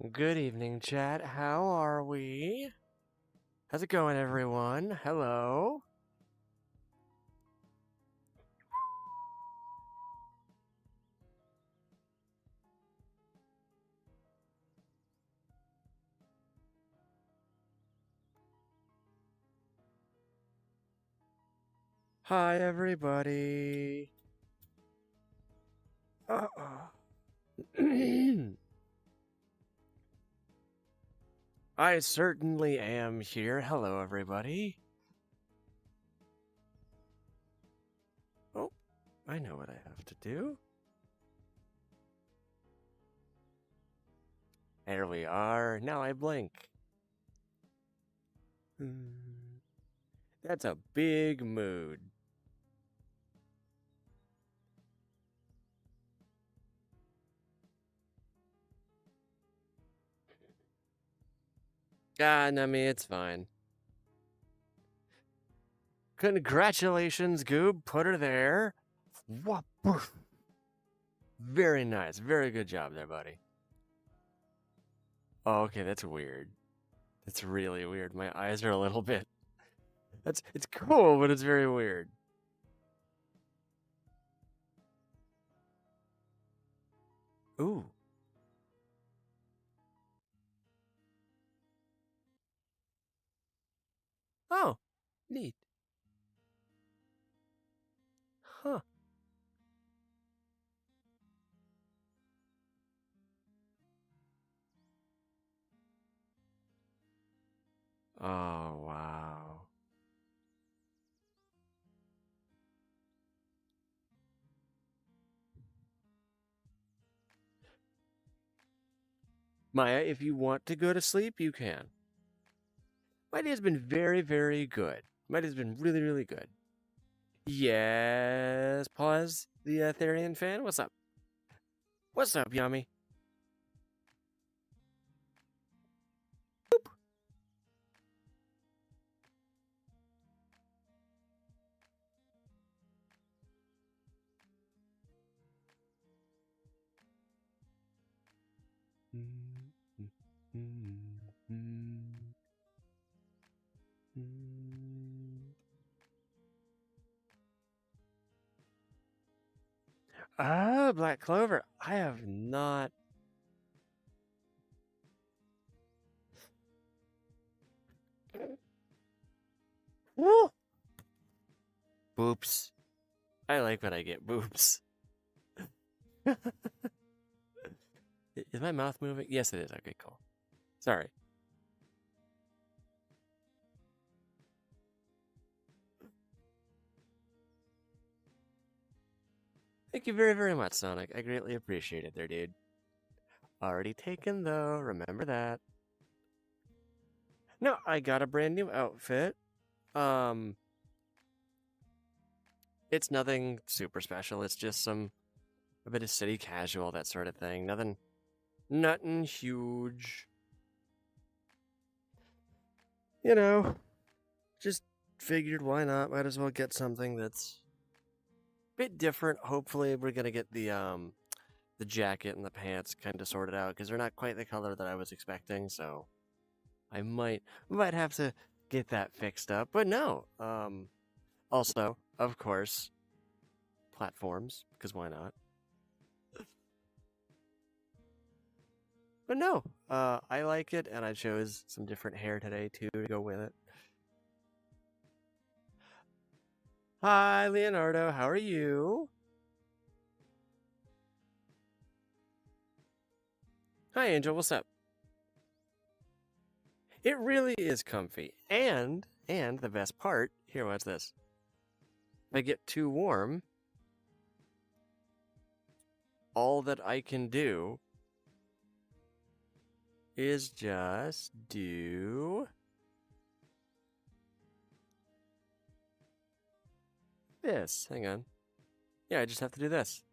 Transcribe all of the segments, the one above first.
Good evening, chat. How are we? How's it going, everyone? Hello. Hi, everybody. I certainly am here. Hello, everybody. Oh, I know what I have to do. There we are. Now I blink. That's a big mood. Ah, Nami, it's fine. Congratulations, Goob. Put her there. Very nice. Very good job there, buddy. Oh, okay, that's weird. That's really weird. My eyes are a little bit. It's cool, but it's very weird. Ooh. Oh, neat. Huh. Oh, wow. Maya, if you want to go to sleep, you can. My day's been very, very good. My day's been really, really good. Yes. Pause. The Therian fan. What's up? What's up, Yummy? Ah, Black Clover. I have not. Woo! Boops. I like when I get boops. Is my mouth moving? Yes, it is. Okay, cool. Sorry. Thank you very, very much, Sonic. I greatly appreciate it there, dude. Already taken, though. Remember that. No, I got a brand new outfit. Um, it's nothing super special. It's just a bit of city casual, that sort of thing. Nothing huge. You know, just figured why not? Might as well get something that's a bit different. Hopefully, we're gonna get the jacket and the pants kind of sorted out because they're not quite the color that I was expecting. So I might have to get that fixed up. But no. Also, of course, platforms because why not? But no, I like it, and I chose some different hair today too to go with it. Hi, Leonardo. How are you? Hi, Angel. What's up? It really is comfy, and the best part here. Watch this. If I get too warm, all that I can do is just do this. Hang on. Yeah, I just have to do this.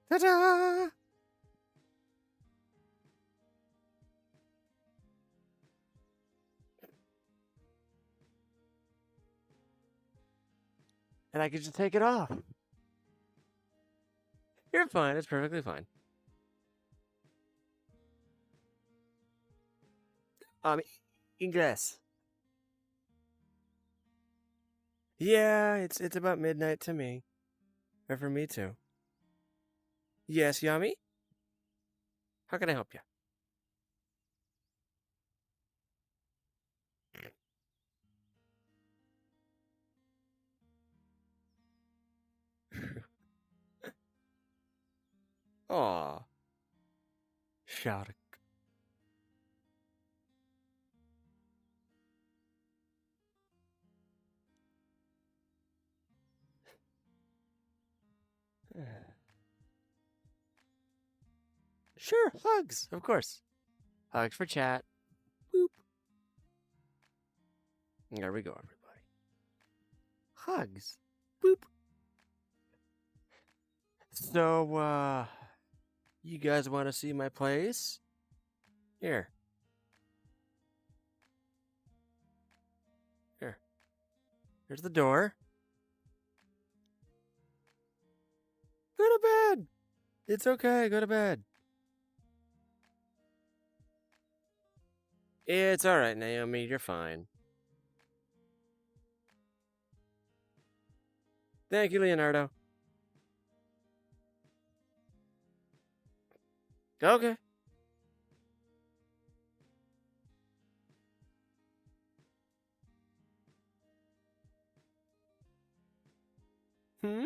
Ta-da! And I can just take it off. You're fine. It's perfectly fine. Um, Inglés. Yeah, it's about midnight to me. Or for me too. Yes, Yummy? How can I help you? Aw, shark. Sure, hugs, of course. Hugs for chat. Boop. There we go, everybody. Hugs. Boop. So, you guys want to see my place? Here. Here. Here's the door. Go to bed. It's okay. Go to bed. It's all right, Naomi. You're fine. Thank you, Leonardo. Okay. Hmm?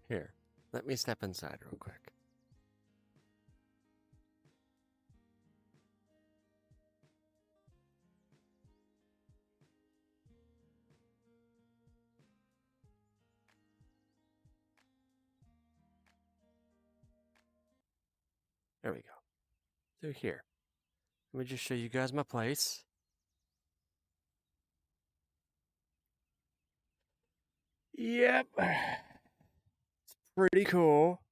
Here. Let me step inside real quick. There we go. So here. Let me just show you guys my place. Yep. It's pretty cool.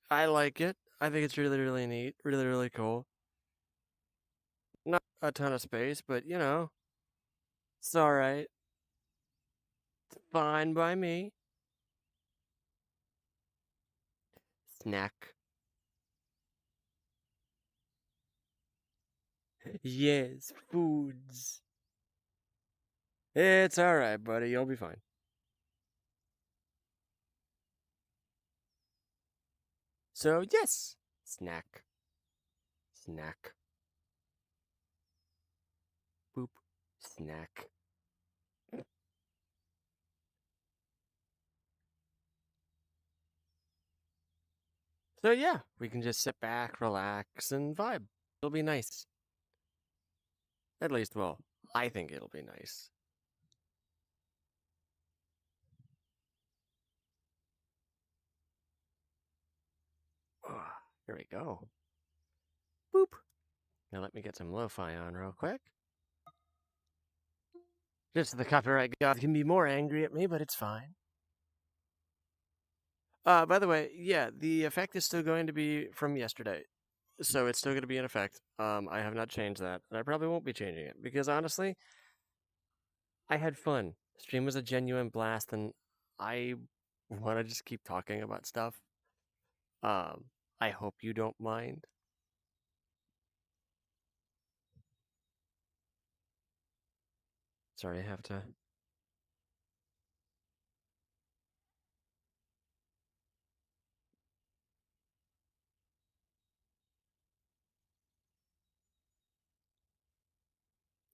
I like it. I think it's really, really neat. Really, really cool. Not a ton of space, but you know, it's all right. It's fine by me. Snack. Yes, foods. It's all right, buddy. You'll be fine. So, yes. Snack. Snack. Boop. Snack. So, yeah, we can just sit back, relax, and vibe. It'll be nice. At least, well, I think it'll be nice. Here we go. Boop. Now, let me get some lo fi on real quick. Just the copyright god can be more angry at me, but it's fine. By the way, yeah, the effect is still going to be from yesterday. So it's still going to be in effect. I have not changed that, and I probably won't be changing it because honestly, I had fun. Stream was a genuine blast, and I want to just keep talking about stuff. Um, I hope you don't mind. Sorry, I have to.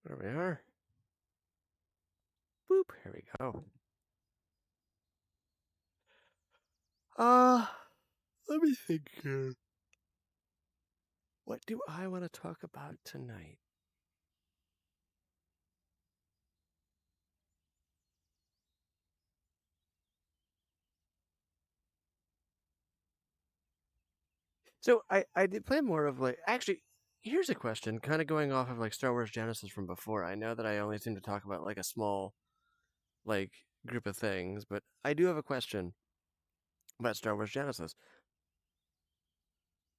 There we are. Boop. Here we go. Uh, Let me think here. What do I want to talk about tonight? So I did play more of like actually. Here's a question, kind of going off of like Star Wars Genesis from before. I know that I only seem to talk about like a small like group of things, but I do have a question about Star Wars Genesis.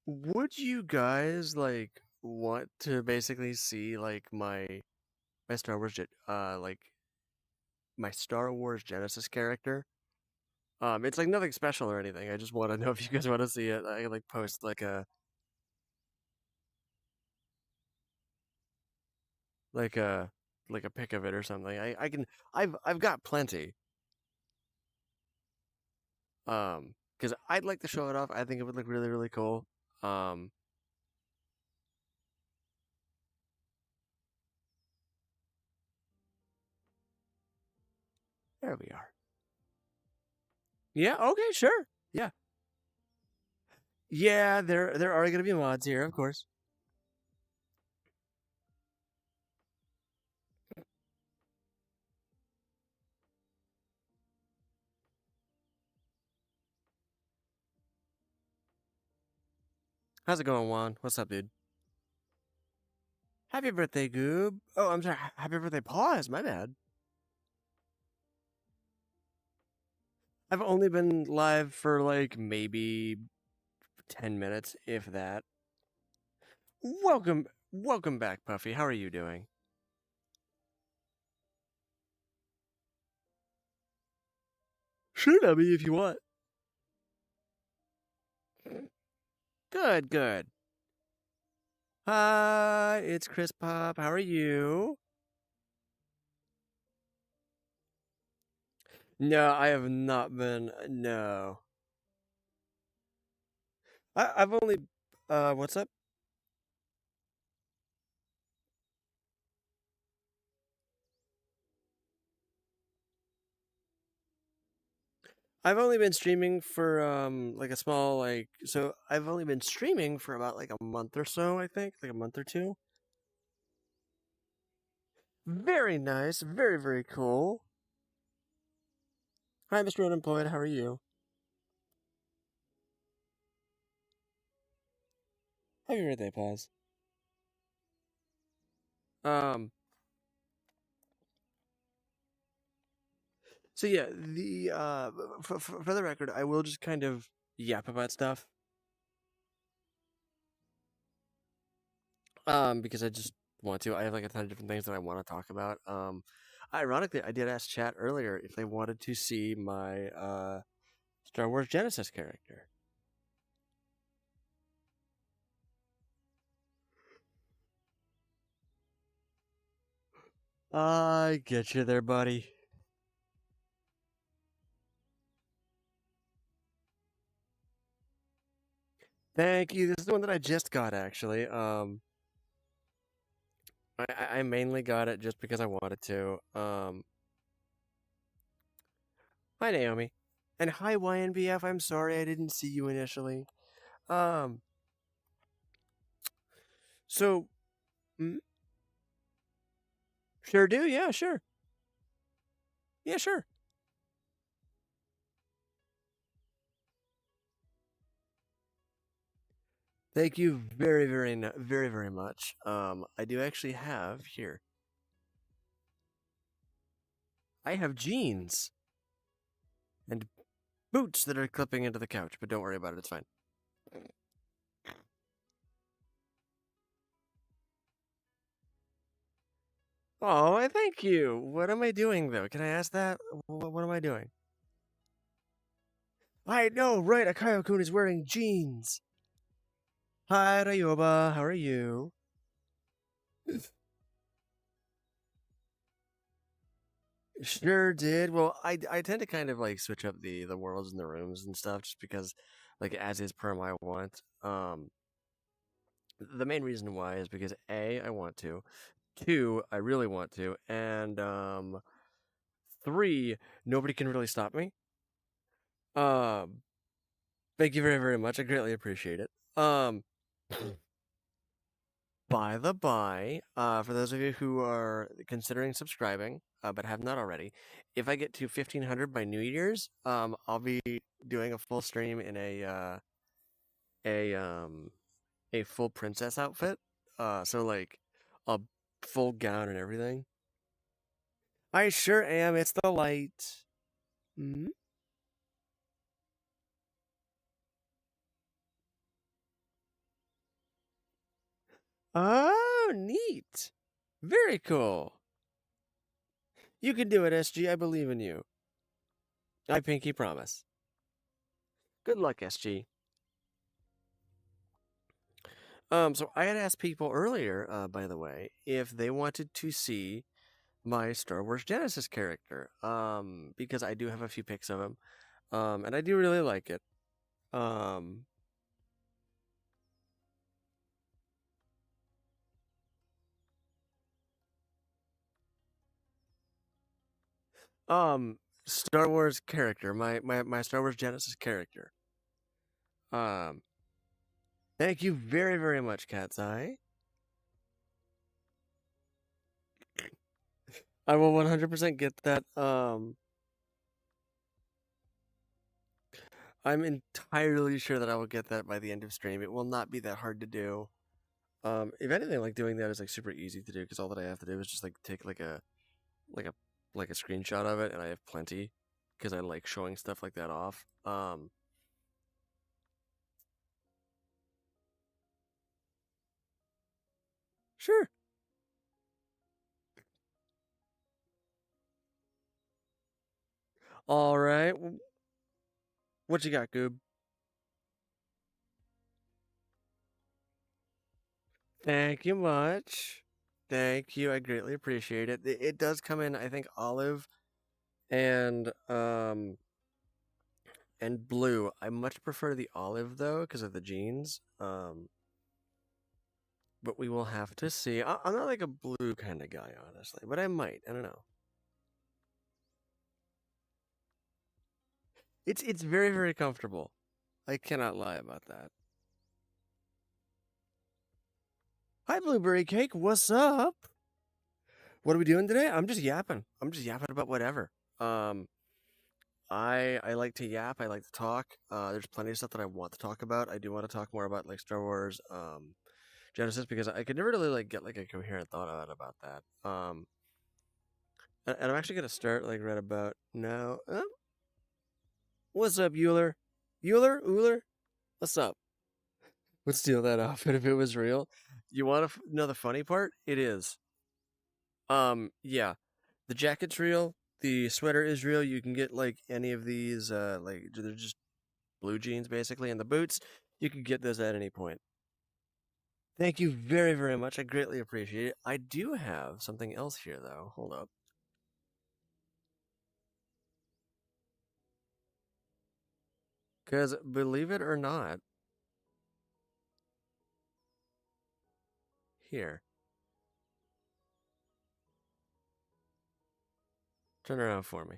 Would you guys like want to basically see like my my Star Wars, like my Star Wars Genesis character. It's like nothing special or anything. I just want to know if you guys want to see it. I like post like a like a pic of it or something. I can I've got plenty. Because I'd like to show it off. I think it would look really really cool. Um, there we are. Yeah. Okay. Sure. Yeah. Yeah. There are going to be mods here, of course. How's it going, Juan? What's up, dude? Happy birthday, Goob. Oh, I'm sorry. Happy birthday, Pause. My bad. I've only been live for like maybe 10 minutes, if that. Welcome back, Puffy. How are you doing? Shoot at me if you want. Good, good. Hi, it's Chris Pop. How are you? No, I have not been. No, I've only. What's up? I've only been streaming for like a small like so I've only been streaming for about like a month or so, I think, like a month or two. Very nice, very very cool. Hi, Mr. Unemployed. How are you? Happy birthday, Pause. Um. So yeah, the for the record, I will just kind of yap about stuff. Because I just want to. I have like a ton of different things that I want to talk about. Ironically, I did ask chat earlier if they wanted to see my Star Wars Genesis character. I get you there, buddy. Thank you. This is the one that I just got actually. I mainly got it just because I wanted to. Hi Naomi, and hi YNBF. I'm sorry I didn't see you initially. Um, so mm, sure do. Yeah, sure. Yeah, sure. Thank you very, very, very much. I do actually have here. I have jeans and boots that are clipping into the couch, but don't worry about it. It's fine. Oh, I thank you. What am I doing though? Can I ask that? What am I doing? I know, right? Akio-kun is wearing jeans. Hi, Ryoba. How are you? Sure did. Well, I tend to kind of like switch up the worlds and the rooms and stuff just because, like, as is per my want. The main reason why is because A, I want to. Two, I really want to. And three, nobody can really stop me. Um, thank you very, very much. I greatly appreciate it. By the by, for those of you who are considering subscribing, but have not already, if I get to 1,500 by New Year's, I'll be doing a full stream in a um a full princess outfit. So like a full gown and everything. I sure am. It's the light. Hmm. Oh, neat. Very cool. You can do it, SG. I believe in you. I pinky promise. Good luck, SG. So I had asked people earlier, by the way, if they wanted to see my Star Wars Genesis character, because I do have a few pics of him, and I do really like it. Um, um, Star Wars character, my Star Wars Genesis character. Um, Thank you very, very much, Cat's Eye. I will 100% get that. I'm entirely sure that I will get that by the end of stream. It will not be that hard to do. If anything, like doing that is like super easy to do because all that I have to do is just like take like a like a screenshot of it, and I have plenty because I like showing stuff like that off. Sure. All right. What you got, Goob? Thank you much. Thank you. I greatly appreciate it. It does come in, I think, olive and blue. I much prefer the olive though because of the jeans. But we will have to see. I'm not like a blue kind of guy, honestly, but I might. I don't know. It's very very comfortable. I cannot lie about that. Hi, Blueberry Cake. What's up? What are we doing today? I'm just yapping. I'm just yapping about whatever. Um, I like to yap. I like to talk. There's plenty of stuff that I want to talk about. I do want to talk more about like Star Wars, Genesis because I could never really like get like a coherent thought out about that. And I'm actually gonna start like right about now. What's up, Euler? Euler? What's up? Would steal that outfit if it was real. You want to know the funny part? It is. Yeah, the jacket's real. The sweater is real. You can get like any of these. Like they're just blue jeans basically, and the boots. You can get those at any point. Thank you very very much. I greatly appreciate it. I do have something else here though. Hold up. Because believe it or not, here. Turn around for me.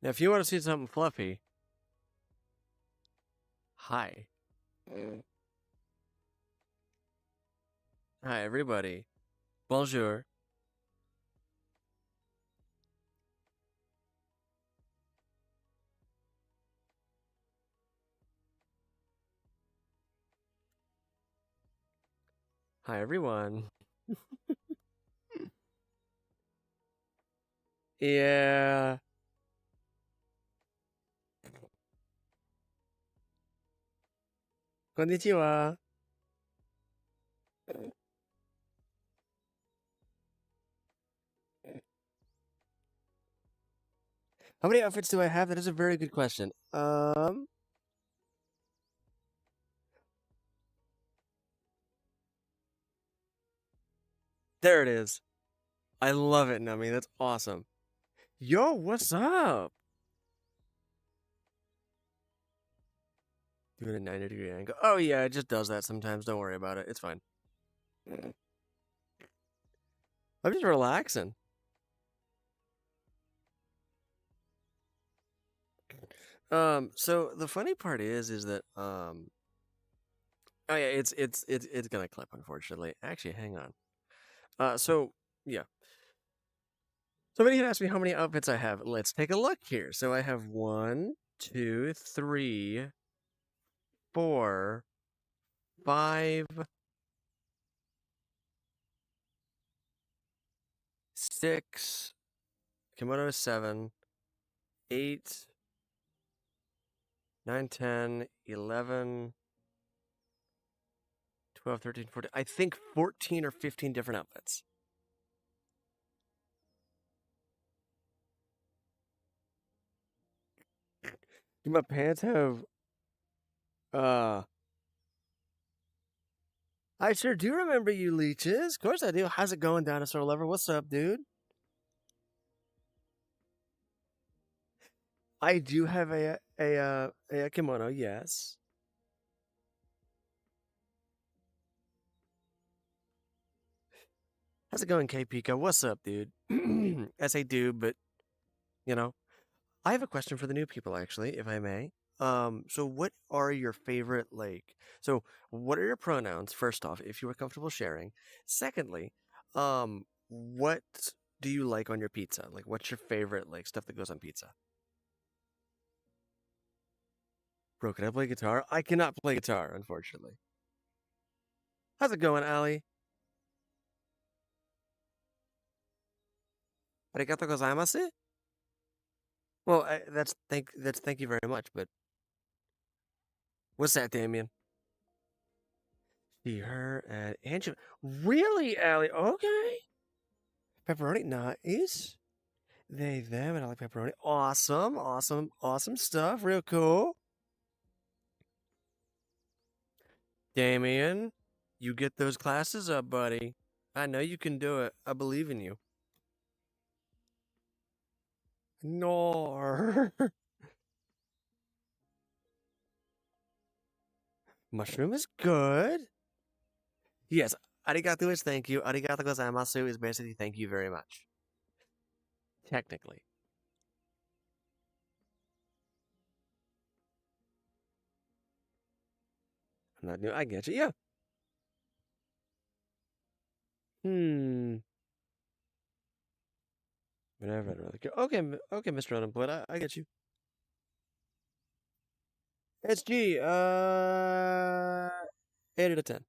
Now, if you want to see something fluffy, hi. Hi, everybody. Bonjour. Hi, everyone. Yeah. Konnichiwa. How many outfits do I have? That is a very good question. There it is. I love it, Nummy. That's awesome. Yo, what's up? Doing a 90-degree angle. Oh yeah, it just does that sometimes. Don't worry about it. It's fine. I'm just relaxing. So the funny part is that oh yeah, it's gonna clip unfortunately. Actually, hang on. So Yeah. Somebody had asked me how many outfits I have. Let's take a look here. So I have 1, 2, 3, 4, 5, 6, kimono 7, 8, 9, 10, 11, 12, 13, 14. I think 14 or 15 different outfits. Do my pants have I sure do remember you, leeches. Of course I do. How's it going, dinosaur lover? What's up, dude? I do have a kimono, yes. How's it going, K Pika? What's up, dude? As I do, but you know, I have a question for the new people, actually, if I may. So what are your favorite so what are your pronouns, first off, if you were comfortable sharing? Secondly, what do you like on your pizza? Like what's your favorite stuff that goes on pizza? Bro, can I play guitar? I cannot play guitar, unfortunately. How's it going, Ali? Arigato gozaimasu? Well, that's thank you very much, but what's that, Damien? She, her, and Angela. Really, Ali? Okay. Pepperoni, nice. They, them, and I like pepperoni. Awesome, awesome, awesome stuff. Real cool. Damien, you get those classes up, buddy. I know you can do it. I believe in you. Nor. Mushroom is good. Yes, arigato is thank you. Arigato gozaimasu is basically thank you very much. Technically. I'm not new. I get you. Yeah. Hmm. Whatever. I'd rather go. Okay, okay, Mr. Unemployed. I get you. SG, 8 out of 10.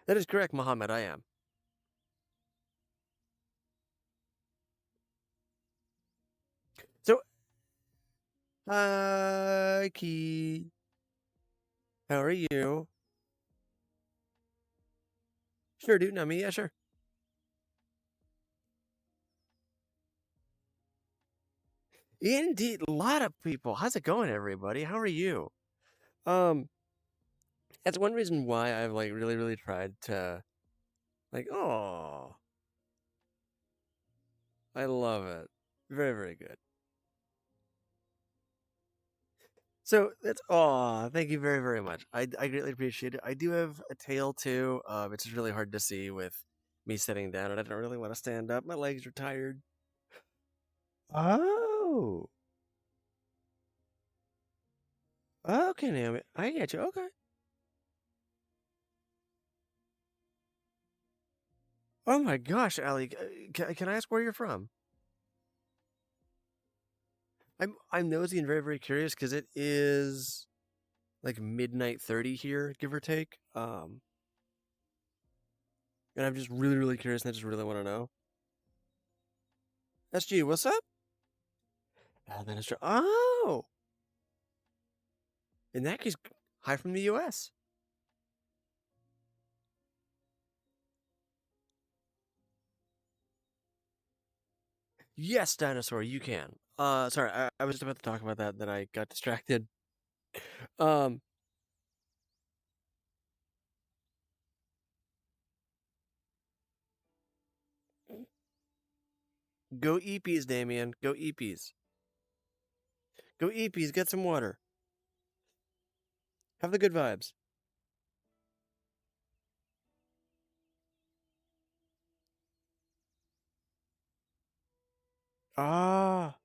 That is correct, Muhammad. I am. So, hi, Key. How are you? Sure, dude. Not me. Yeah, sure. Indeed, a lot of people. How's it going, everybody? How are you? Um, that's one reason why I've really, really tried to oh, I love it. Very, very good. So that's thank you very, very much. I greatly appreciate it. I do have a tail too. It's just really hard to see with me sitting down, and I don't really want to stand up. My legs are tired. Oh, okay, Naomi. I get you. Okay. Oh my gosh, Ali, can I ask where you're from? I'm nosy and very, very curious because it is like midnight 30 here, give or take. And I'm just really, really curious, and I just really want to know. SG, what's up? Administrator. Oh, in that case, hi from the U.S. Yes, dinosaur, you can. Sorry, I was just about to talk about that, then I got distracted. Um, go eepies, Damien. Go eepies. Go eepies. Get some water. Have the good vibes. Ah,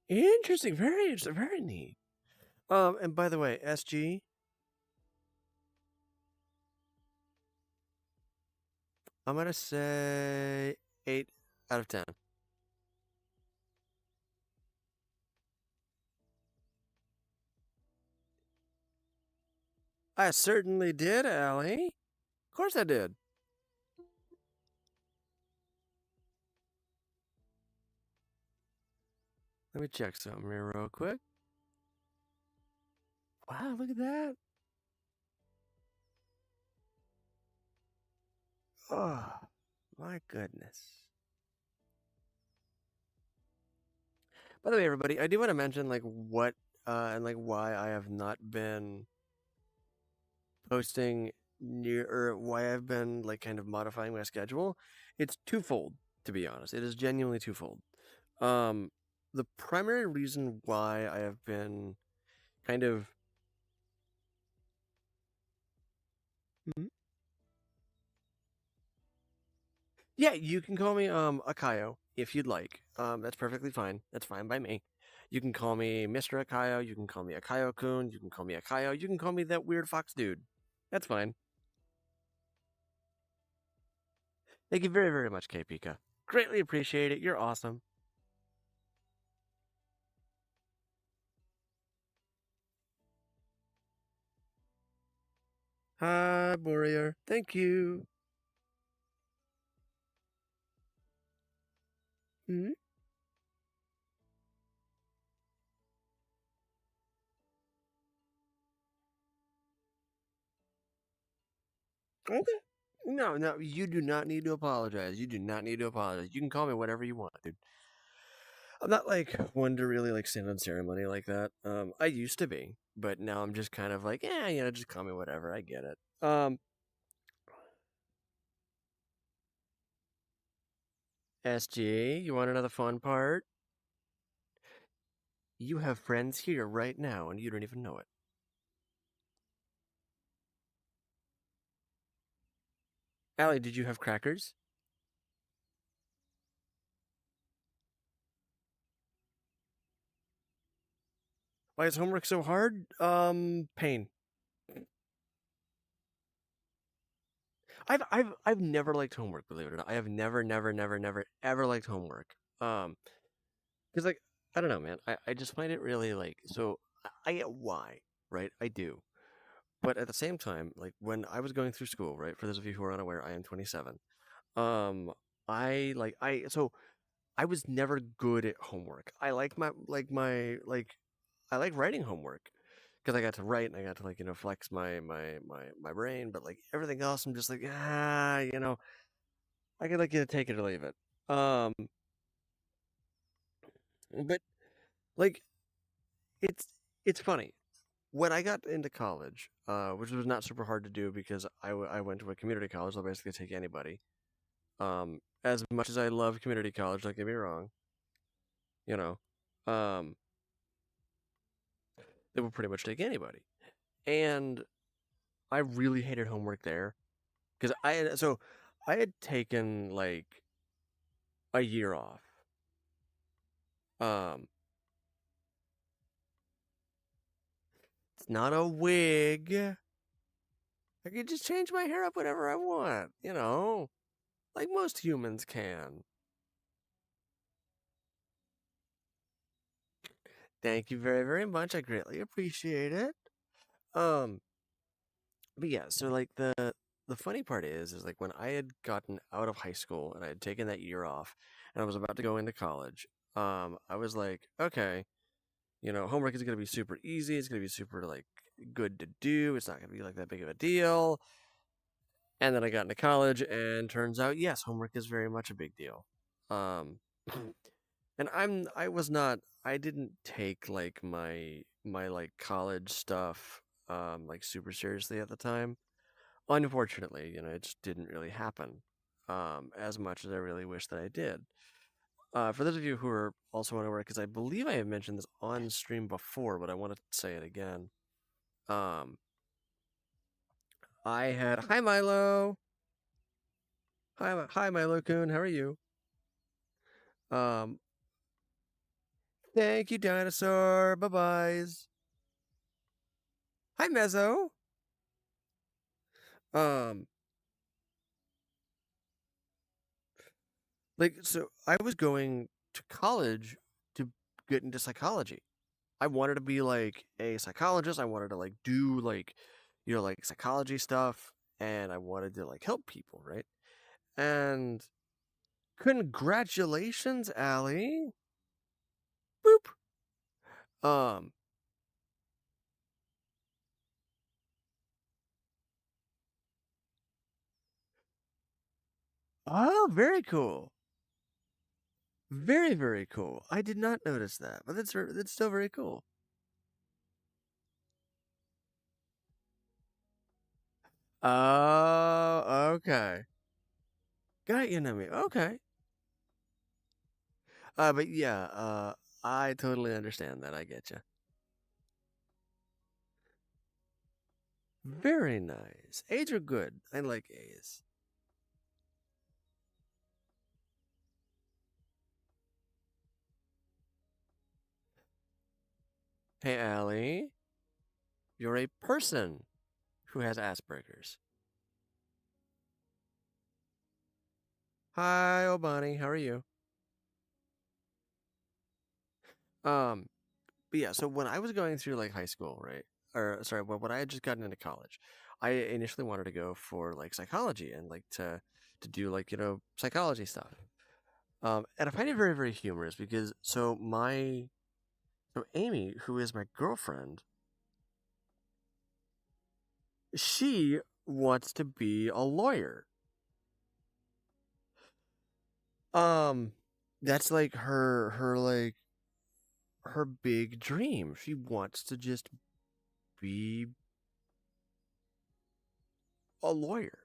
interesting, very neat. And by the way, SG, I'm gonna say 8 out of 10. I certainly did, Allie. Of course I did. Let me check something here real quick. Wow, look at that. Oh, my goodness. By the way, everybody, I do want to mention like what and like why I have not been posting near or why I've been like kind of modifying my schedule. It's twofold, to be honest. It is genuinely twofold. Um, the primary reason why I have been kind of Mhm. Yeah, you can call me Akayo if you'd like. That's perfectly fine. That's fine by me. You can call me Mr. Akayo, you can call me Akio-kun, you can call me Akayo, you can call me that weird fox dude. That's fine. Thank you very, very much, K Pika. Greatly appreciate it. You're awesome. Hi, Warrior. Thank you. Hmm? Okay. No, no, you do not need to apologize. You do not need to apologize. You can call me whatever you want, dude. I'm not like one to really like stand on ceremony like that. I used to be, but now I'm just kind of like, yeah, just call me whatever. I get it. SG, you want another fun part? You have friends here right now, and you don't even know it. Allie, did you have crackers? Why is homework so hard? Pain. I've never liked homework, believe it or not. I have never, never, never, never, ever liked homework. Um, because like I don't know, man. I just find it really like so. I get why, right? I do, but at the same time, like when I was going through school, right? For those of you who are unaware, I am 27. Um, I was never good at homework. I like my I like writing homework because I got to write and I got to like flex my brain. But like everything else, I'm just like I could like take it or leave it. Um, but like it's it's funny when I got into college, which was not super hard to do because I went to a community college. I'll basically take anybody. As much as I love community college, don't get me wrong, you know, um, they will pretty much take anybody. And I really hated homework there because I had taken like a year off. Um, it's not a wig. I could just change my hair up whenever I want, like most humans can. Thank you very, very much. I greatly appreciate it. Um, but yeah, so like the funny part is like when I had gotten out of high school and I had taken that year off and I was about to go into college, I was like, okay, homework is gonna be super easy. It's gonna be super like good to do. It's not gonna be like that big of a deal. And then I got into college, and turns out, yes, homework is very much a big deal. Um, and I was not. I didn't take like my like college stuff like super seriously at the time. Unfortunately, it just didn't really happen as much as I really wish that I did. For those of you who are also unaware, because I believe I have mentioned this on stream before, but I want to say it again. Um, I had hi Milo, hi Milo Kun, how are you? Um, thank you, dinosaur. Bye byes. Hi Mezzo. Um, Like, so I was going to college to get into psychology. I wanted to be like a psychologist. I wanted to like do like, like psychology stuff, and I wanted to like help people, right? And congratulations, Allie. Boop. Um. Oh, very cool. Very, very cool. I did not notice that, but that's still very cool. Oh, okay. Got you, Nami. Okay. But yeah, I totally understand that. I get you. Very nice. A's are good. I like A's. Hey, Allie, you're a person who has Asperger's. Hi, Obani. How are you? Um, but yeah, so when I was going through like high school, right? Or sorry, when I had just gotten into college, I initially wanted to go for like psychology and like to do like psychology stuff. And I find it very very humorous because so Amy, who is my girlfriend, she wants to be a lawyer. Um, that's like her big dream. She wants to just be a lawyer.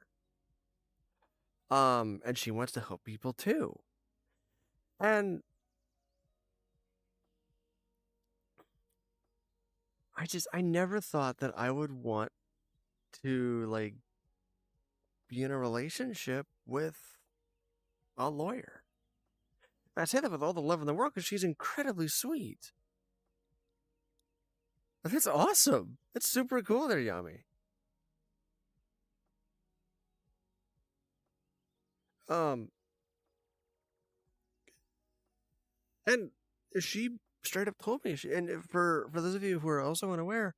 And she wants to help people too. And I never thought that I would want to like be in a relationship with a lawyer. And I say that with all the love in the world because she's incredibly sweet. That's awesome. That's super cool there, Yami. Um, and she straight up told me, and for those of you who are also unaware,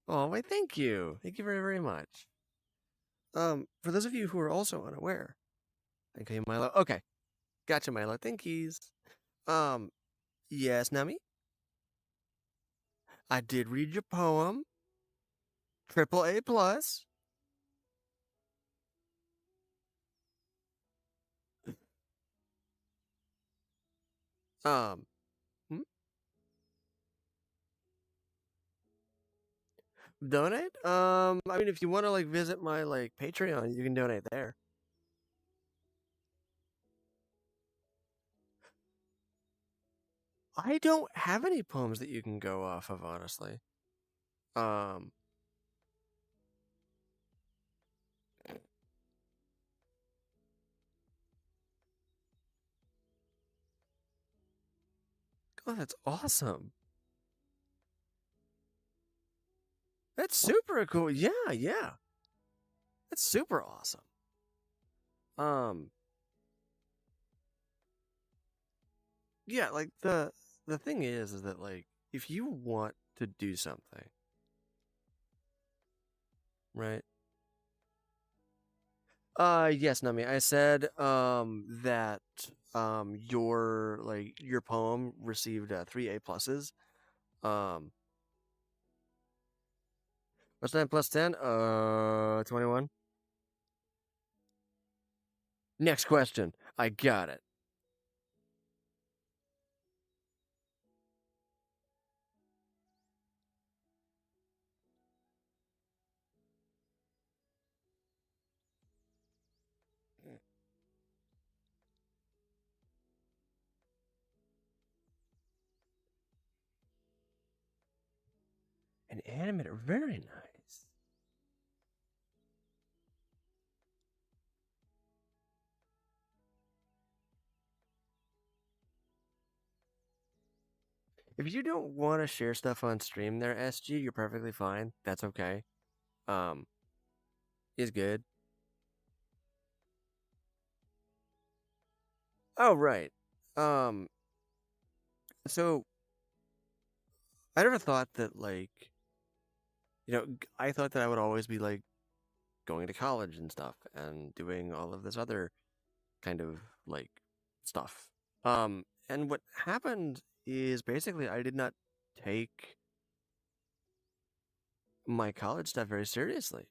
oh, why, thank you very very much. For those of you who are also unaware, thank you, Milo. Okay, gotcha, Milo. Thank yous. Um, yes, Nami, I did read your poem, triple A plus. Um, hmm? Donate. I mean, if you want to like visit my like Patreon, you can donate there. I don't have any poems that you can go off of, honestly. Um, oh, that's awesome. That's super cool. Yeah, yeah. That's super awesome. Um, yeah, like the thing is that like if you want to do something, right? Yes, Nami. I said that your poem received 3 A pluses. Um, what's 9 plus 10? 21. Next question. I got it. An animator, very nice. If you don't want to share stuff on stream there, SG, you're perfectly fine. That's okay. Um, is good. Oh, right. Um, so I never thought that I thought that I would always be like going to college and stuff and doing all of this other kind of like stuff. And what happened is basically I did not take my college stuff very seriously.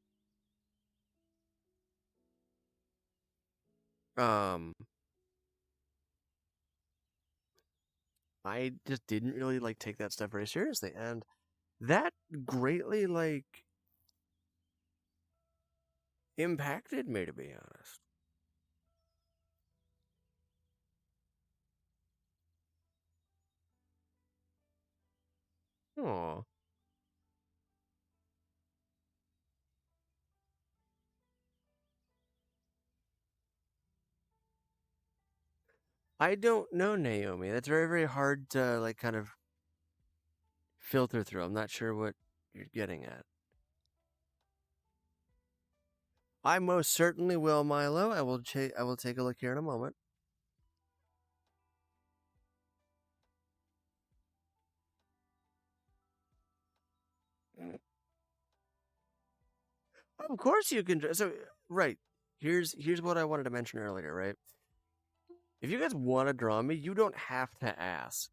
Um, I just didn't really like take that stuff very seriously, and that greatly like impacted me, to be honest. Oh, I don't know Naomi. That's very, very hard to like kind of filter through. I'm not sure what you're getting at. I most certainly will, Milo. I will take a look here in a moment. Of course you can. So right here's what I wanted to mention earlier. Right, if you guys want to draw me, you don't have to ask.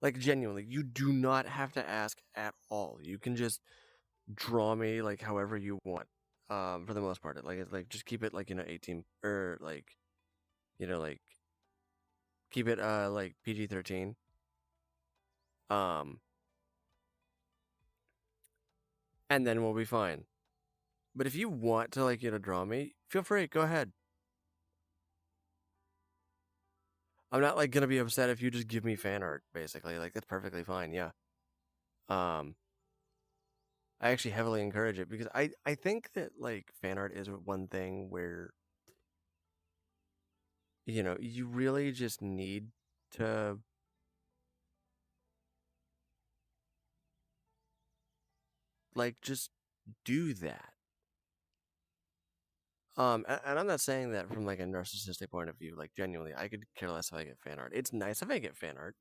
Like genuinely, you do not have to ask at all. You can just draw me like however you want. For the most part, like it's like just keep it like 18 or like like keep it like PG-13. Um, and then we'll be fine. But if you want to like draw me, feel free. Go ahead. I'm not like gonna be upset if you just give me fan art. Basically, like that's perfectly fine. Yeah. Um, I actually heavily encourage it because I think that like fan art is one thing where you really just need to like just do that. And I'm not saying that from like a narcissistic point of view. Like genuinely, I could care less if I get fan art. It's nice if I get fan art,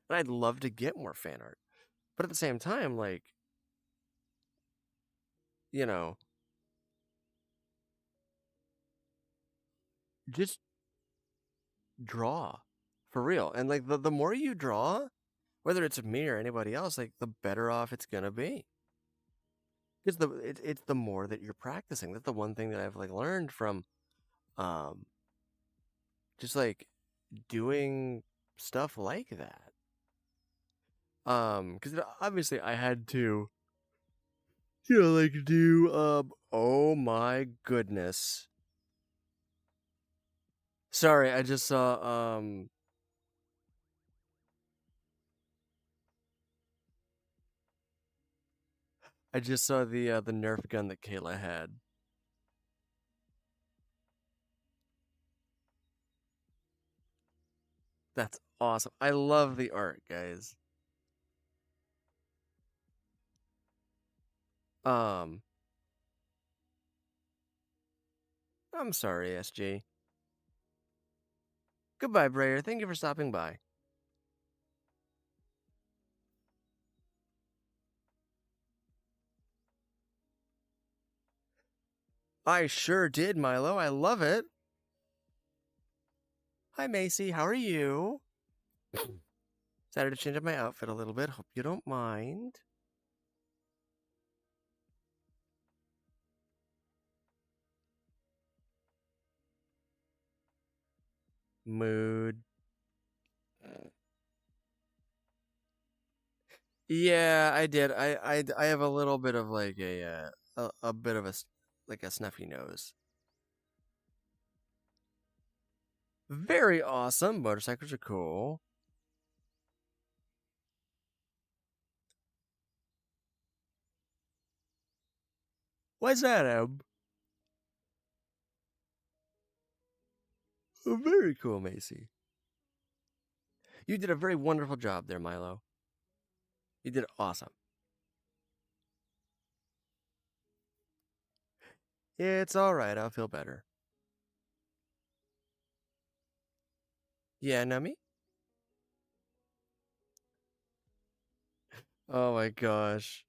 and I'd love to get more fan art. But at the same time, like you know, just draw for real. And like the more you draw, whether it's me or anybody else, like the better off it's gonna be. Because it's the more that you're practicing. That's the one thing that I've like learned from um just like doing stuff like that. Because obviously I had to like do oh my goodness. Sorry, I just saw the Nerf gun that Kayla had. That's awesome. I love the art, guys. Um, I'm sorry, SG. Goodbye, Brayer. Thank you for stopping by. I sure did, Milo. I love it. Hi, Macy. How are you? Decided to change up my outfit a little bit. Hope you don't mind. Mood. Yeah, I did. I have a little bit of like a bit of like a snuffy nose. Very awesome. Motorcycles are cool. Why's that, Em? Very cool, Macy. You did a very wonderful job there, Milo. You did awesome. It's all right. I'll feel better. Yeah, Nami? Oh my gosh.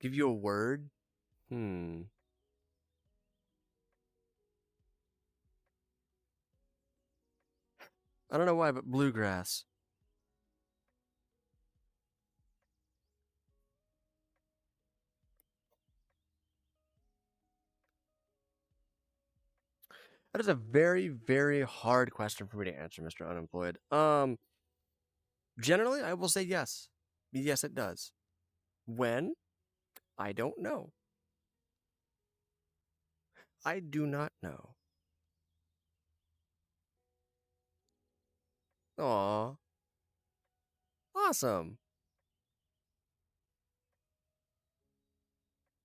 Give you a word? Hmm. I don't know why, but bluegrass. That is a very, very hard question for me to answer, Mr. Unemployed. Generally, I will say yes. Yes, it does. When? I don't know. I do not know. Aw, awesome.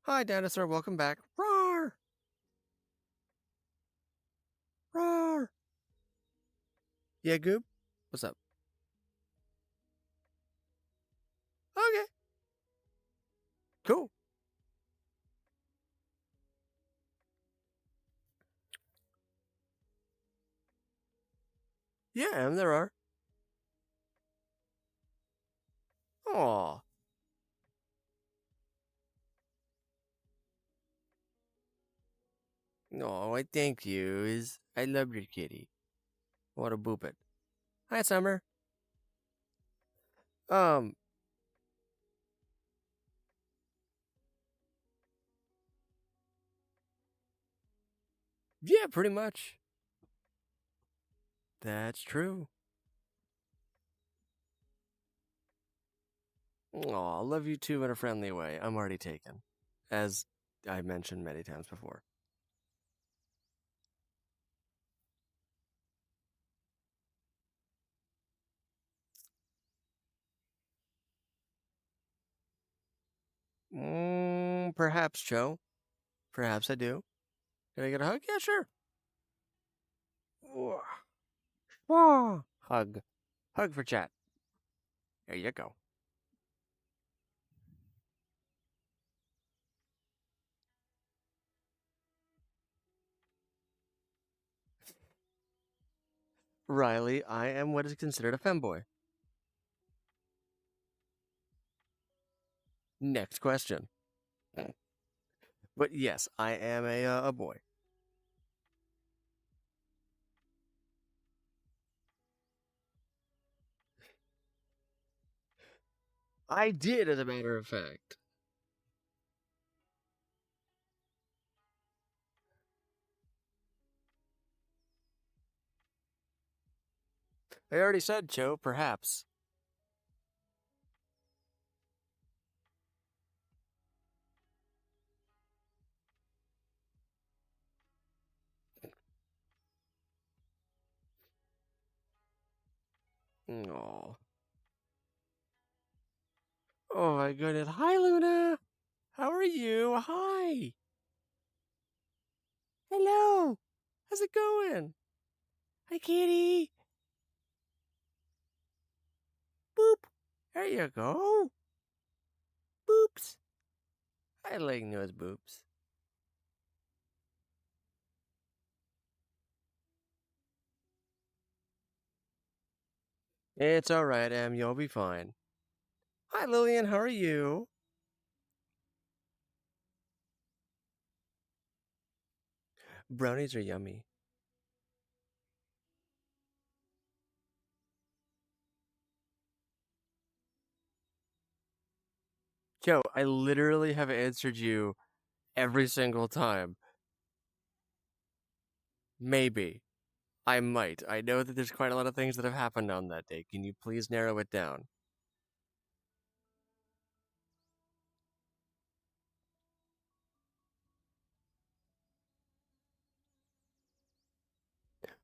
Hi, dinosaur. Welcome back. Roar! Roar! Yeah, Goob? What's up? Okay, cool. Yeah, and there are. Aw. No, I thank you. I love your kitty. I want to boop it. Hi, Summer. Um, yeah, pretty much. That's true. Aw, love you too in a friendly way. I'm already taken, as I mentioned many times before. Perhaps, Joe. Perhaps I do. Can I get a hug? Yeah, sure. Wah. Wah. Hug. Hug for chat. There you go. Riley, I am what is considered a femboy. Next question. But yes, I am a boy. I did, as a matter of fact. I already said, Joe, perhaps. Oh. Oh my goodness. Hi, Luna. How are you? Hi. Hello. How's it going? Hi, kitty. Boop. There you go. Boops. I like those boops. It's alright, Em. You'll be fine. Hi, Lillian. How are you? Brownies are yummy. Joe, I literally have answered you every single time. Maybe. I might. I know that there's quite a lot of things that have happened on that day. Can you please narrow it down?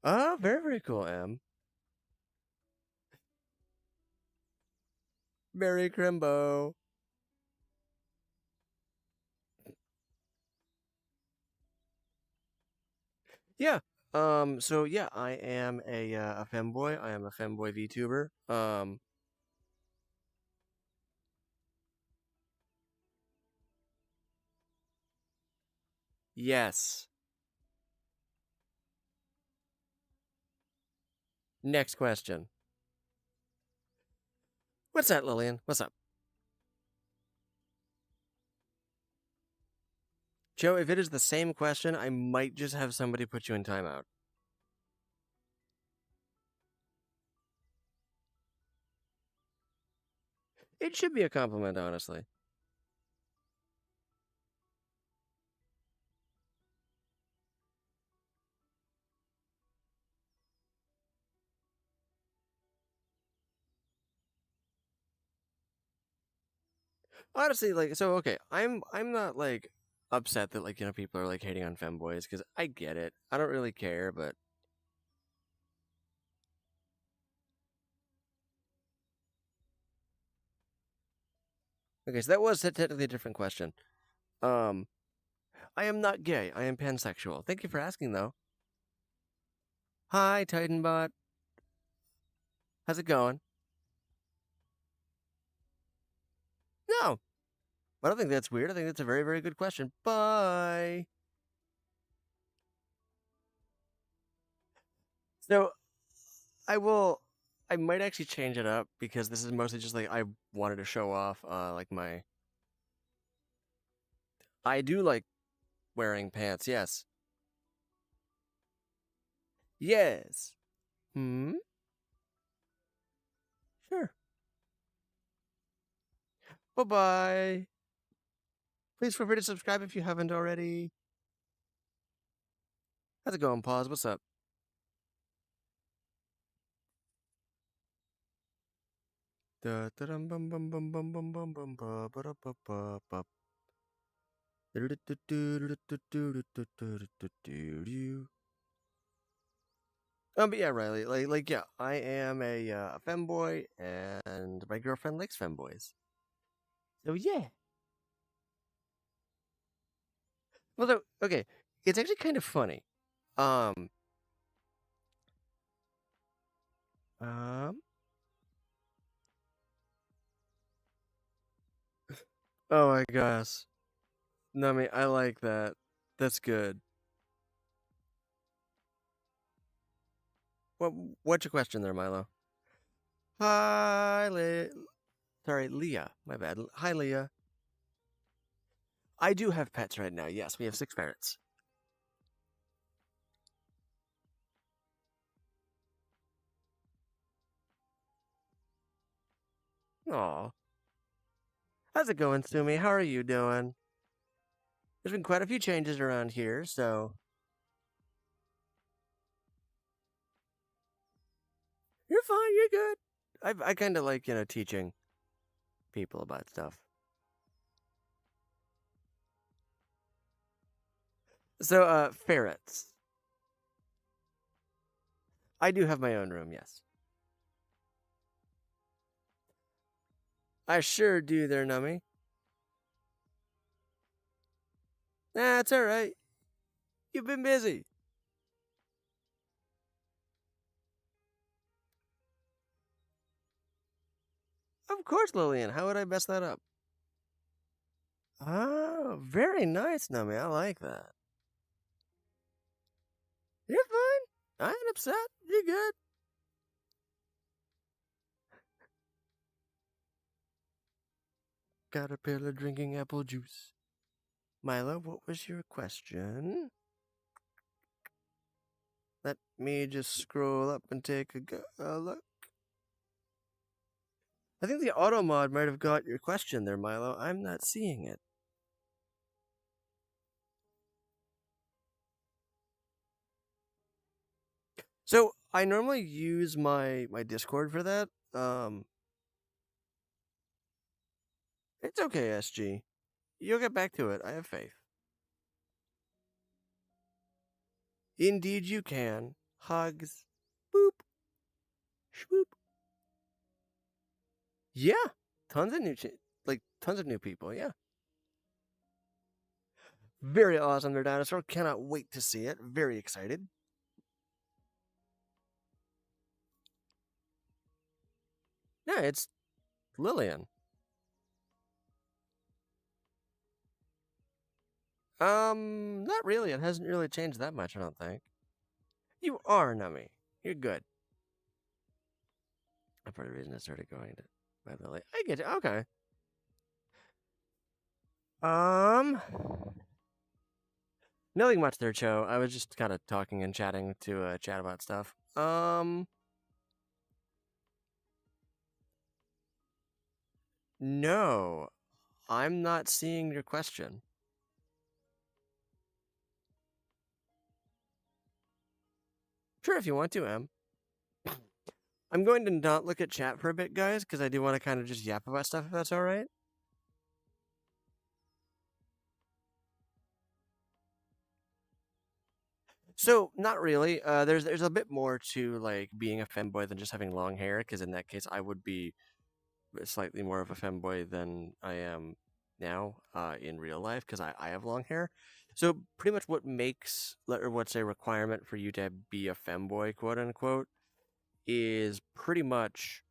Oh, very, very cool, Em. Merry Crimbo. Yeah. So yeah, I am a femboy. I am a femboy VTuber. Yes. Next question. What's that, Lillian? What's up? Joe, if it is the same question, I might just have somebody put you in timeout. It should be a compliment, honestly. Honestly, like, so okay, I'm not like upset that like people are like hating on femboys because I get it. I don't really care, but okay, so that was technically a different question. Um, I am not gay. I am pansexual. Thank you for asking, though. Hi, Titanbot. How's it going? No, I don't think that's weird. I think that's a very, very good question. Bye. So I will. I might actually change it up because this is mostly just like I wanted to show off, like my. I do like wearing pants. Yes. Yes. Hmm. Sure. Bye bye. Please feel free to subscribe if you haven't already. How's it going, Pause? What's up? Da da dum bum bum bum bum bum bum bum ba ba da ba ba ba. But yeah, Riley, yeah, I am a femboy, and my girlfriend likes femboys. So yeah. Well, though, okay, it's actually kind of funny. Um, um. Oh my gosh, Nami, I like that. That's good. What what's your question there, Milo? Hi, sorry, Leah. My bad. Hi, Leah. I do have pets right now. Yes, we have 6 ferrets. Aw. How's it going, Sumi? How are you doing? There's been quite a few changes around here, so you're fine. You're good. I kind of like teaching people about stuff. So ferrets. I do have my own room. Yes, I sure do. There, Nummy. That's all right. You've been busy. Of course, Lillian. How would I mess that up? Oh, very nice, Nummy. I like that. You're fine. I ain't upset. You're good. Caterpillar drinking apple juice. Milo, what was your question? Let me just scroll up and take a look. I think the auto mod might have got your question there, Milo. I'm not seeing it. So I normally use my Discord for that. It's okay, SG. You'll get back to it. I have faith. Indeed, you can. Hugs. Boop. Shwoop. Yeah, tons of tons of new people. Yeah, very awesome. Their dinosaur. Cannot wait to see it. Very excited. Yeah, it's Lillian. Not really. It hasn't really changed that much, I don't think. You are Nummy. You're good. Part of the reason I started going to by the lake. I get it. Okay. Um, Nothing much there, Cho. I was just kind of talking and chatting to chat about stuff. No, I'm not seeing your question. Sure, if you want to, Em. I'm going to not look at chat for a bit, guys, because I do want to kind of just yap about stuff, if that's all right. So, not really. There's a bit more to like being a femboy than just having long hair, because in that case, I would be slightly more of a femboy than I am now in real life, because I have long hair. So, pretty much what makes, or what's a requirement for you to be a femboy, quote unquote, is pretty much,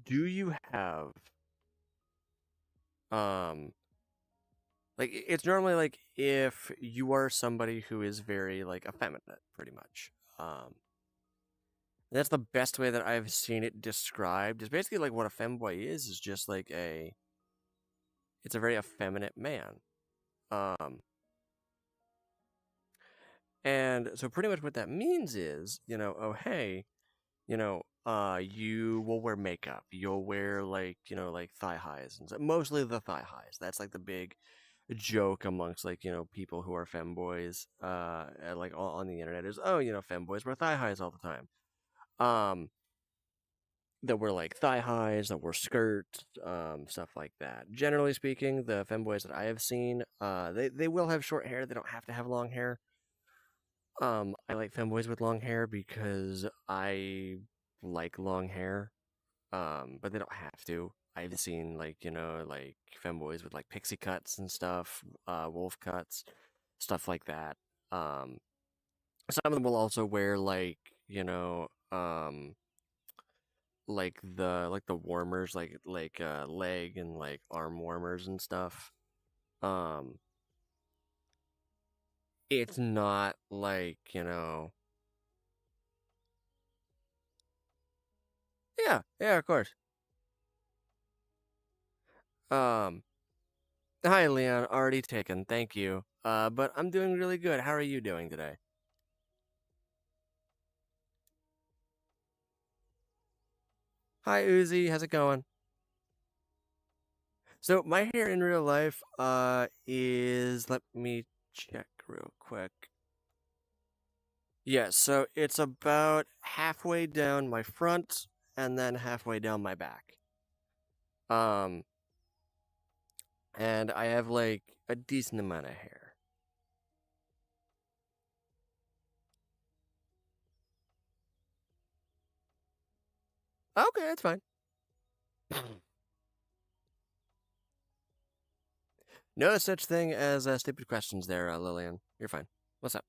do you have um like it's normally like if you are somebody who is very like effeminate, pretty much. That's the best way that I've seen it described. Is basically like what a femboy is just like it's a very effeminate man. Um and so pretty much what that means is, oh hey, you will wear makeup. You'll wear like, like thigh highs and mostly the thigh highs. That's like the big joke amongst like, people who are femboys, like on the internet is, oh, femboys wear thigh highs all the time. That wear like thigh highs, that wear skirts, stuff like that. Generally speaking, the femboys that I have seen, they will have short hair. They don't have to have long hair. I like femboys with long hair because I like long hair. But they don't have to. I've seen like, like femboys with like pixie cuts and stuff, wolf cuts, stuff like that. Um, some of them will also wear like, like the warmers, like leg and like arm warmers and stuff. Um, it's not like, yeah, of course. Um, Hi Leon, already taken, thank you. But I'm doing really good. How are you doing today? Hi Uzi, how's it going? So my hair in real life is, let me check real quick. Yeah, so it's about halfway down my front and then halfway down my back. Um and I have like a decent amount of hair. Okay, that's fine. No such thing as stupid questions there, Lillian. You're fine. What's up?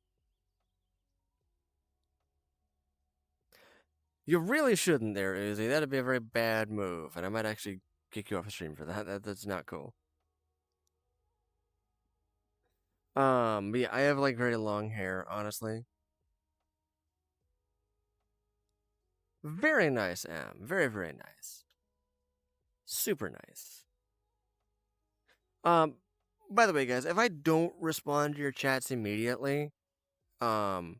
You really shouldn't there, Uzi. That'd be a very bad move, and I might actually kick you off the stream for that. That's not cool. But yeah, I have like very long hair, honestly. Very nice, Am. Very, very nice. Super nice. Um, by the way, guys, if I don't respond to your chats immediately, um,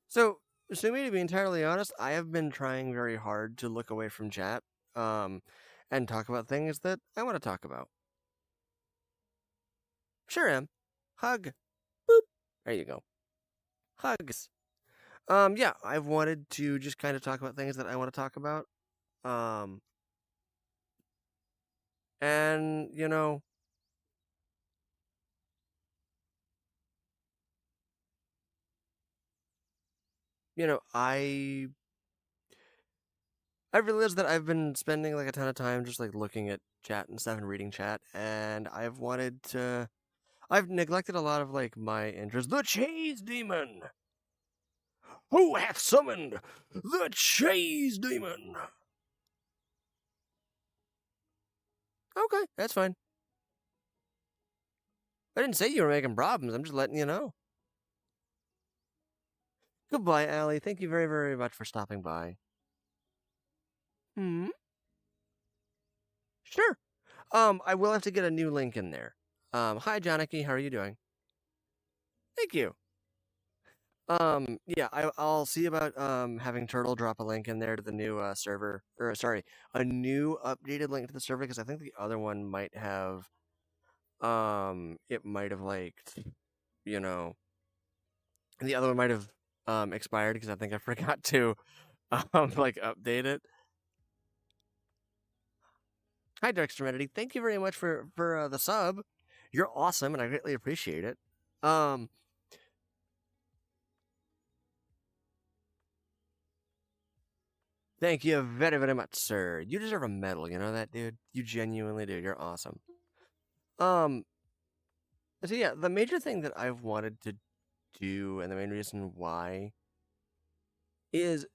so Sumi, to be entirely honest, I have been trying very hard to look away from chat, and talk about things that I want to talk about. Sure, Am. Hug. Boop. There you go. Hugs. Yeah, I've wanted to just kind of talk about things that I want to talk about. Um, and I realized that I've been spending like a ton of time just like looking at chat and stuff and reading chat, and I've neglected a lot of like my interests. The Cheese Demon! Who hath summoned the Cheese Demon? Okay, that's fine. I didn't say you were making problems. I'm just letting you know. Goodbye, Allie. Thank you very, very much for stopping by. Hmm. Sure. I will have to get a new link in there. Hi, Johnny. How are you doing? Thank you. Yeah, I'll see about having Turtle drop a link in there to the new server, or sorry, a new updated link to the server because I think the other one might have, it might have like, you know, the other one might have expired because I think I forgot to like update it. Hi, Dexterity. Thank you very much for the sub. You're awesome, and I greatly appreciate it. Thank you very, very much, sir. You deserve a medal. You know that, dude. You genuinely do. You're awesome. Um. So yeah, the major thing that I've wanted to do, and the main reason why, is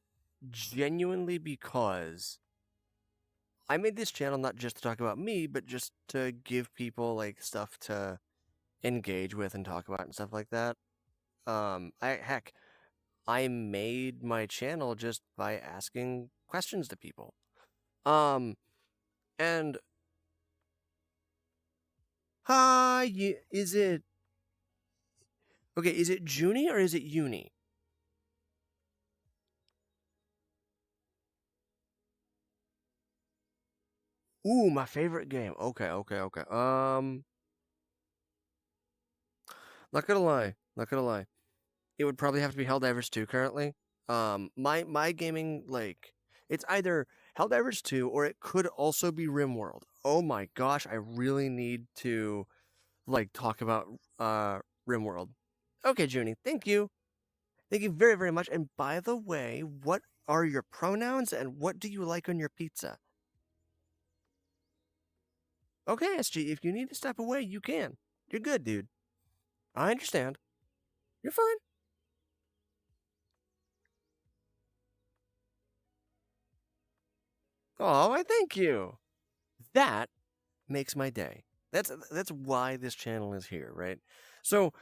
genuinely because I made this channel not just to talk about me, but just to give people like stuff to engage with and talk about and stuff like that. Heck, I made my channel just by asking questions to people. And hi, is it okay? Is it Junie or is it Uni? Ooh, my favorite game. Okay, okay, okay. Not gonna lie, not gonna lie. It would probably have to be Helldivers 2 currently. My gaming like it's either Helldivers 2 or it could also be RimWorld. Oh my gosh, I really need to like talk about RimWorld. Okay, Junie, thank you. Thank you very, very much. And by the way, what are your pronouns and what do you like on your pizza? Okay, SG, if you need to step away, you can. You're good, dude. I understand. You're fine. Oh, I thank you. That makes my day. That's why this channel is here, right? So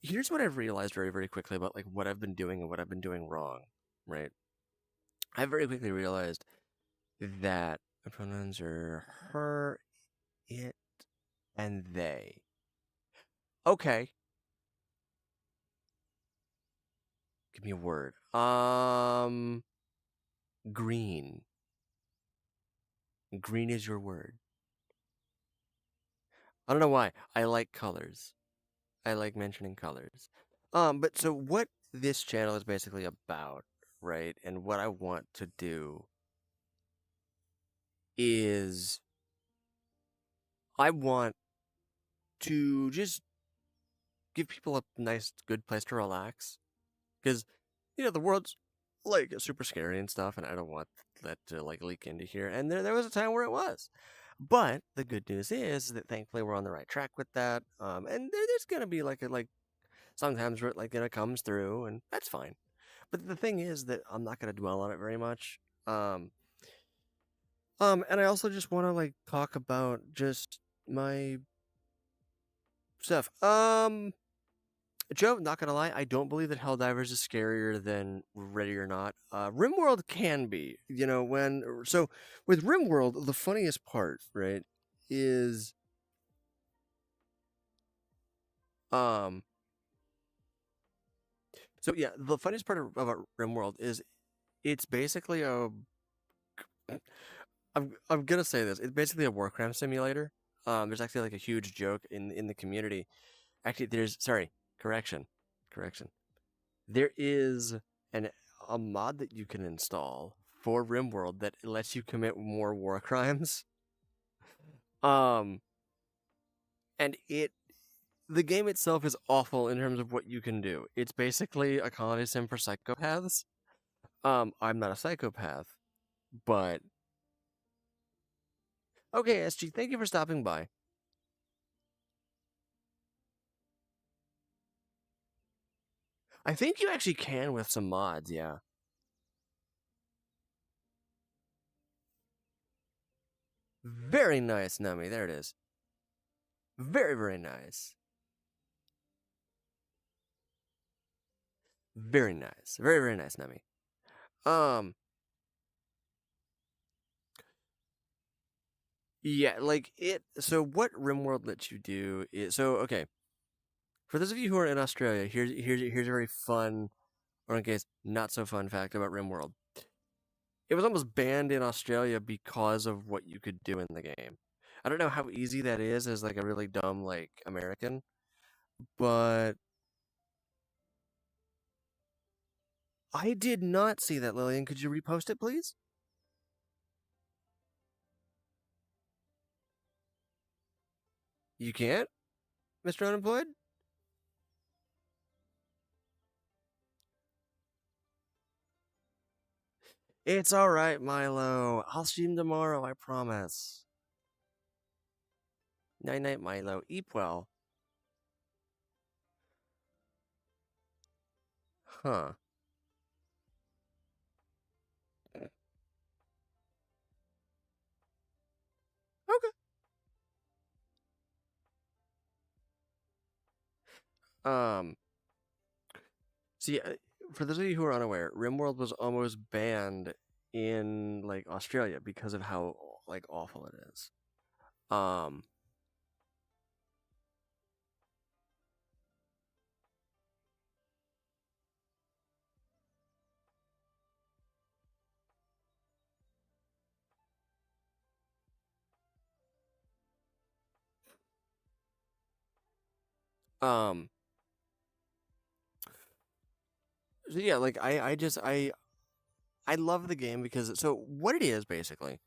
here's what I've realized very, very quickly about like what I've been doing and what I've been doing wrong, right? I very quickly realized that my pronouns are her, it, and they. Okay. Give me a word. Green. Green is your word. I don't know why. I like colors. I like mentioning colors. But so what this channel is basically about, right? And what I want to do is I want to just give people a nice, good place to relax. Because, the world's like super scary and stuff, and I don't want that to like leak into here. And there was a time where it was. But the good news is that thankfully we're on the right track with that. And there's gonna be like sometimes where it like comes through, and that's fine. But the thing is that I'm not gonna dwell on it very much. And I also just want to like talk about just my stuff. Joe, not gonna lie, I don't believe that Helldivers is scarier than Ready or Not. RimWorld can be, so with RimWorld, the funniest part, right, is um. So yeah, the funniest part about RimWorld is it's basically a. I'm gonna say this. It's basically a war crime simulator. There's actually like a huge joke in the community. Actually, correction. There is an a mod that you can install for RimWorld that lets you commit more war crimes. Um, and the game itself is awful in terms of what you can do. It's basically a colony sim for psychopaths. I'm not a psychopath, but okay, SG, thank you for stopping by. I think you actually can with some mods, yeah. Very nice, Numi. There it is. Very, very nice. Very nice. Very, very nice, Nemi. Um, yeah, like it. So what RimWorld lets you do is okay. For those of you who are in Australia, here's a very fun, or in case not so fun fact about RimWorld. It was almost banned in Australia because of what you could do in the game. I don't know how easy that is as like a really dumb like American, but I did not see that, Lillian. Could you repost it, please? You can't, Mr. Unemployed? It's alright, Milo. I'll stream tomorrow, I promise. Night night, Milo. Eat well. Huh. Okay. Um, see, for those of you who are unaware, RimWorld was almost banned in like Australia because of how like awful it is. Um, um, so yeah, like I love the game because what it is basically,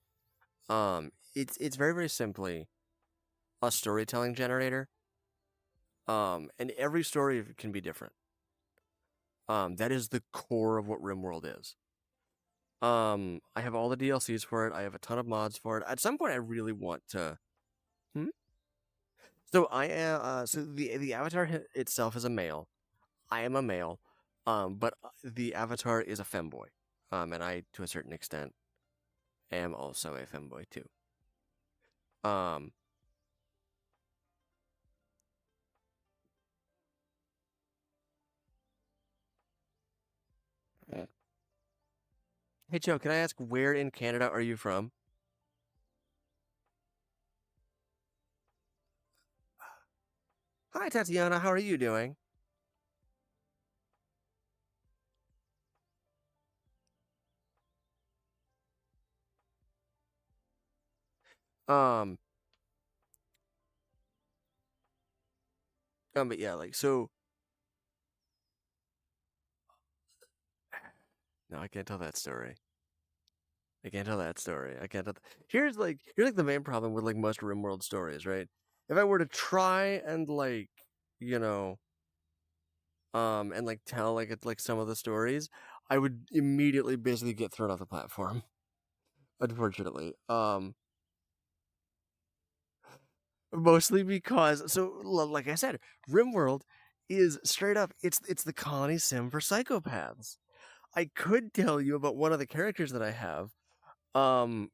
it's very very simply a storytelling generator. And every story can be different. That is the core of what RimWorld is. I have all the DLCs for it. I have a ton of mods for it. At some point, I really want to. Hmm? So I am. So the avatar itself is a male. I am a male. But the avatar is a femboy. And I, to a certain extent, am also a femboy too. Um. Hey Joe, can I ask where in Canada are you from? Hi Tatiana, how are you doing? Um. But yeah, like so. No, I can't tell that story. I can't tell that story. I can't tell. Here's like the main problem with like most RimWorld stories, right? If I were to try and like, you know, and like tell like it's like some of the stories, I would immediately basically get thrown off the platform. Unfortunately, mostly because like I said, RimWorld is straight up. It's the colony sim for psychopaths. I could tell you about one of the characters that I have, um,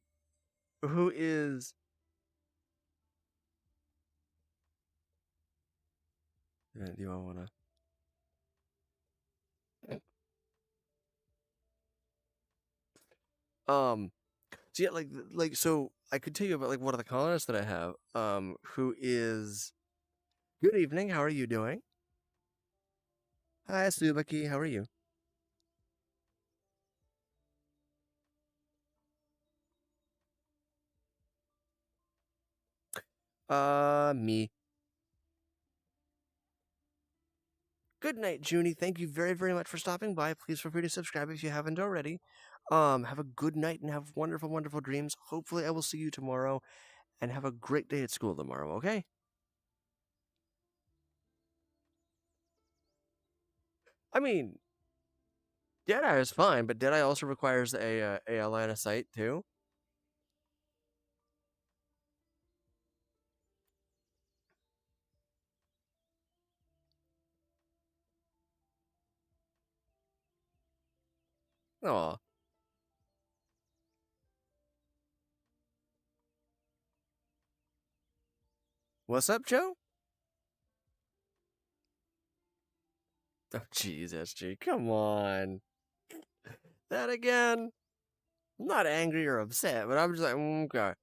who is. Do you want to? Um, so yeah, so I could tell you about like one of the colonists that I have, who is good evening. How are you doing? Hi, Subaki. How are you? Me. Good night, Junie. Thank you very, very much for stopping by. Please feel free to subscribe if you haven't already. Have a good night and have wonderful, wonderful dreams. Hopefully, I will see you tomorrow and have a great day at school tomorrow. Okay? I mean, Deadeye is fine, but Deadeye also requires a line of sight too. Aw. What's up, Joe? Oh, jeez, SG, come on. That again? I'm not angry or upset, but I'm just like, okay.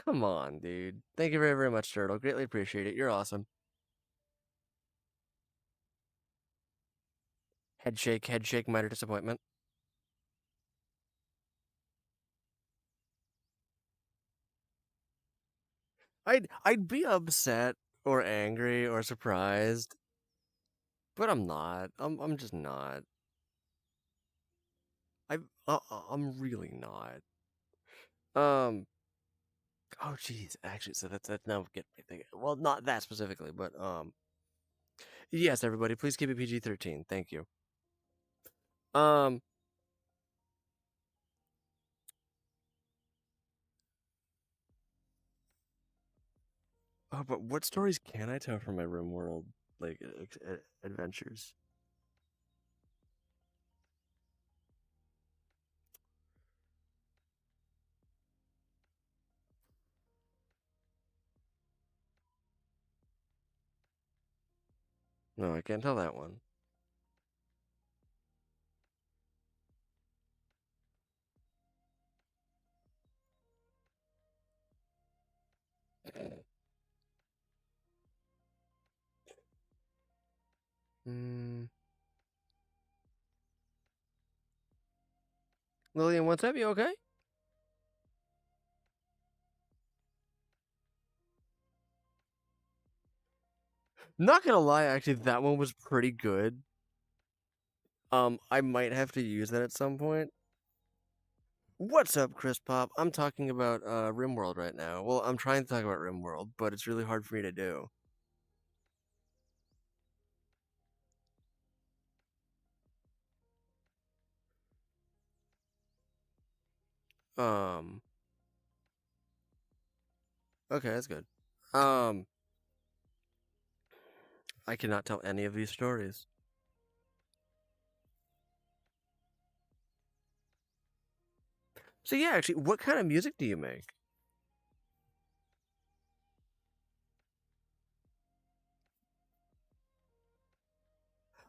Come on, dude. Thank you very, very much, Turtle. Greatly appreciate it. You're awesome. Head shake, minor disappointment. I'd be upset or angry or surprised, but I'm not. I'm just not. I I'm really not. Um. Oh, jeez. Actually, so that's now getting me thinking. Well, not that specifically, but yes, everybody, please keep it PG-13. Thank you. Um. Oh, but what stories can I tell from my room world like adventures? No, I can't tell that one. Hmm. Lillian, what's up? You okay? Not gonna lie, actually, that one was pretty good. I might have to use that at some point. What's up, Chris Pop? I'm talking about RimWorld right now. Well, I'm trying to talk about RimWorld, but it's really hard for me to do. Um, okay, that's good. Um, I cannot tell any of these stories. So yeah, actually, what kind of music do you make?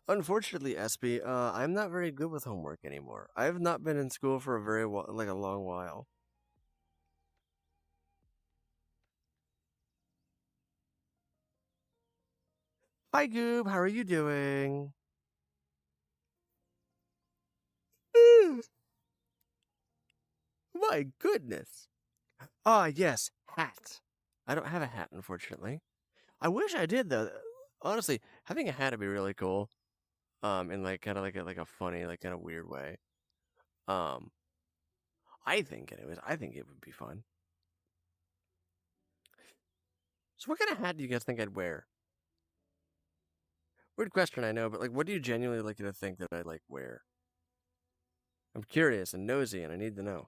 Unfortunately, SB, I'm not very good with homework anymore. I have not been in school for a like a long while. Hi, Goob. How are you doing? My goodness. Ah, yes, hat. I don't have a hat, unfortunately. I wish I did though. Honestly, having a hat would be really cool. In like kind of like a funny, like kind of weird way. Um, I think, anyways, I think it would be fun. So, what kind of hat do you guys think I'd wear? Weird question, I know, but like, what do you genuinely like to think that I'd like wear? I'm curious and nosy, and I need to know.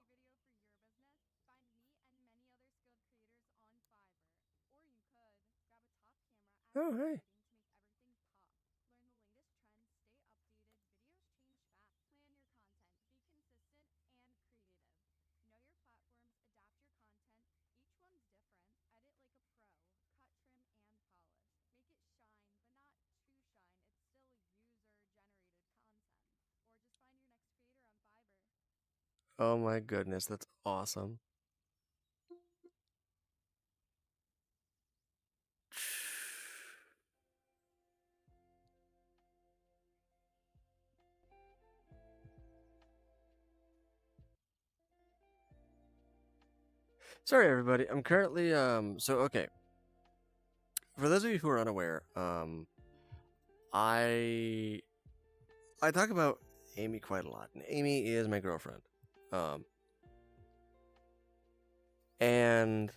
Oh, hey. Oh my goodness, that's awesome. Sorry, everybody. I'm currently So okay, for those of you who are unaware, I I talk about Amy quite a lot, and Amy is my girlfriend. Um, and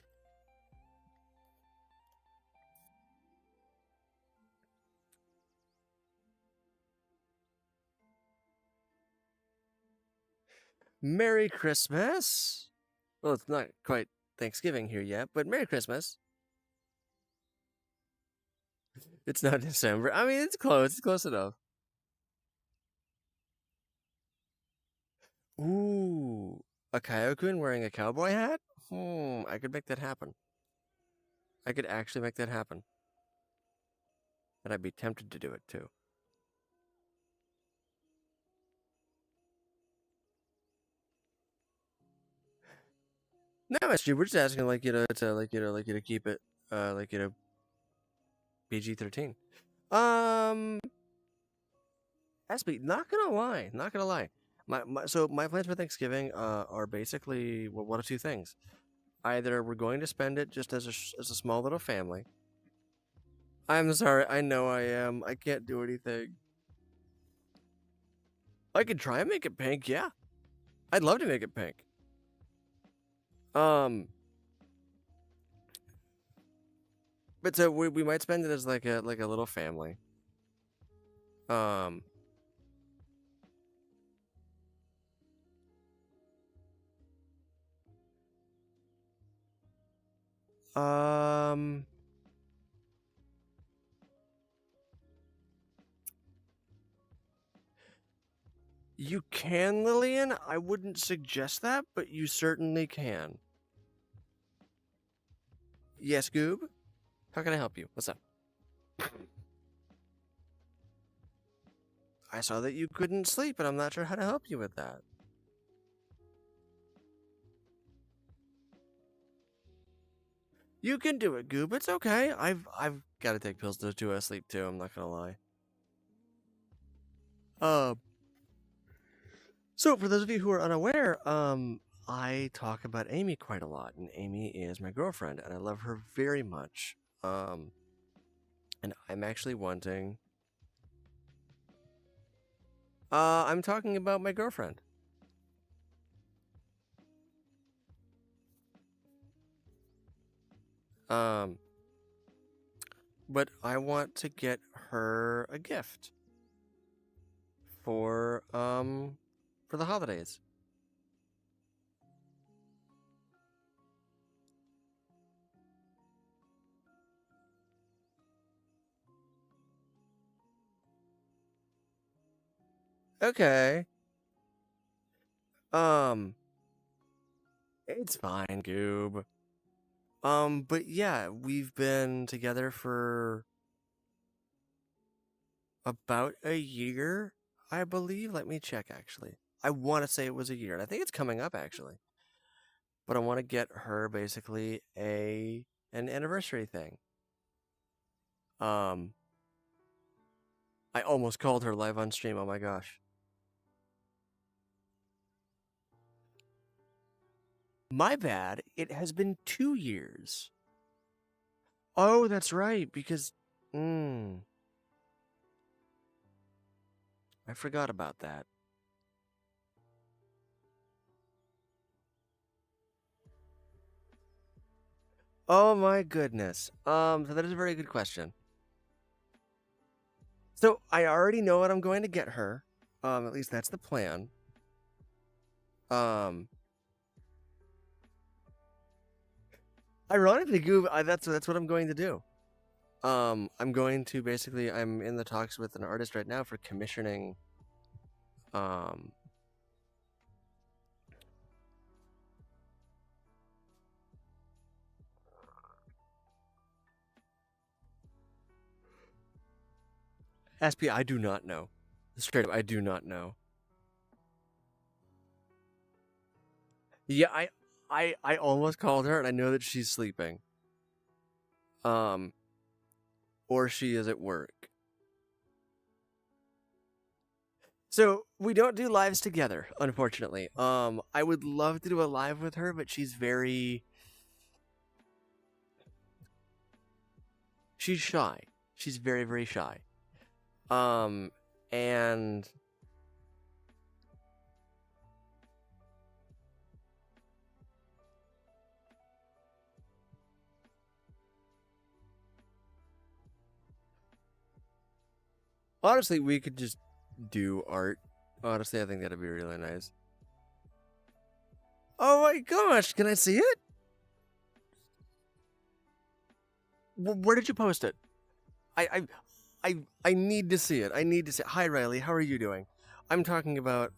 Merry Christmas. Well, it's not quite Thanksgiving here yet, but Merry Christmas. It's not December. I mean, it's close. It's close enough. Ooh, Akio-kun wearing a cowboy hat? I could make that happen. I could actually make that happen. and I'd be tempted to do it too. No, SG, we're just asking like to keep it PG-13. SB, not gonna lie. So my plans for Thanksgiving are basically one of two things. Either we're going to spend it just as a small little family. I'm sorry, I know I am. I can't do anything. I could try and make it pink, yeah. I'd love to make it pink. But so we might spend it as like a little family. Um Um, you can, Lillian. I wouldn't suggest that, but you certainly can. Yes, Goob? How can I help you? What's up? I saw that you couldn't sleep, and I'm not sure how to help you with that. You can do it, Goob. It's okay. I've got to take pills to sleep too. I'm not gonna lie. So for those of you who are unaware, I talk about Amy quite a lot, and Amy is my girlfriend, and I love her very much. And I'm actually wanting. I'm talking about my girlfriend. But I want to get her a gift for the holidays. Okay. It's fine, Goob. But yeah, we've been together for about a year, I believe. Let me check, actually. I want to say it was a year, and I think it's coming up, actually. But I want to get her basically an anniversary thing. I almost called her live on stream. Oh my gosh. My bad. It has been 2 years. Oh, that's right, because I forgot about that. Oh my goodness. So that is a very good question. So I already know what I'm going to get her. At least that's the plan. Ironically, Goob, that's what I'm going to do. I'm going to basically, I'm in the talks with an artist right now for commissioning. SP, I do not know. Straight up, I do not know. Yeah, I almost called her, and I know that she's sleeping. Or she is at work. So we don't do lives together, unfortunately. I would love to do a live with her, but she's shy. She's very, very shy. And honestly, we could just do art. Honestly, I think that'd be really nice. Oh my gosh, can I see it? Where did you post it? I need to see it. I need to see it. Hi Riley, how are you doing? I'm talking about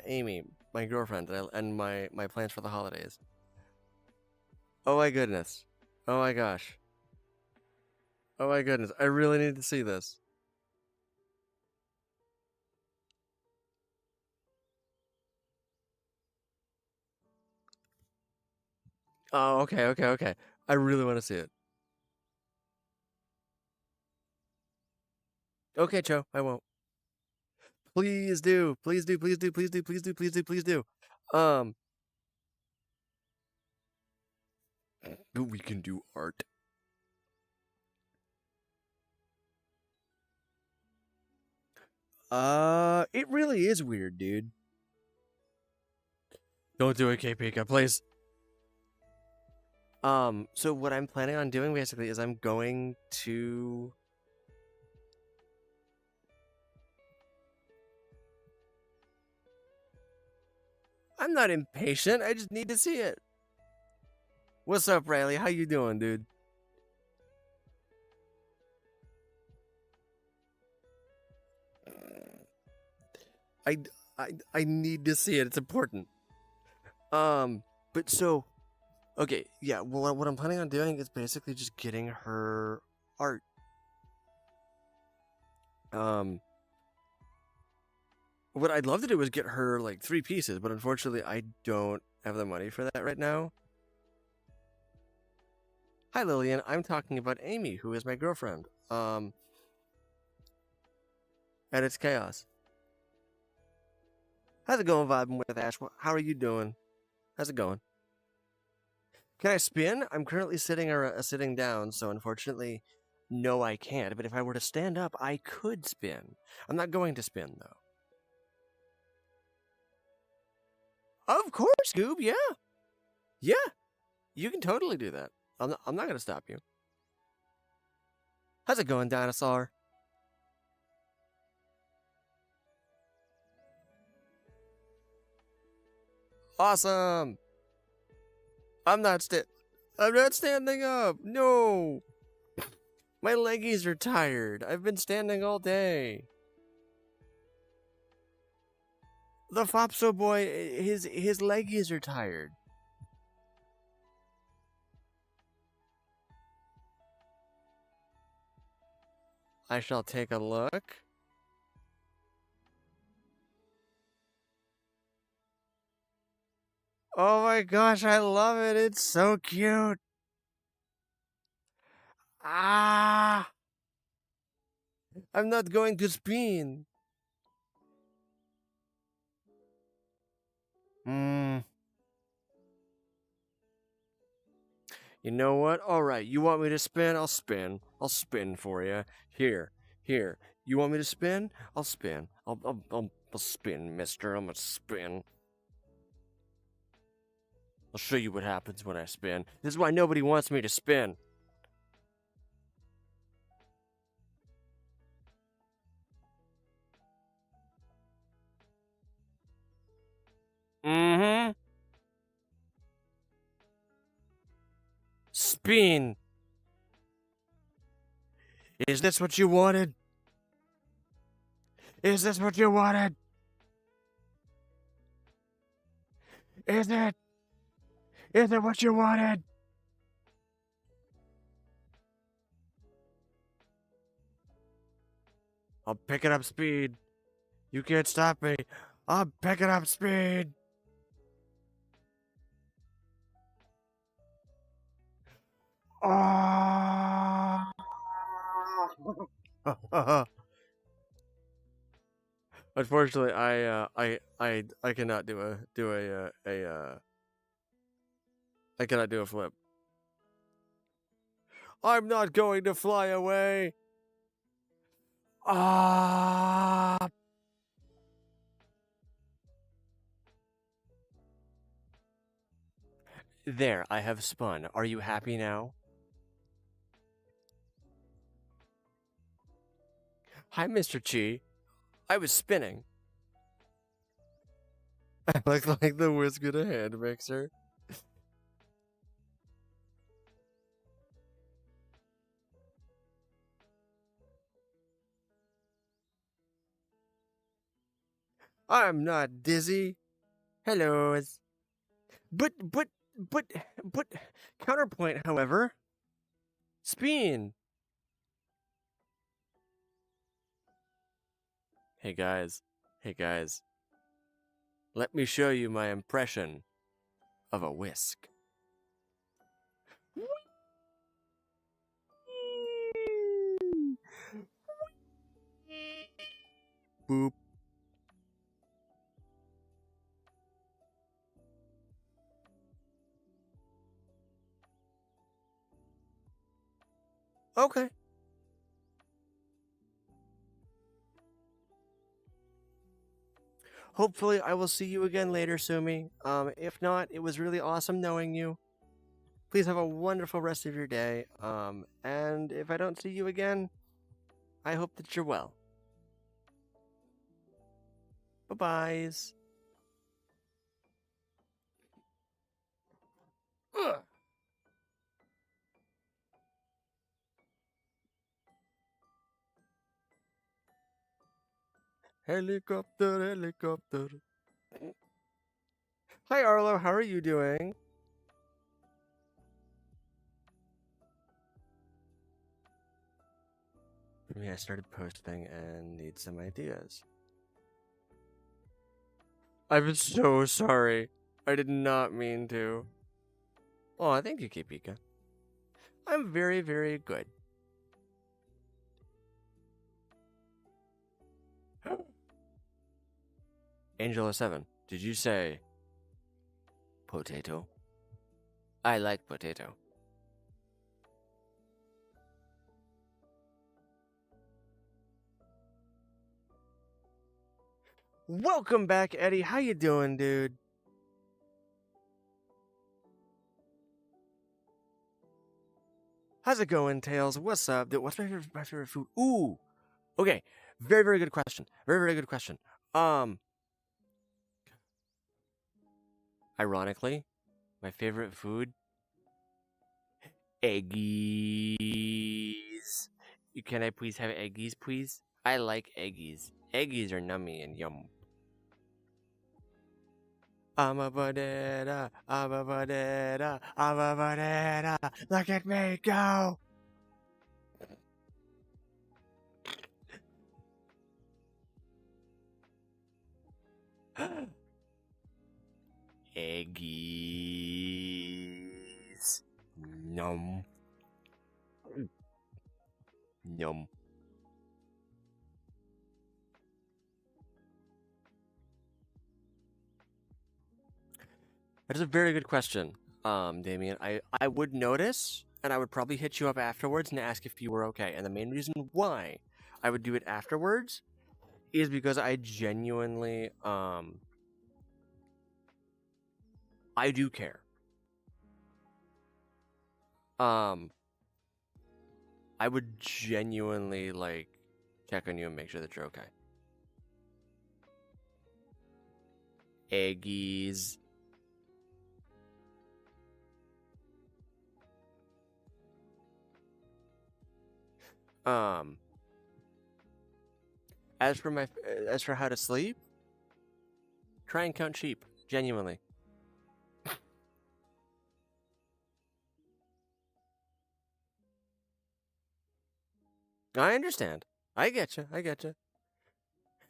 Amy, my girlfriend, and my plans for the holidays. Oh my goodness. Oh my gosh. Oh my goodness, I really need to see this. Oh, okay, okay, okay. I really want to see it. Okay, Cho, I won't. Please do. Please do, please do, please do, please do, please do, please do. Um, we can do art. It really is weird, dude. Don't do it, K-Pika, please. So what I'm planning on doing basically is I'm going to I'm not impatient, I just need to see it. What's up, Riley? How you doing, dude? I, I need to see it. It's important. But so, okay, yeah. Well, what I'm planning on doing is basically just getting her art. What I'd love to do is get her like 3 pieces, but unfortunately, I don't have the money for that right now. Hi, Lillian. I'm talking about Amy, who is my girlfriend. And it's chaos. How's it going, vibing with Ash? How are you doing? How's it going? Can I spin? I'm currently sitting down, so unfortunately, no, I can't. But if I were to stand up, I could spin. I'm not going to spin though. Of course, Scoob. Yeah, yeah. You can totally do that. I'm not gonna stop you. How's it going, dinosaur? Awesome. I'm not standing up. No. My leggies are tired. I've been standing all day. The Fopso boy, his leggies are tired. I shall take a look. Oh my gosh, I love it. It's so cute. Ah! I'm not going to spin. Hmm. You know what? All right. You want me to spin? I'll spin. I'll spin for you. Here. Here. You want me to spin? I'll spin. I'll spin, mister. I'm gonna spin. I'll show you what happens when I spin. This is why nobody wants me to spin. Mm-hmm. Spin. Is this what you wanted? Is this what you wanted? Is it? Is it what you wanted? I'm picking up speed. You can't stop me. I'm picking up speed. Oh. Unfortunately, I cannot I cannot do a flip. I'm not going to fly away. Ah. There, I have spun. Are you happy now? Hi, Mr. Chi. I was spinning. I look like the whisk of a hand mixer. I'm not dizzy. Hello. But, but, but, but, counterpoint, however. Spin. Hey guys, hey guys, let me show you my impression of a whisk. Boop. Okay. Hopefully, I will see you again later, Sumi. If not, it was really awesome knowing you. Please have a wonderful rest of your day. And if I don't see you again, I hope that you're well. Bye-byes. Ugh. Helicopter, helicopter. Hi, Arlo. How are you doing? I started posting and need some ideas. I'm so sorry. I did not mean to. Oh, thank you, Kipika. I'm very, very good. Angela7, did you say potato? I like potato. Welcome back, Eddie. How you doing, dude? How's it going, Tails? What's up, dude? What's my favorite food? Ooh, okay. Very, very good question. Very, very good question. Ironically, my favorite food, eggies. Can I please have eggies, please? I like eggies. Eggies are nummy and yum. I'm a banana, I'm a banana, I'm a banana. Look at me go! Eggies. Yum. Yum. That is a very good question, Damien. I would notice, and I would probably hit you up afterwards and ask if you were okay. And the main reason why I would do it afterwards is because I genuinely, I do care. I would genuinely, like, check on you and make sure that you're okay. Eggies. As for how to sleep, try and count sheep. Genuinely. I understand. I get you. I get you.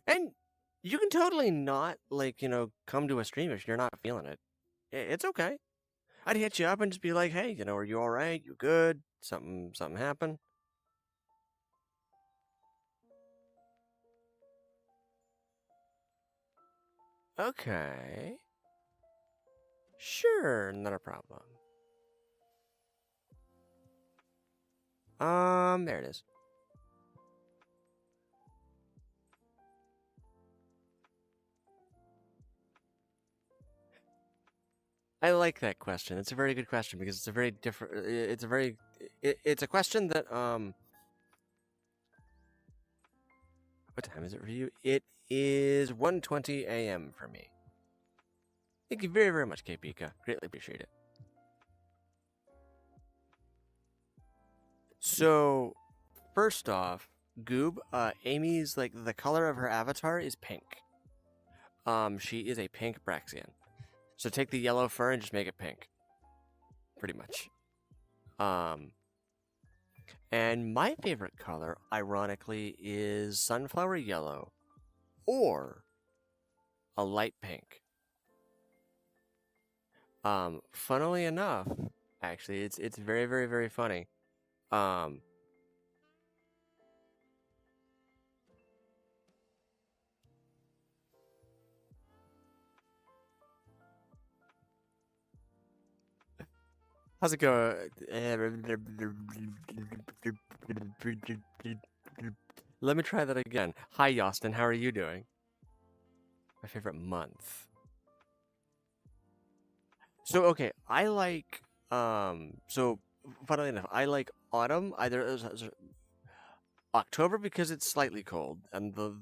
And you can totally not, like, come to a stream if you're not feeling it. It's okay. I'd hit you up and just be like, hey, are you all right? You good? Something happened? Okay. Sure, not a problem. There it is. I like that question. It's a very good question because it's a very different. It's a question that What time is it for you? It is 1:20 a.m. for me. Thank you very, very much, KPika. Greatly appreciate it. So, first off, Goob, Amy's, like, the color of her avatar is pink. She is a pink Braxian. So take the yellow fur and just make it pink. Pretty much. And my favorite color, ironically, is sunflower yellow. or a light pink. Funnily enough, actually, it's very, very, very funny. Um, how's it go? Let me try that again. Hi, Yostin. How are you doing? My favorite month. So okay, I like so funnily enough, I like autumn, either October because it's slightly cold and the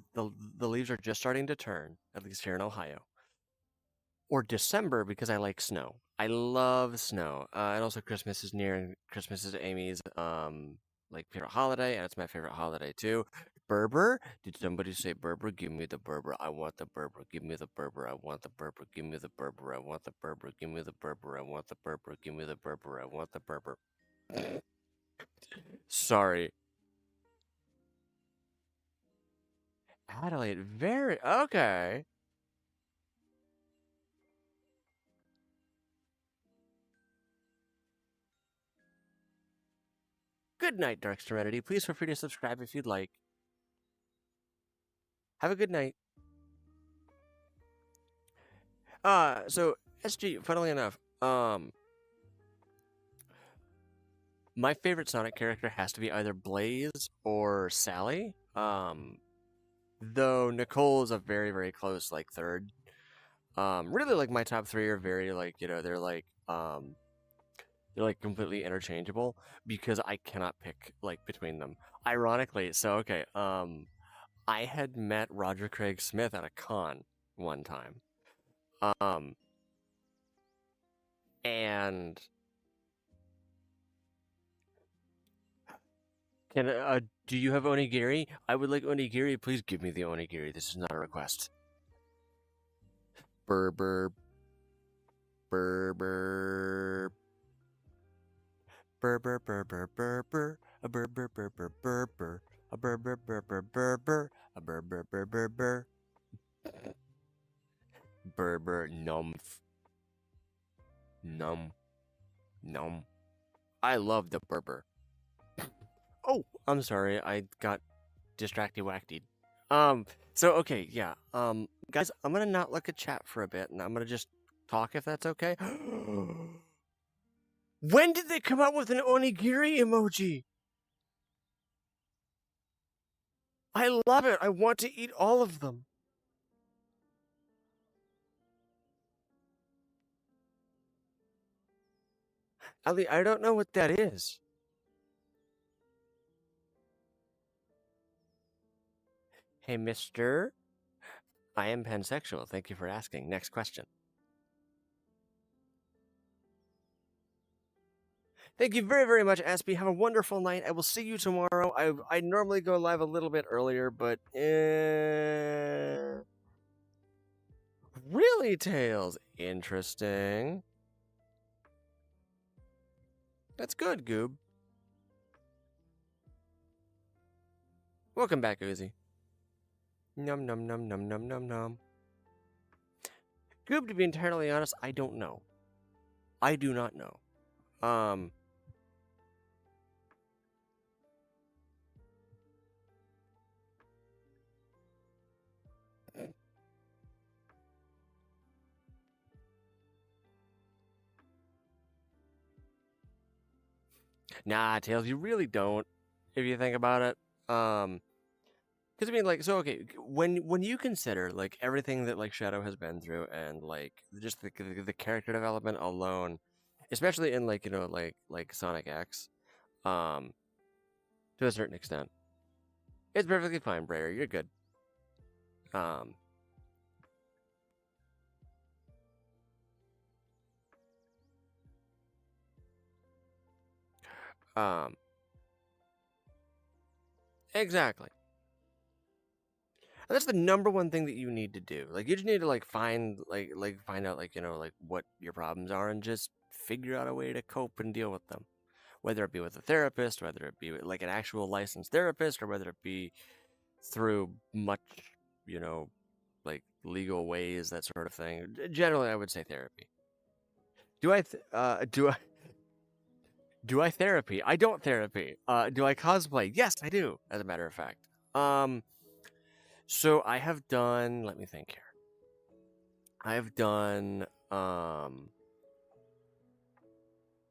leaves are just starting to turn, at least here in Ohio. Or December because I like snow. I love snow. And also Christmas is near, and Christmas is Amy's like favorite holiday, and it's my favorite holiday too. Berber? Did somebody say Berber? Give me the Berber. I want the Berber. Give me the Berber. I want the Berber. Give me the Berber. I want the Berber. Give me the Berber. I want the Berber. Give me the Berber. I want the Berber. Sorry. Adelaide, very okay. Good night, Dark Serenity. Please feel free to subscribe if you'd like. Have a good night. So SG, funnily enough, my favorite Sonic character has to be either Blaze or Sally. Though Nicole is a very, very close, like, third. Really, like, my top three are very, like, they're like completely interchangeable because I cannot pick like between them. Ironically, so okay, I had met Roger Craig Smith at a con one time. Um, and can do you have onigiri? I would like onigiri. Please give me the onigiri. This is not a request. Burr burr burr burr burr burr burr burr burr burr a burr burr burr burr burr burr a burr burr burr burr burr burr a burr burr burr burr burr burr burr num num. I love the burr. Oh, I'm sorry. I got distracted whacked. So okay, yeah. Guys, I'm gonna not look at chat for a bit and I'm gonna just talk if that's okay. When did they come out with an onigiri emoji? I love it. I want to eat all of them. Ali, I don't know what that is. Hey, mister. I am pansexual. Thank you for asking. Next question. Thank you very, very much, Aspie. Have a wonderful night. I will see you tomorrow. I normally go live a little bit earlier, but really, Tails? Interesting. That's good, Goob. Welcome back, Uzi. Num num num num num num num. Goob, to be entirely honest, I don't know. I do not know. Nah, Tails, you really don't. If you think about it, because I mean, like, so okay, when you consider like everything that like Shadow has been through and like just the character development alone, especially in like like Sonic X, to a certain extent, it's perfectly fine, Brayer. You're good. Um, um, exactly. And that's the number one thing that you need to do. Like you just need to like find find out like like what your problems are and just figure out a way to cope and deal with them. Whether it be with a therapist, whether it be like an actual licensed therapist, or whether it be through much, like legal ways, that sort of thing. Generally, I would say therapy. Do I do I therapy? I don't therapy. Do I cosplay? Yes, I do. As a matter of fact. Um, so I have done. Let me think here. I have done.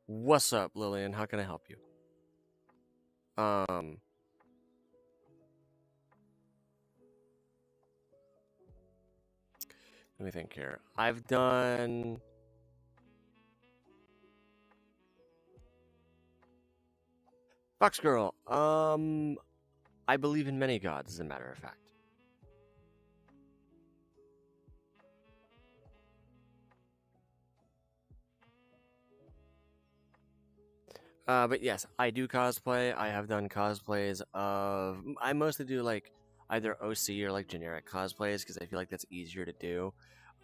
What's up, Lillian? How can I help you? Let me think here. I've done. Fox Girl. I believe in many gods, as a matter of fact. But yes, I do cosplay. I have done cosplays of. I mostly do like either OC or like generic cosplays because I feel like that's easier to do.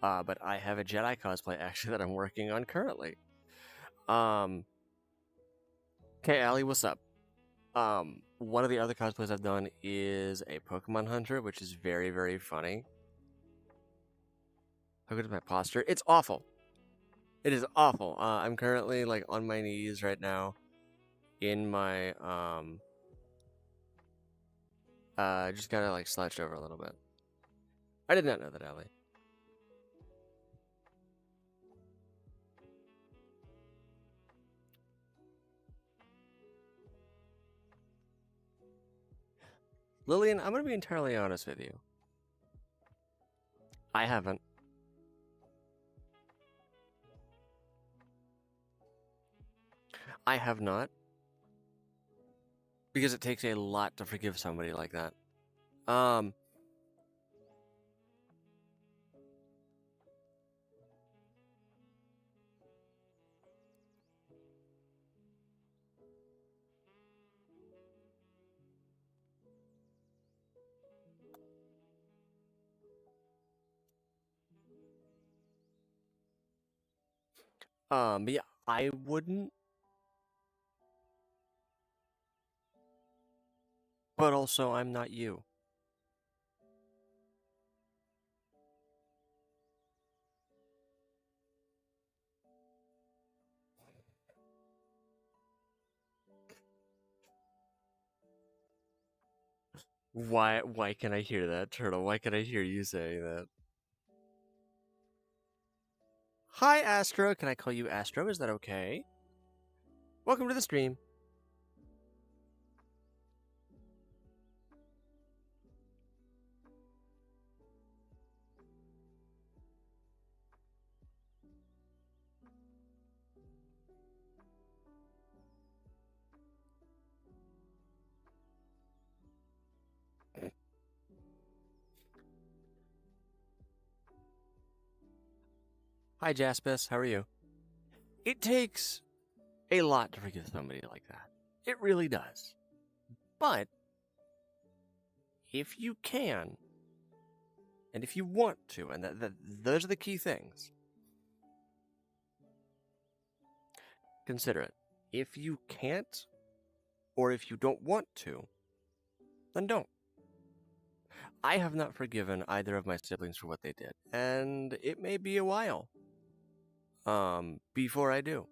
But I have a Jedi cosplay actually that I'm working on currently. Okay, Allie, what's up? One of the other cosplays I've done is a Pokemon Hunter, which is very, very funny. How good is my posture? It's awful. It is awful. I'm currently like on my knees right now in my just kind of like slouched over a little bit. I did not know that, Allie. Lillian, I'm gonna be entirely honest with you. I haven't. I have not. Because it takes a lot to forgive somebody like that. But yeah, I wouldn't. But also, I'm not you. Why can I hear that, Turtle? Why can I hear you saying that? Hi, Astro. Can I call you Astro? Is that okay? Welcome to the stream. Hi, Jaspis. How are you? It takes a lot to forgive somebody like that. It really does. But if you can, and if you want to, and those are the key things, consider it. If you can't, or if you don't want to, then don't. I have not forgiven either of my siblings for what they did, and it may be a while before I do.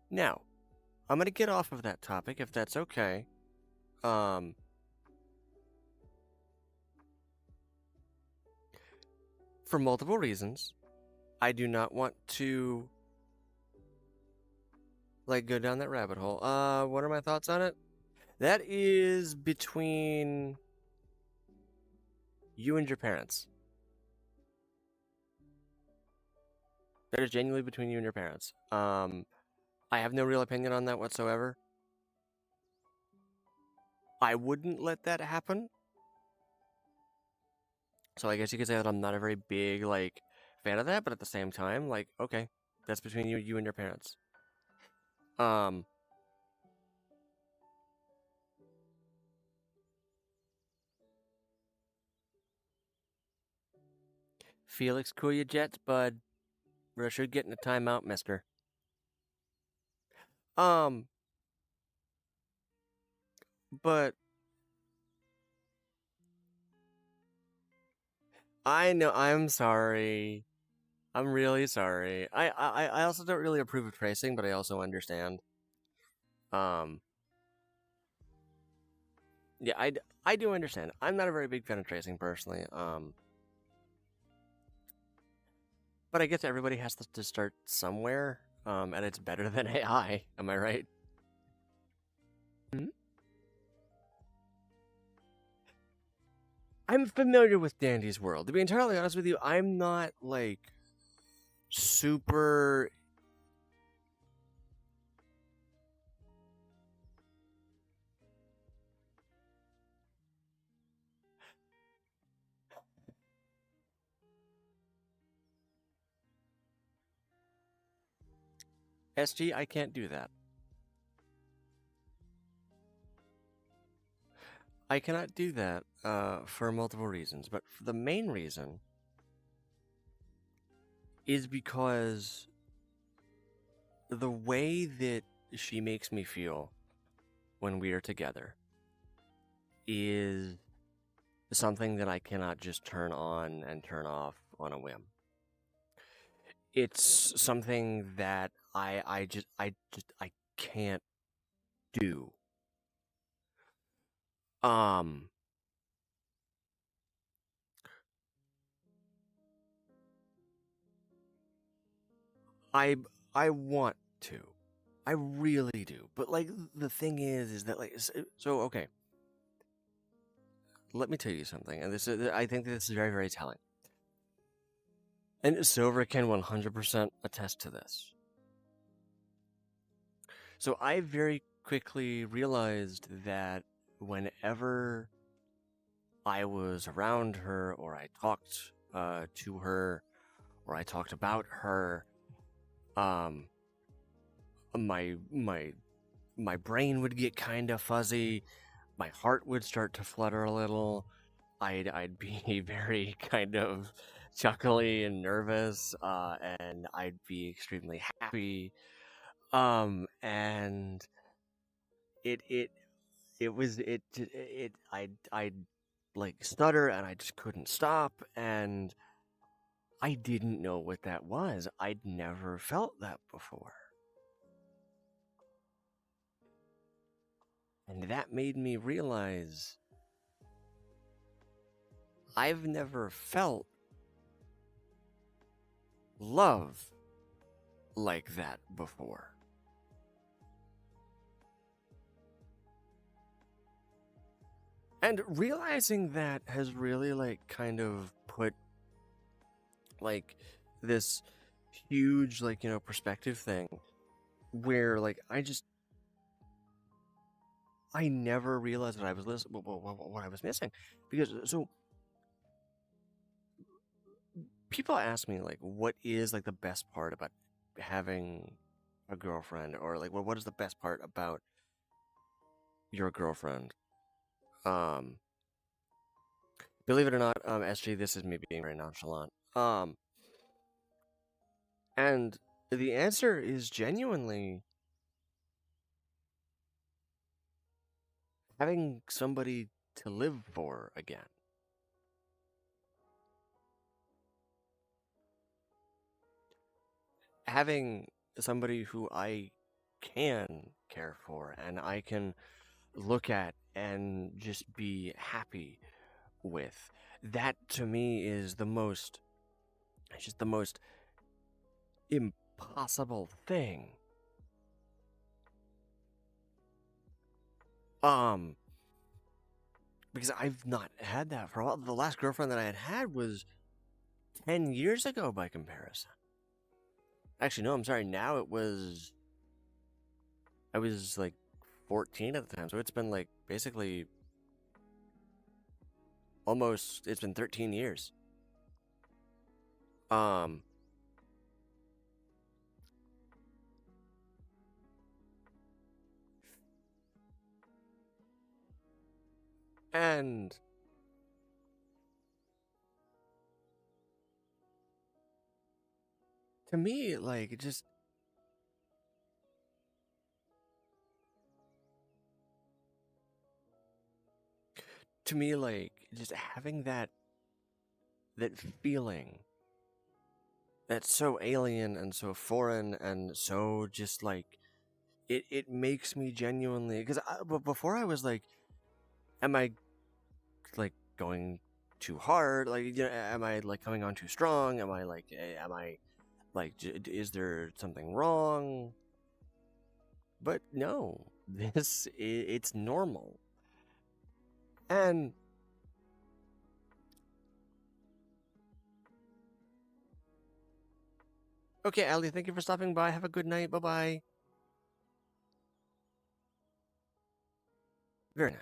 Now, I'm gonna get off of that topic if that's okay. For multiple reasons, I do not want to like go down that rabbit hole. What are my thoughts on it? That is between you and your parents. That is genuinely between you and your parents. I have no real opinion on that whatsoever. I wouldn't let that happen. So I guess you could say that I'm not a very big like fan of that, but at the same time, like, okay, that's between you and your parents. Felix, cool your jets, bud. We're sure getting a timeout, mister. But I know I'm sorry. I'm really sorry. I also don't really approve of tracing, but I also understand. Um, yeah, I do understand. I'm not a very big fan of tracing personally. But I guess everybody has to start somewhere. And it's better than AI. Am I right? Hmm? I'm familiar with Dandy's world. To be entirely honest with you, I'm not like super. SG, I can't do that. I cannot do that for multiple reasons, but the main reason is because the way that she makes me feel when we are together is something that I cannot just turn on and turn off on a whim. It's something that I can't do. Um I I want to. I really do. But like the thing is that like so okay, let me tell you something. And this is I think this is very very telling. And Silver can 100% attest to this. So I very quickly realized that whenever I was around her or I talked to her or I talked about her, um, my brain would get kind of fuzzy. My heart would start to flutter a little. I'd be very kind of chuckly and nervous, and I'd be extremely happy. And it it it was it I'd like stutter and I just couldn't stop, and I didn't know what that was. I'd never felt that before. And that made me realize I've never felt love like that before. And realizing that has really like kind of put like this huge like perspective thing where like I never realized that I was what I was missing because so people ask me like what is like the best part about having a girlfriend or like what is the best part about your girlfriend. um Believe it or not, SG, this is me being very nonchalant. And the answer is genuinely having somebody to live for again. Having somebody who I can care for and I can look at and just be happy with. That to me is it's just the most impossible thing. Um, because I've not had that for a while. The last girlfriend that I had was 10 years ago by comparison. Actually, no, I'm sorry. Now I was like 14 at the time. So it's been like basically it's been 13 years. Um, and to me, like, it just, to me, like, just having that feeling that's so alien and so foreign and so just like it makes me genuinely, because before I was like, am I like going too hard? Like, am I like coming on too strong? Am I like, am I like, is there something wrong? But no, it's normal. And okay, Ali, thank you for stopping by. Have a good night. Bye bye. Very nice.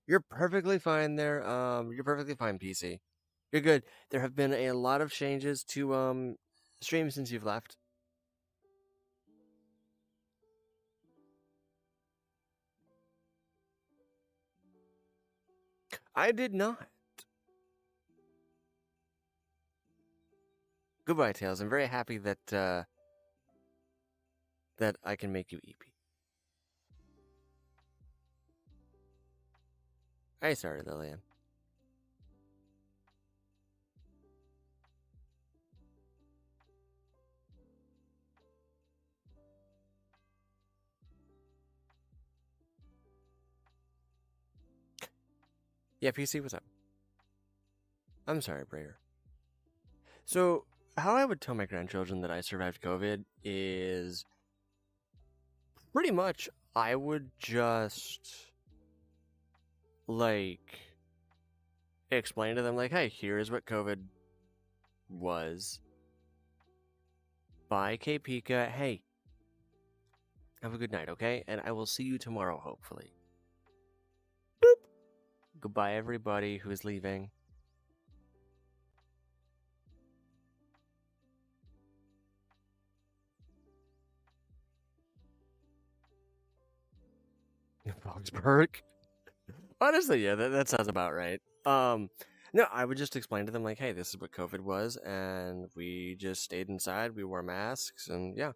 You're perfectly fine there. You're perfectly fine, PC. You're good. There have been a lot of changes to stream since you've left. I did not. Goodbye, Tails. I'm very happy that that I can make you EP. I started, Lillian. Yeah, PC, what's up? I'm sorry, Brayer. So, how I would tell my grandchildren that I survived COVID is pretty much I would just like explain to them like, hey, here's what COVID was. Bye, K-Pika. Hey, have a good night, okay? And I will see you tomorrow, hopefully. Boop. Goodbye, everybody who is leaving. Foxburg. Honestly, yeah, that sounds about right. No, I would just explain to them like, hey, this is what COVID was, and we just stayed inside. We wore masks, and yeah.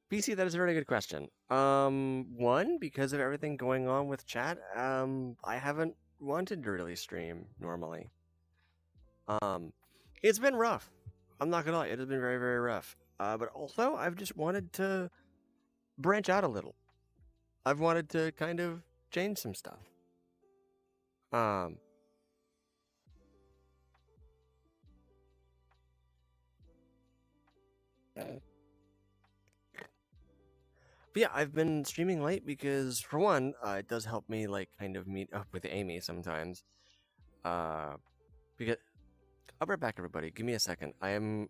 PC, that is a very good question. One, because of everything going on with chat, I haven't wanted to really stream normally. Um, it's been rough. I'm not gonna lie, it has been very, very rough. But also, I've just wanted to branch out a little. I've wanted to kind of change some stuff. Um, But yeah, I've been streaming late because, for one, it does help me like kind of meet up with Amy sometimes. Uh, because I'll be right back, everybody. Give me a second. I am.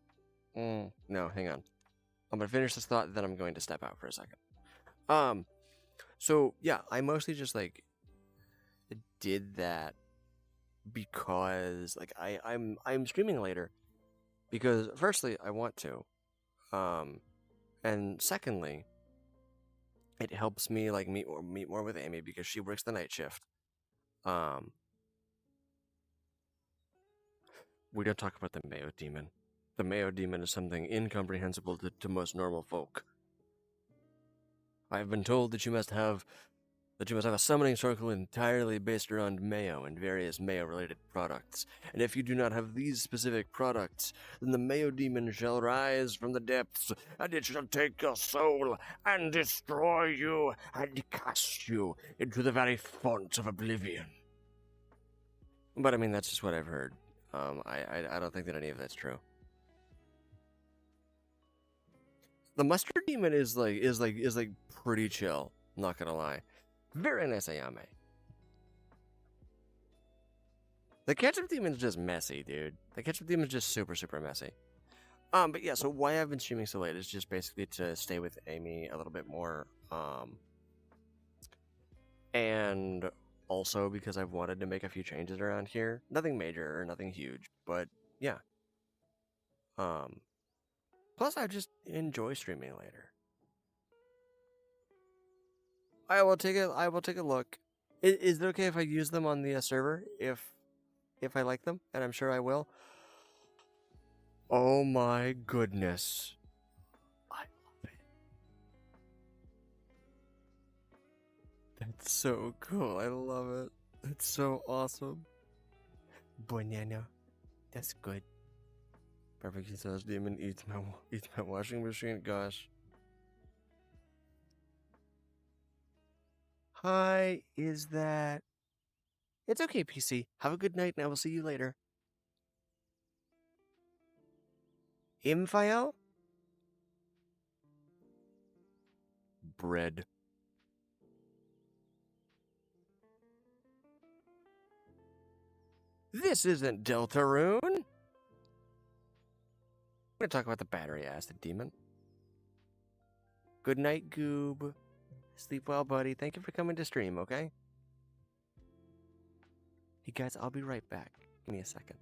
No, hang on. I'm gonna finish this thought, then I'm going to step out for a second. So yeah, I mostly just like did that because like I'm streaming later because firstly I want to, and secondly it helps me like meet more with Amy because she works the night shift. Um, we don't talk about the Mayo Demon. The Mayo Demon is something incomprehensible to most normal folk. I have been told that you must have a summoning circle entirely based around Mayo and various Mayo-related products. And if you do not have these specific products, then the Mayo Demon shall rise from the depths, and it shall take your soul and destroy you and cast you into the very font of oblivion. But I mean, that's just what I've heard. I don't think that any of that's true. The Mustard Demon is pretty chill. Not gonna lie. Very nice Ayame. The Ketchup Demon's just messy, dude. The Ketchup Demon's just super, super messy. But yeah, so why I've been streaming so late is just basically to stay with Amy a little bit more. And also because I've wanted to make a few changes around here. Nothing major or nothing huge, but yeah. Plus I just enjoy streaming later. I will take a look. Is it okay if I use them on the server if I like them? And I'm sure I will. Oh my goodness. It's so cool. I love it. It's so awesome. Banana. That's good. Perfect says demon eats my washing machine. Gosh. Hi, is that? It's okay, PC. Have a good night, and I will see you later. Imfael? Bread. This isn't Deltarune. I'm gonna talk about the battery acid demon. Good night, Goob. Sleep well, buddy. Thank you for coming to stream, okay? Hey guys, I'll be right back. Give me a second.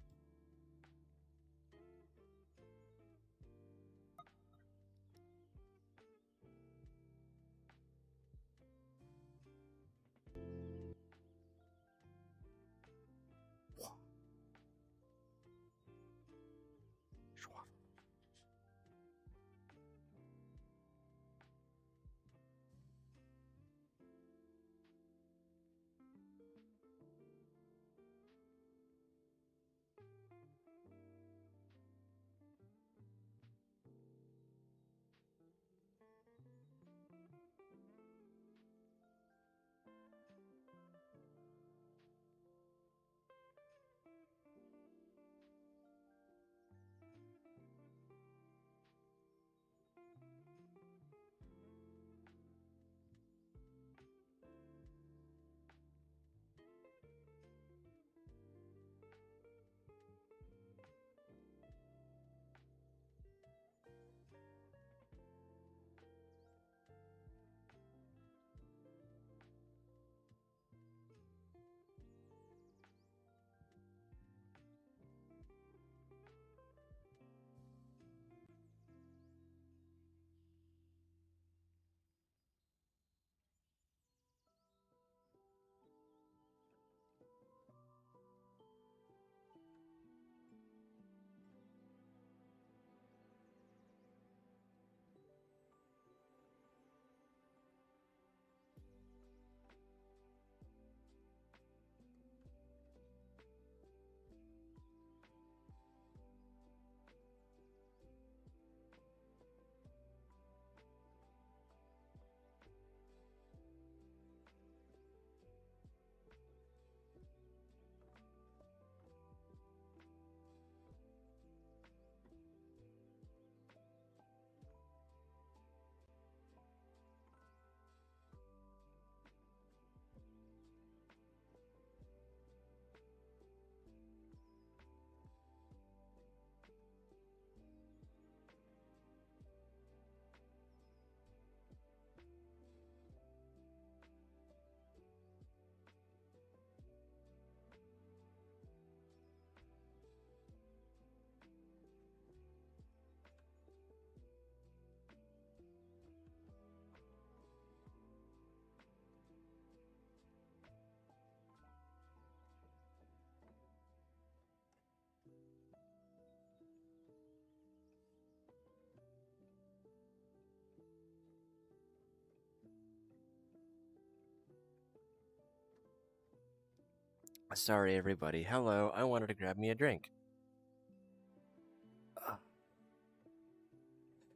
Sorry, everybody. Hello, I wanted to grab me a drink.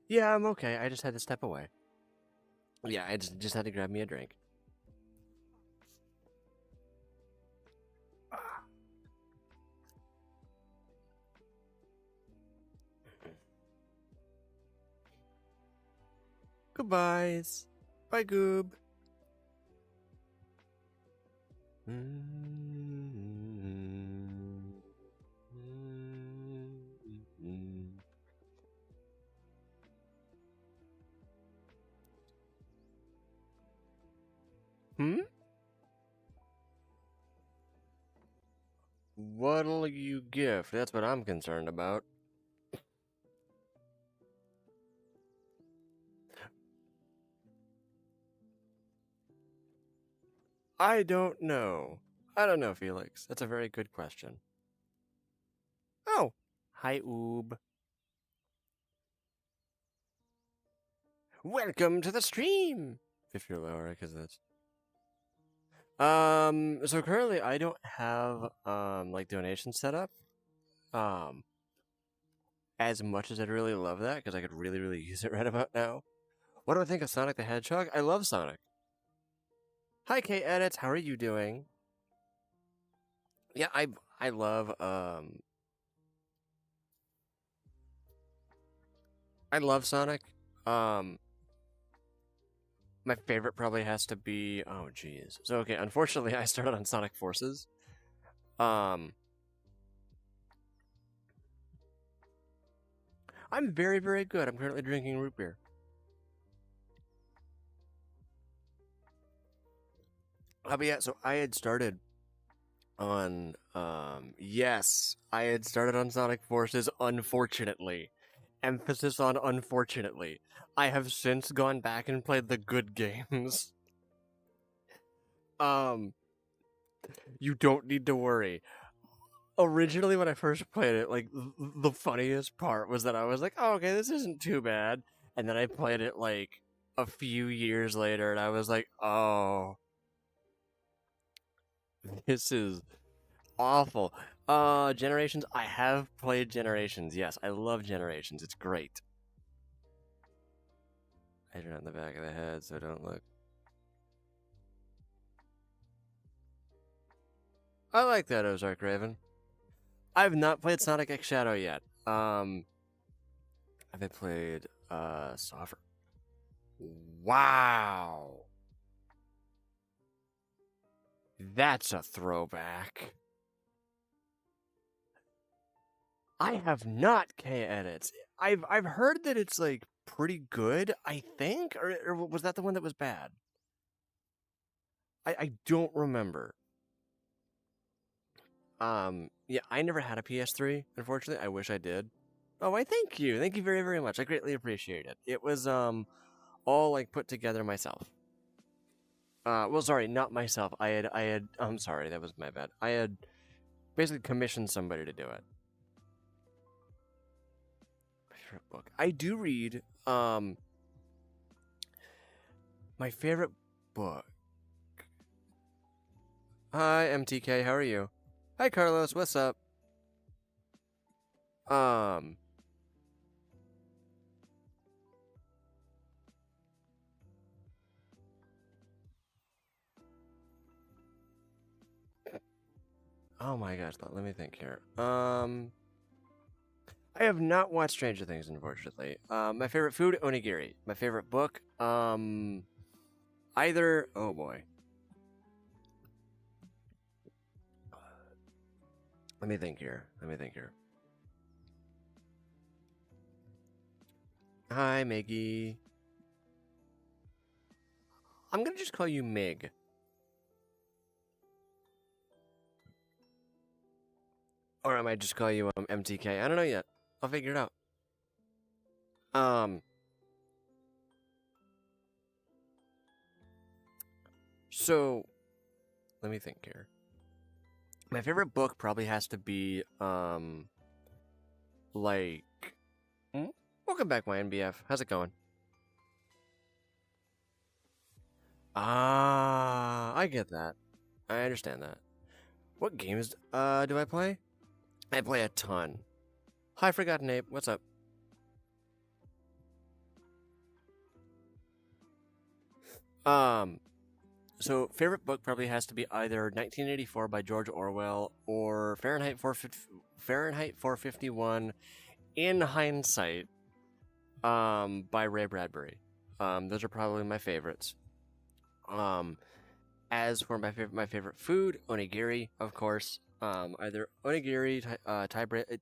Yeah, I'm okay. I just had to step away. Yeah, I just had to grab me a drink. Goodbyes. Bye, Goob. Hmm? What'll you give? That's what I'm concerned about. I don't know. I don't know, Felix. That's a very good question. Oh, hi, Oob. Welcome to the stream! If you're lower, because that's... So currently I don't have like donations set up. Um, as much as I'd really love that because I could really, really use it right about now. What do I think of Sonic the Hedgehog? I love Sonic. Hi, K Edits. How are you doing? Yeah, I love I love Sonic. Um, my favorite probably has to be oh geez. So okay, unfortunately, I started on Sonic Forces. Um, I'm very, very good. I'm currently drinking root beer. But yeah, so I had started on yes, I had started on Sonic Forces unfortunately. Emphasis on unfortunately. I have since gone back and played the good games. Um you don't need to worry. Originally when I first played it, like the funniest part was that I was like, "Oh, okay, this isn't too bad." And then I played it like a few years later and I was like, "Oh, this is awful." Generations. I have played Generations. Yes, I love Generations. It's great. I turn on the back of the head, so don't look. I like that Ozark Raven. I've not played Sonic X Shadow yet. Have I played Soffer? Wow, that's a throwback. I have not K edits. I've heard that it's like pretty good. I think, or was that the one that was bad? I don't remember. Yeah, I never had a PS3. Unfortunately, I wish I did. Oh, I thank you. Thank you very, very much. I greatly appreciate it. It was all like put together myself. Well, sorry, not myself. I'm sorry, that was my bad. I had basically commissioned somebody to do it. My favorite book. I do read. My favorite book. Hi, MTK. How are you? Hi, Carlos. What's up? Um. Oh my gosh. Let me think here. I have not watched Stranger Things, unfortunately. My favorite food, onigiri. My favorite book, either. Oh boy. Let me think here. Let me think here. Hi, Miggy. I'm gonna just call you Mig. Or I might just call you MTK. I don't know yet. I'll figure it out. Um. So, let me think here. My favorite book probably has to be like. Welcome back, my NBF. How's it going? Ah, I get that. I understand that. What games do I play? I play a ton. Hi, Forgotten Ape. What's up? Um, so favorite book probably has to be either 1984 by George Orwell or Fahrenheit 451 in hindsight by Ray Bradbury. Those are probably my favorites. Um, as for my favorite food, onigiri, of course. Either onigiri,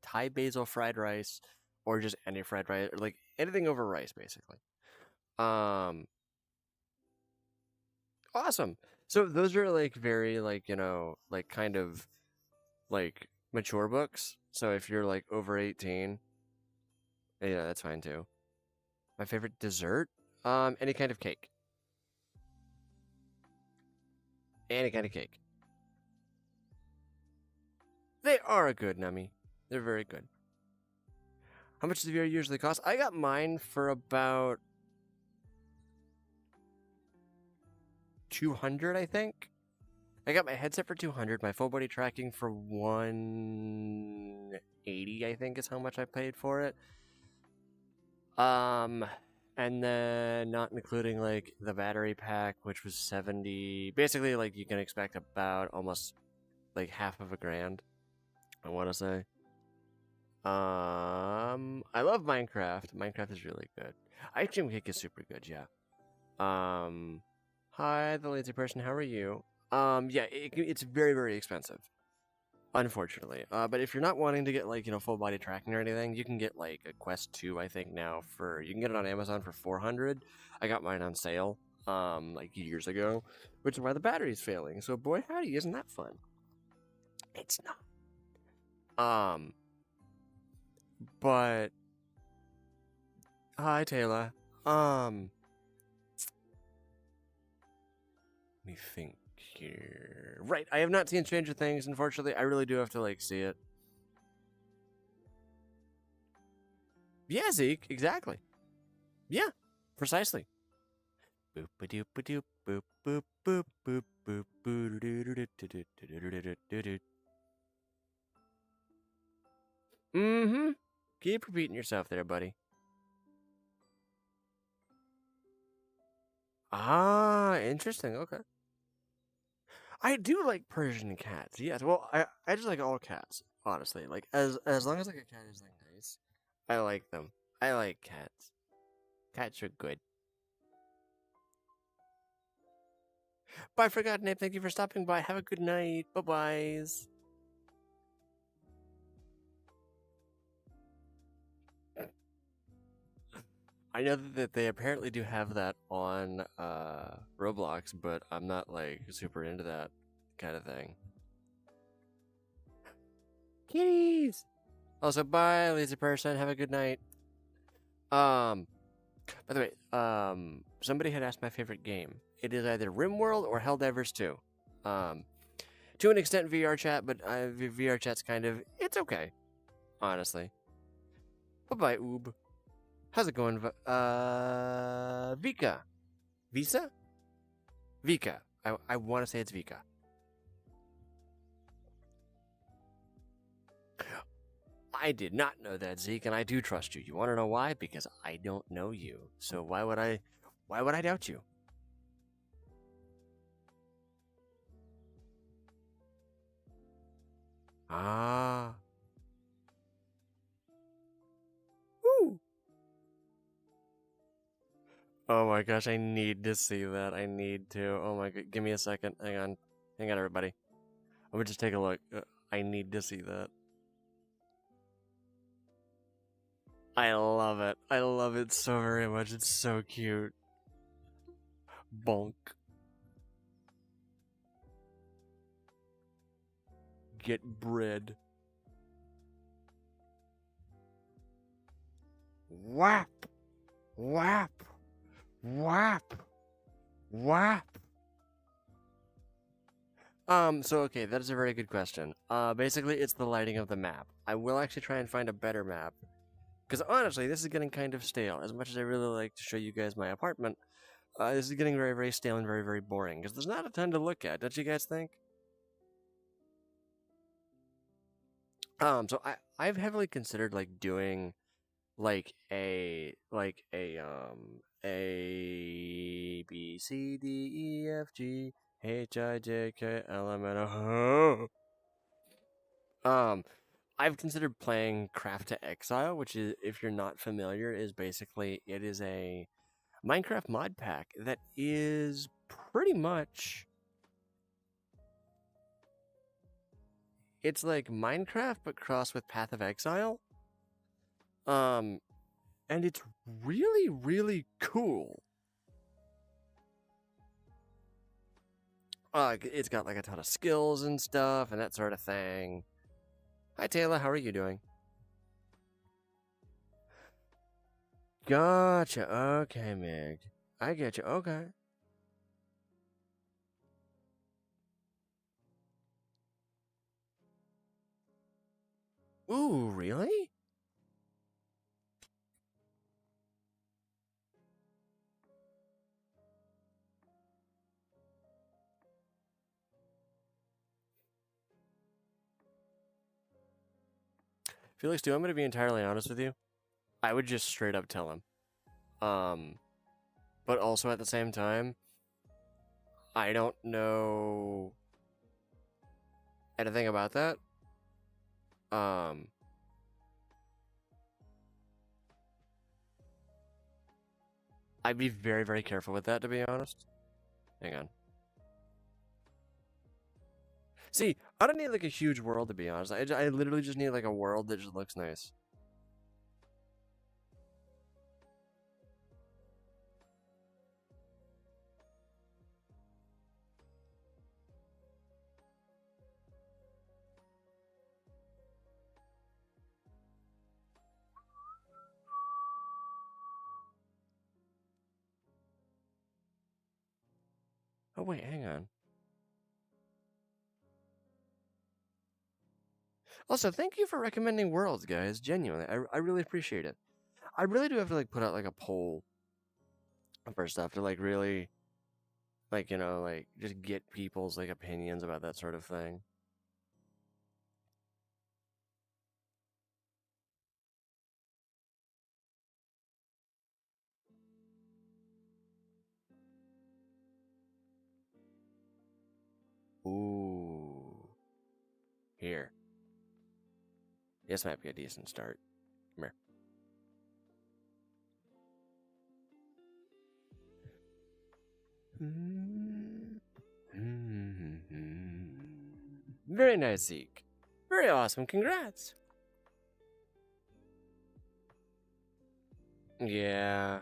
Thai basil fried rice, or just any fried rice, or like anything over rice, basically. Um, awesome. So those are like very like like kind of like mature books. So if you're like over 18, yeah, that's fine too. My favorite dessert, any kind of cake, any kind of cake. They are a good nummy. They're very good. How much does the beer usually cost? I got mine for about 200, I think. I got my headset for 200, my full body tracking for 180, I think is how much I paid for it. And then not including like the battery pack, which was 70. Basically, like you can expect about almost like half of a grand, I want to say. I love Minecraft. Minecraft is really good. Ice Cream Cake is super good, yeah. Hi, the lazy person. How are you? Yeah, it's very, very expensive, unfortunately. But if you're not wanting to get like full body tracking or anything, you can get like a Quest 2, I think now you can get it on Amazon for 400. I got mine on sale, like years ago, which is why the battery's failing. So boy, howdy, isn't that fun? It's not. But hi, Taylor. Let me think here. Right, I have not seen Stranger Things, unfortunately. I really do have to, like, see it. Yeah, Zeke, exactly. Yeah, precisely. Boop a doop a doop boop boop boop boop boop boop. Mm-hmm. Keep repeating yourself there, buddy. Ah, interesting. Okay. I do like Persian cats. Yes. Well, I just like all cats, honestly. Like as long as like a cat is like nice, I like them. I like cats. Cats are good. Bye, Forgotten Ape. Thank you for stopping by. Have a good night. Bye byes. I know that they apparently do have that on Roblox, but I'm not like super into that kind of thing. Kitties. Also, bye, lazy person. Have a good night. By the way, somebody had asked my favorite game. It is either RimWorld or Helldivers 2. To an extent, VRChat, but VRChat's it's okay, honestly. Bye-bye, Oob. How's it going, Vika? Visa? Vika. I want to say it's Vika. I did not know that, Zeke, and I do trust you. You want to know why? Because I don't know you. So why would I doubt you? Ah. Woo. Oh my gosh, I need to see that. I need to. Oh my god, give me a second. Hang on, everybody. Let me just take a look. I need to see that. I love it. I love it so very much. It's so cute. Bonk. Get bread. Whap. Whap. Whap. Whap. So okay, that is a very good question. Basically it's the lighting of the map. I will actually try and find a better map. Because honestly, this is getting kind of stale. As much as I really like to show you guys my apartment, this is getting very, very stale and very, very boring. Because there's not a ton to look at, don't you guys think? So I've heavily considered like doing like A B C D E F G H I J K L M N O. I've considered playing Craft to Exile, which is, if you're not familiar, it is a Minecraft mod pack that is pretty much, it's like Minecraft but crossed with Path of Exile. And it's really, really cool. It's got like a ton of skills and stuff and that sort of thing. Hi Taylor, how are you doing? Gotcha. Okay, Meg. I get you. Okay. Ooh, really? Felix, do you want me to be entirely honest with you? I would just straight up tell him. But also at the same time, I don't know anything about that. I'd be very, very careful with that, to be honest. Hang on. See, I don't need like a huge world, to be honest. I literally just need like a world that just looks nice. Oh, wait, hang on. Also, thank you for recommending worlds, guys. Genuinely, I really appreciate it. I really do have to like put out like a poll for stuff to like really, like, you know, like just get people's like opinions about that sort of thing. Ooh. Here. This might be a decent start. Come here. Very nice, Zeke. Very awesome. Congrats. Yeah.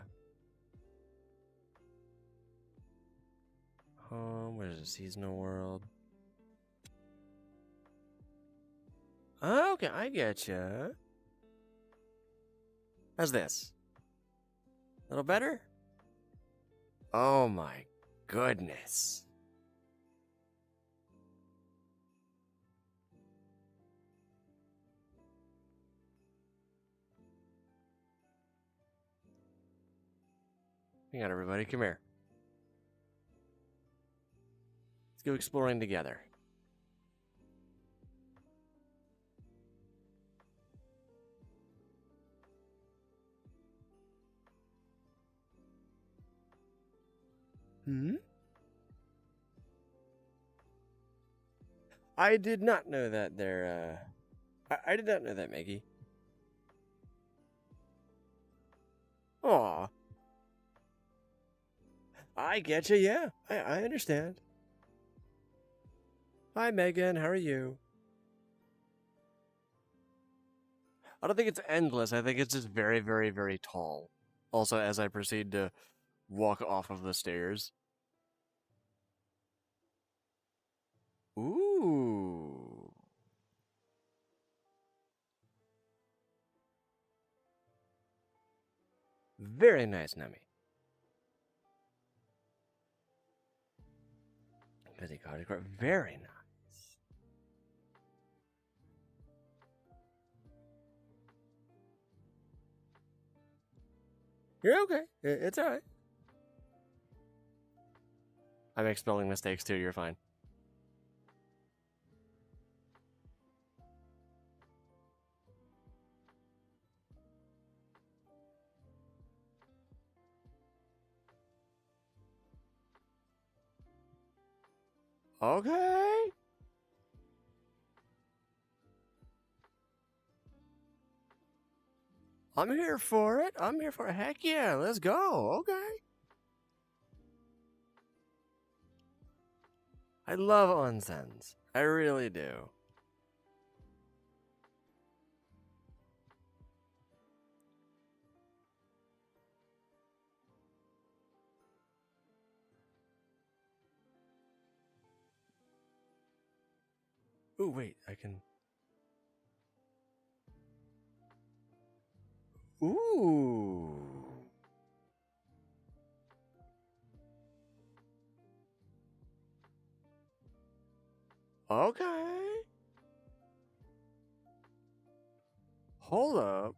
Where's the seasonal world? Okay, I getcha. How's this? A little better? Oh my goodness. Hang on, everybody. Come here. Let's go exploring together. I did not know that there, I did not know that, Maggie. Aw. I getcha, yeah. I understand. Hi, Megan. How are you? I don't think it's endless. I think it's just very, very, very tall. Also, as I proceed to walk off of the stairs. Ooh. Very nice, Nami. Busy cottage court. Very nice. You're okay. It's alright. I make spelling mistakes too. You're fine. Okay. I'm here for it. I'm here for it. Heck yeah. Let's go. Okay. I love onsens. I really do. Ooh, wait. I can. Ooh. Okay. Hold up.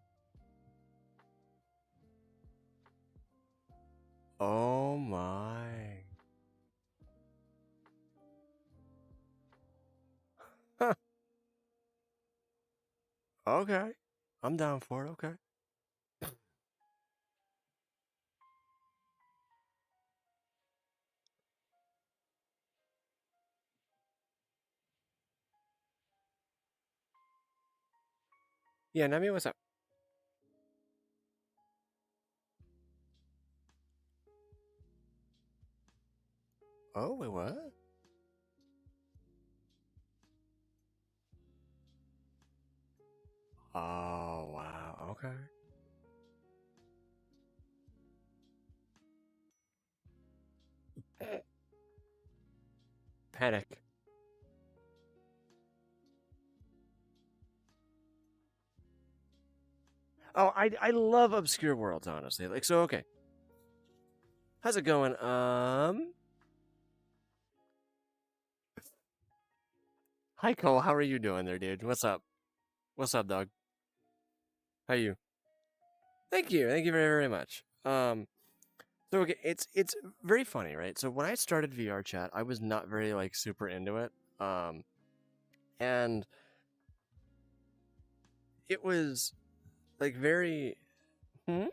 Oh my. Huh. Okay. I'm down for it. Okay. Yeah, Nami, what's up? Oh, wait, what? Oh, wow. Okay. Panic. Oh, I love obscure worlds, honestly. Like, so okay. How's it going? Hi Cole, how are you doing there, dude? What's up? What's up, dog? How you? Thank you very very much. So okay, it's very funny, right? So when I started VR chat, I was not very like super into it. Um, and it was like very. Hmm.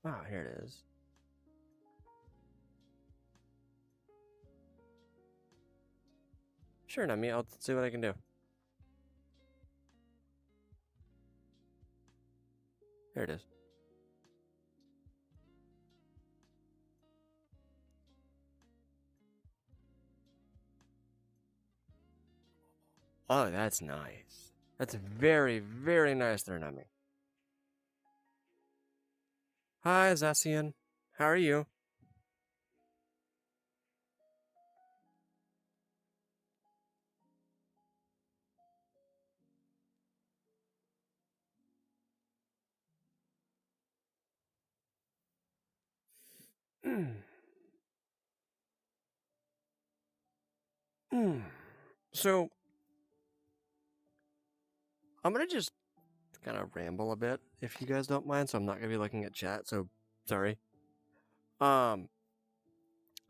Oh, here it is. Sure, Nami, I'll see what I can do. Here it is. Oh, that's nice. That's very very nice there, Nami. Hi, Zacian. How are you? So I'm gonna just kind of ramble a bit if you guys don't mind. So I'm not gonna be looking at chat. So sorry. Um,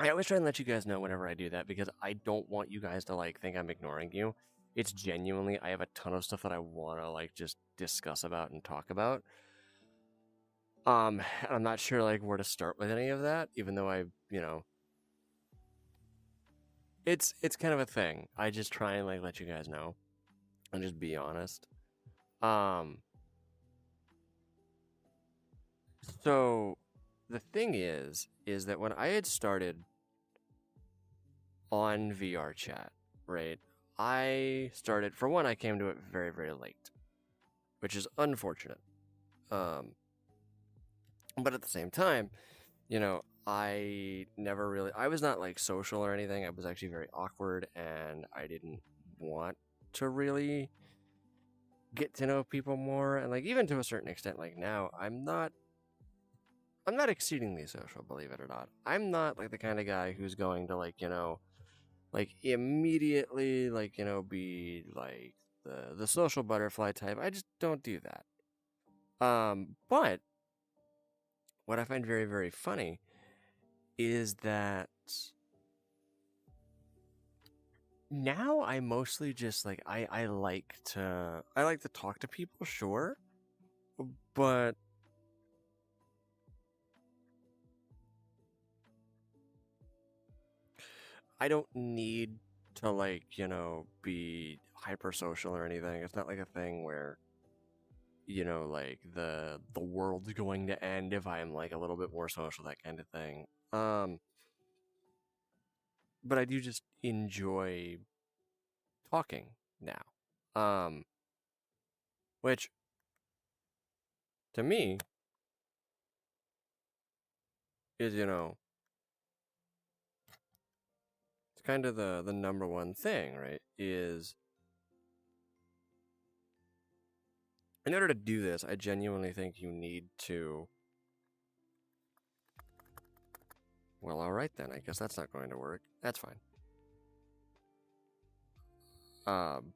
I always try and let you guys know whenever I do that because I don't want you guys to like think I'm ignoring you. It's genuinely I have a ton of stuff that I want to like just discuss about and talk about. And I'm not sure like where to start with any of that, even though it's kind of a thing. I just try and like let you guys know and just be honest. Um, so the thing is that when I had started on VR chat, right? I started for one, I came to it very, very late, which is unfortunate. Um, but at the same time, I was not like social or anything. I was actually very awkward and I didn't want to really get to know people more. And like, even to a certain extent, like now, I'm not exceedingly social, believe it or not. I'm not like the kind of guy who's going to like immediately be like the social butterfly type. I just don't do that. But what I find very very funny is that now I mostly just like I like to talk to people, sure, but I don't need to be hyper social or anything. It's not like a thing where like the world's going to end if I'm like a little bit more social, that kind of thing. But I do just enjoy talking now. Which to me is it's kind of the number one thing, right? Is in order to do this, I genuinely think you need to. Well, all right then. I guess that's not going to work. That's fine. Um,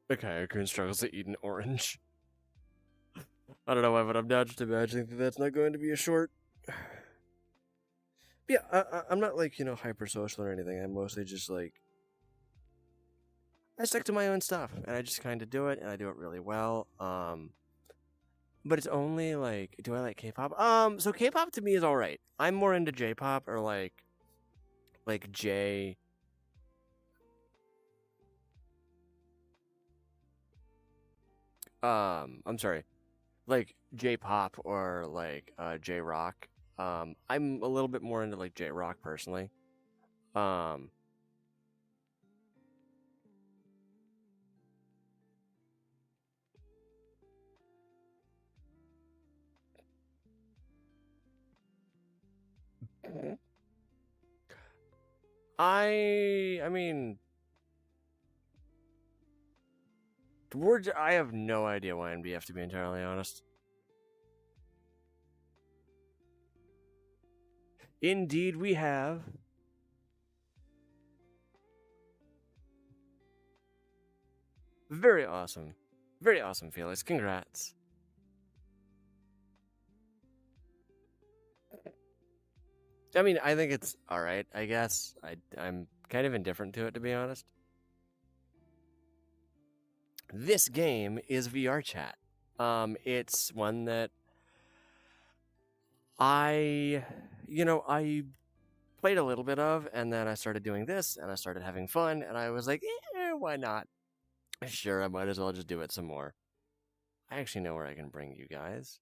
Akio-kun struggles to eat an orange. I don't know why, but I'm now just imagining that that's not going to be a short. But yeah, I'm not like hyper social or anything. I'm mostly just like I stick to my own stuff, and I just kind of do it, and I do it really well. But it's only like, do I like K-pop? So K-pop to me is all right. I'm more into J-pop or like J. I'm sorry, like J-pop or like J-rock. I'm a little bit more into like J-rock personally. Um, I mean, I have no idea why NBF, to be entirely honest. Indeed, we have. Very awesome. Very awesome, Felix. Congrats. I mean, I think it's all right, I guess. I'm kind of indifferent to it, to be honest. This game is vrchat. It's one that I played a little bit of, and then I started doing this, and I started having fun, and I was like, why not? Sure, I might as well just do it some more. I actually know where I can bring you guys.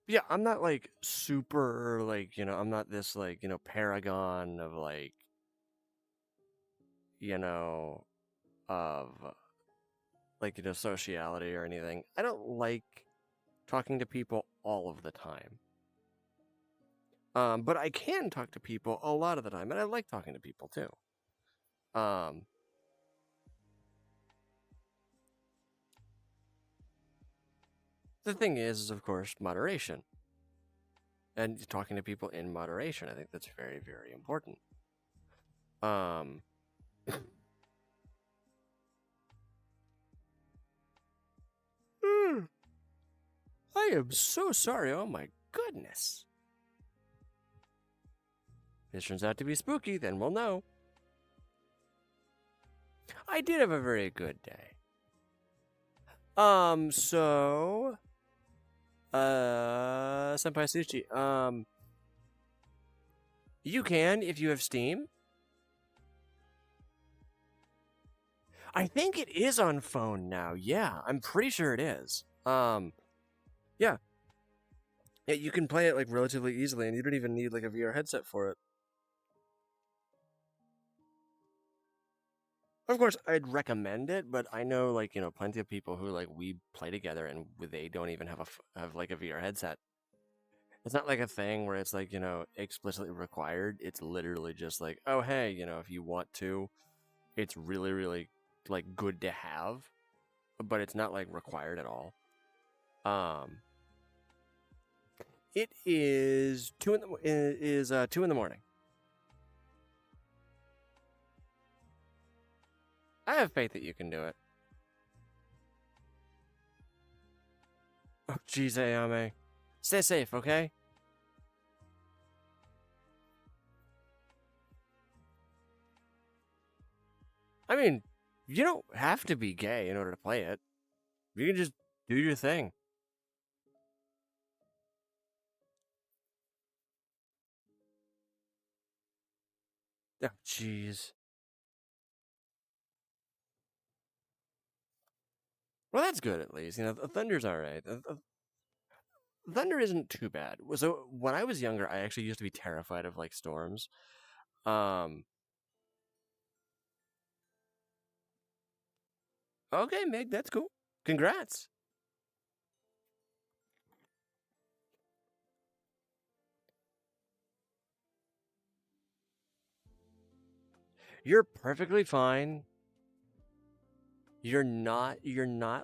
Yeah, I'm not like super like, I'm not this like, paragon of like, of like, sociality or anything. I don't like talking to people all of the time. But I can talk to people a lot of the time, and I like talking to people too. The thing is of course, moderation. And talking to people in moderation. I think that's very, very important. I am so sorry. Oh my goodness. This turns out to be spooky, then we'll know. I did have a very good day. So Senpai Sushi, you can if you have Steam. I think it is on phone now. Yeah, I'm pretty sure it is. Yeah. Yeah, you can play it like relatively easily, and you don't even need like a VR headset for it. Of course, I'd recommend it, but I know like plenty of people who like we play together and they don't even have like a VR headset. It's not like a thing where it's like explicitly required. It's literally just like, oh hey, if you want to, it's really, really like good to have, but it's not like required at all. It is 2 in the morning. I have faith that you can do it. Oh, jeez, Ayame. Stay safe, okay? I mean, you don't have to be gay in order to play it. You can just do your thing. Oh, jeez. Well, that's good at least. The thunder's all right. Thunder isn't too bad. So when I was younger, I actually used to be terrified of like storms. Okay, Meg, that's cool. Congrats. You're perfectly fine. You're not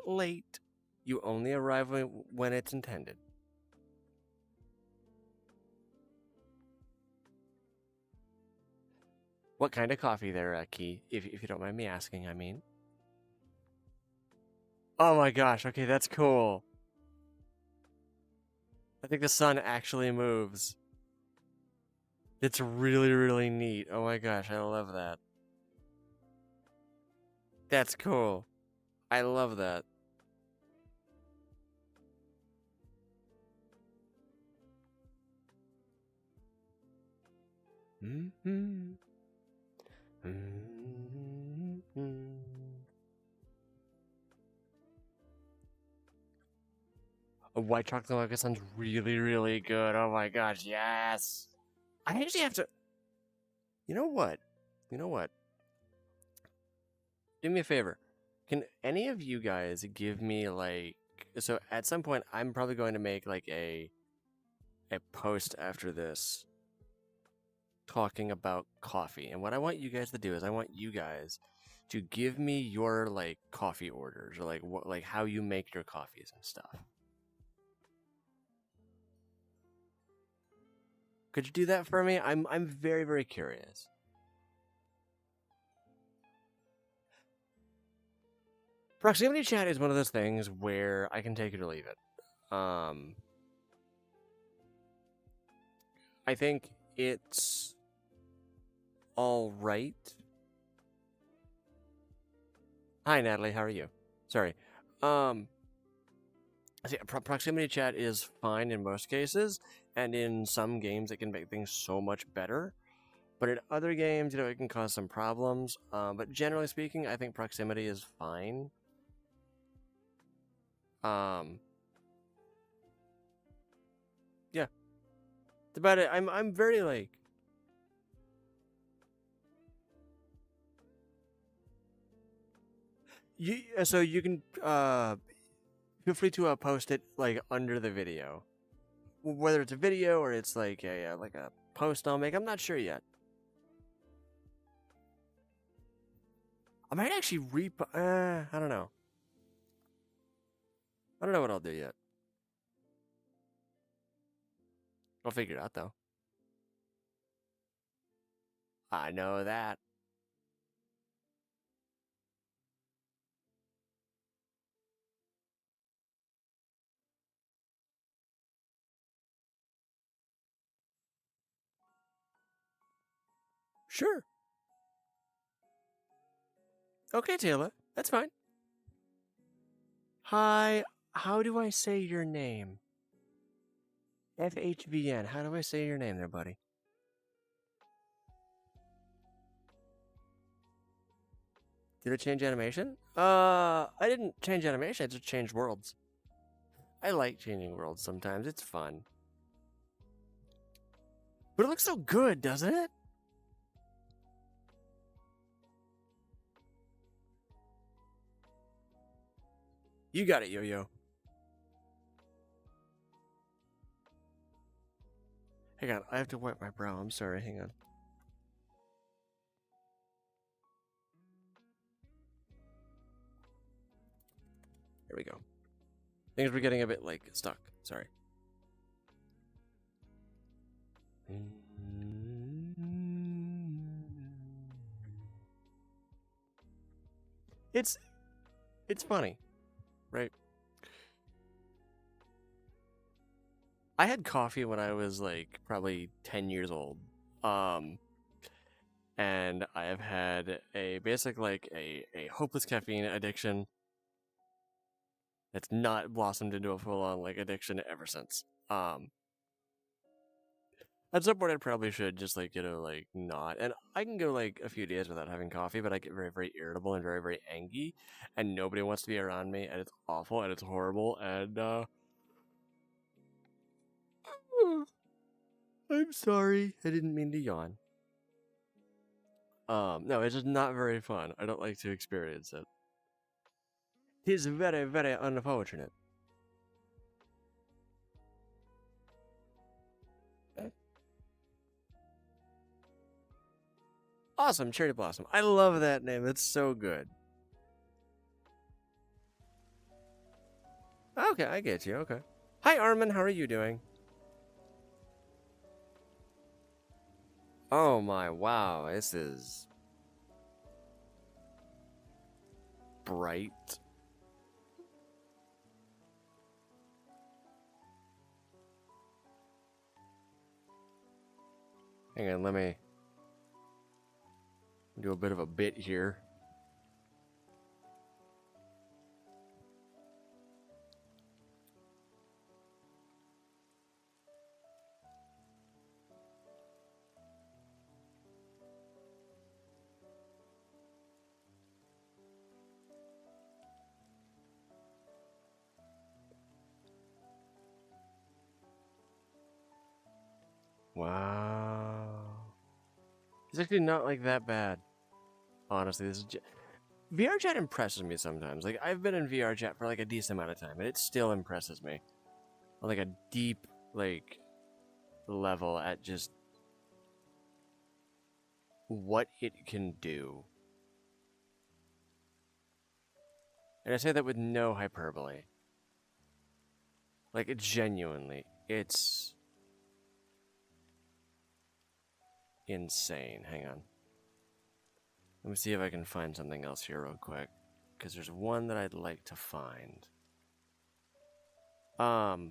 late. You only arrive when it's intended. What kind of coffee there, Key? If you don't mind me asking, I mean. Oh my gosh, okay, that's cool. I think the sun actually moves. It's really, really neat. Oh my gosh, I love that. That's cool. I love that. Mm-hmm. Mm-hmm. A white chocolate mocha sounds really, really good. Oh my gosh, yes. I actually have to. You know what? You know what? Do me a favor. Can any of you guys give me like so at some point I'm probably going to make like a post after this talking about coffee. And what I want you guys to do is I want you guys to give me your like coffee orders or like what like how you make your coffees and stuff. Could you do that for me? I'm very, very curious. Proximity chat is one of those things where I can take it or leave it. I think it's all right. Hi, Natalie. How are you? Sorry. See, proximity chat is fine in most cases, and in some games it can make things so much better. But in other games, you know, it can cause some problems. But generally speaking, I think proximity is fine. Yeah, that's about it. I'm very like. So you can feel free to post it like under the video, whether it's a video or it's like a post I'll make. I'm not sure yet. I might actually I don't know. I don't know what I'll do yet. I'll figure it out though. I know that. Sure. Okay, Taylor. That's fine. Hi. How do I say your name? FHVN. How do I say your name there, buddy? Did it change animation? I didn't change animation. I just changed worlds. I like changing worlds sometimes. It's fun. But it looks so good, doesn't it? You got it, Yo-Yo. Hang on, I have to wipe my brow. I'm sorry, hang on. There we go. Things were getting a bit, like, stuck. Sorry. It's funny, right? I had coffee when I was like probably 10 years old. And I have had a basic like a hopeless caffeine addiction that's not blossomed into a full on like addiction ever since. At some point I probably should just like, you know, like not. And I can go like a few days without having coffee, but I get very, very irritable and very, very angry and nobody wants to be around me and it's awful and it's horrible and I'm sorry. I didn't mean to yawn. No, it's just not very fun. I don't like to experience it. It's very, very unfortunate. Awesome, Cherry Blossom. I love that name. It's so good. Okay, I get you. Okay. Hi, Armin. How are you doing? Oh my, wow. This is bright. Hang on, let me do a bit of a bit here. Wow. It's actually not like that bad. Honestly, VRChat impresses me sometimes. Like I've been in VRChat for like a decent amount of time, and it still impresses me on like a deep like level at just what it can do. And I say that with no hyperbole. Like, genuinely, it's insane. Hang on. Let me see if I can find something else here real quick. Because there's one that I'd like to find. Because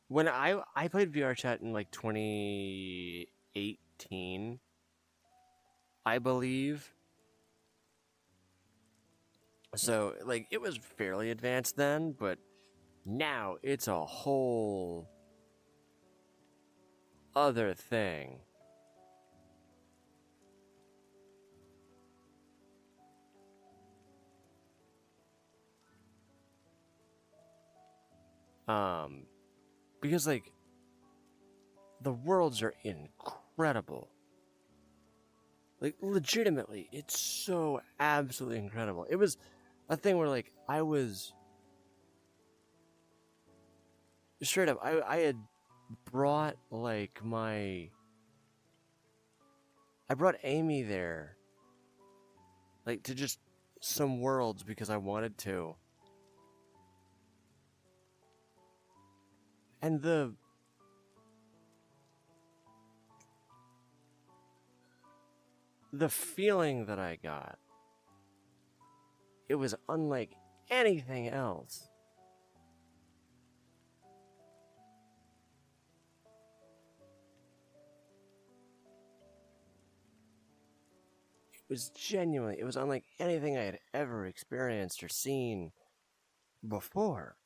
when I played VRChat in like 2018, I believe. So, like, it was fairly advanced then, but now it's a whole other thing. Because like the worlds are incredible. Like legitimately, it's so absolutely incredible. It was a thing where like I was straight up. I had brought like I brought Amy there, like to just some worlds because I wanted to, and the feeling that I got, it was unlike anything else. It was unlike anything I had ever experienced or seen before.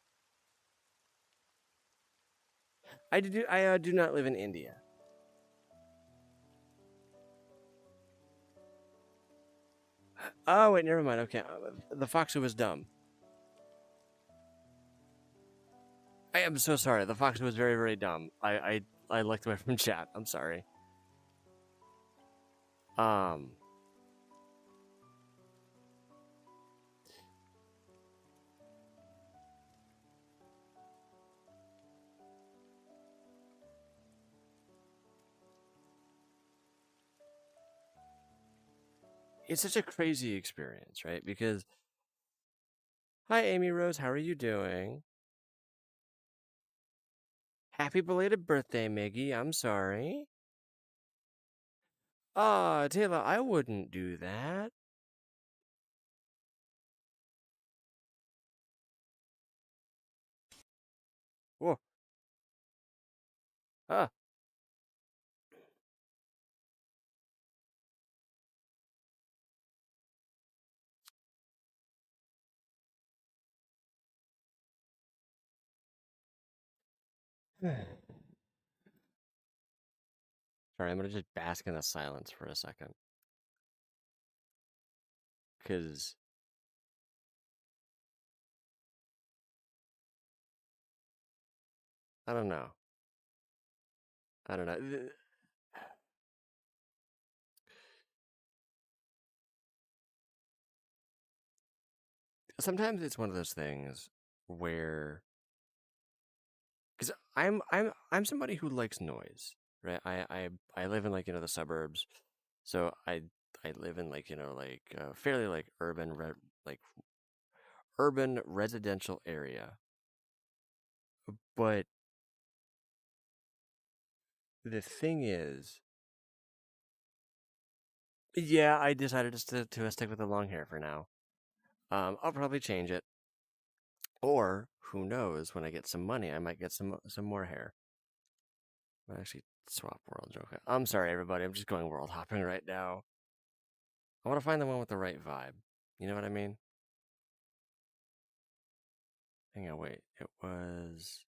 I do not live in India. Oh wait, never mind. Okay, the fox who was dumb. I am so sorry. The fox was very very dumb. I looked away from chat. I'm sorry. Um, it's such a crazy experience, right? Because hi, Amy Rose. How are you doing? Happy belated birthday, Miggy. I'm sorry. Ah, Taylor, I wouldn't do that. Whoa. Ah. Sorry, I'm gonna just bask in the silence for a second. Because I don't know. I don't know. Sometimes it's one of those things where because I'm somebody who likes noise, right? I live in like the suburbs, so I live in like like fairly like like urban residential area, but the thing is, yeah, I decided to stick with the long hair for now. I'll probably change it, or who knows? When I get some money, I might get some more hair. Actually, swap worlds. Okay. I'm sorry, everybody. I'm just going world hopping right now. I want to find the one with the right vibe. You know what I mean? Hang on, wait. It was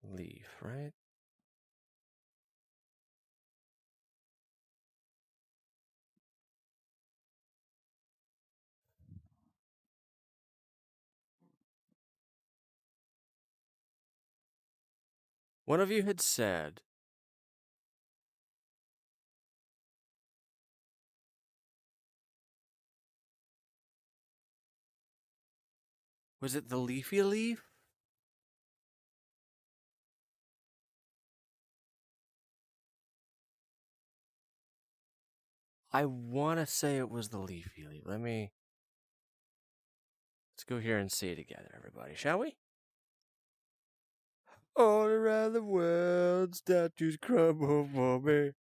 Leaf, right? One of you had said, was it the Leafy Leaf? I want to say it was the Leafy Leaf. Let's go here and see it together, everybody, shall we? All around the world, statues crumble for me.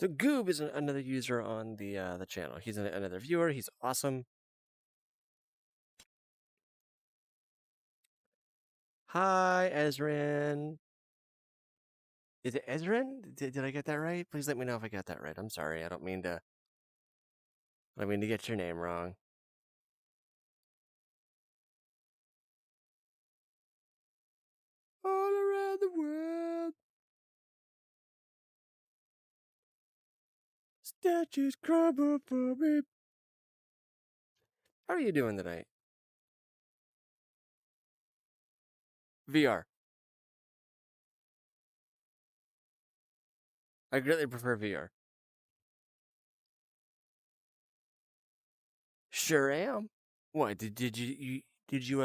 So Goob is another user on the channel. He's another viewer. He's awesome. Hi, Ezrin. Is it Ezrin? Did I get that right? Please let me know if I got that right. I'm sorry. I don't mean to get your name wrong. All around the world, statues crumble for me. How are you doing tonight? VR. I greatly prefer VR. Sure am. What did you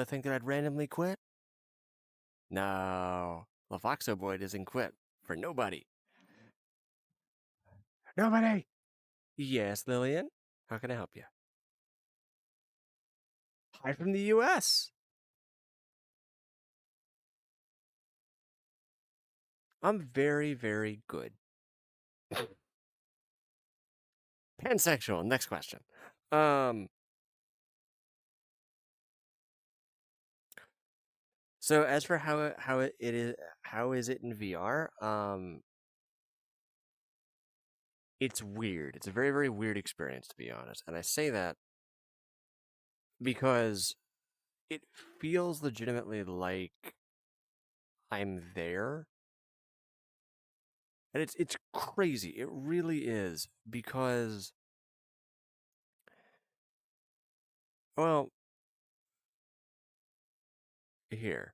think that I'd randomly quit? No, Lavoxo Boy doesn't quit for nobody. Nobody. Yes, Lillian. How can I help you? Hi from the U.S. I'm very, very good. Pansexual. Next question. So as for how is it in VR? It's weird. It's a very, very weird experience, to be honest. And I say that because it feels legitimately like I'm there. And it's crazy. It really is. Because, well, here.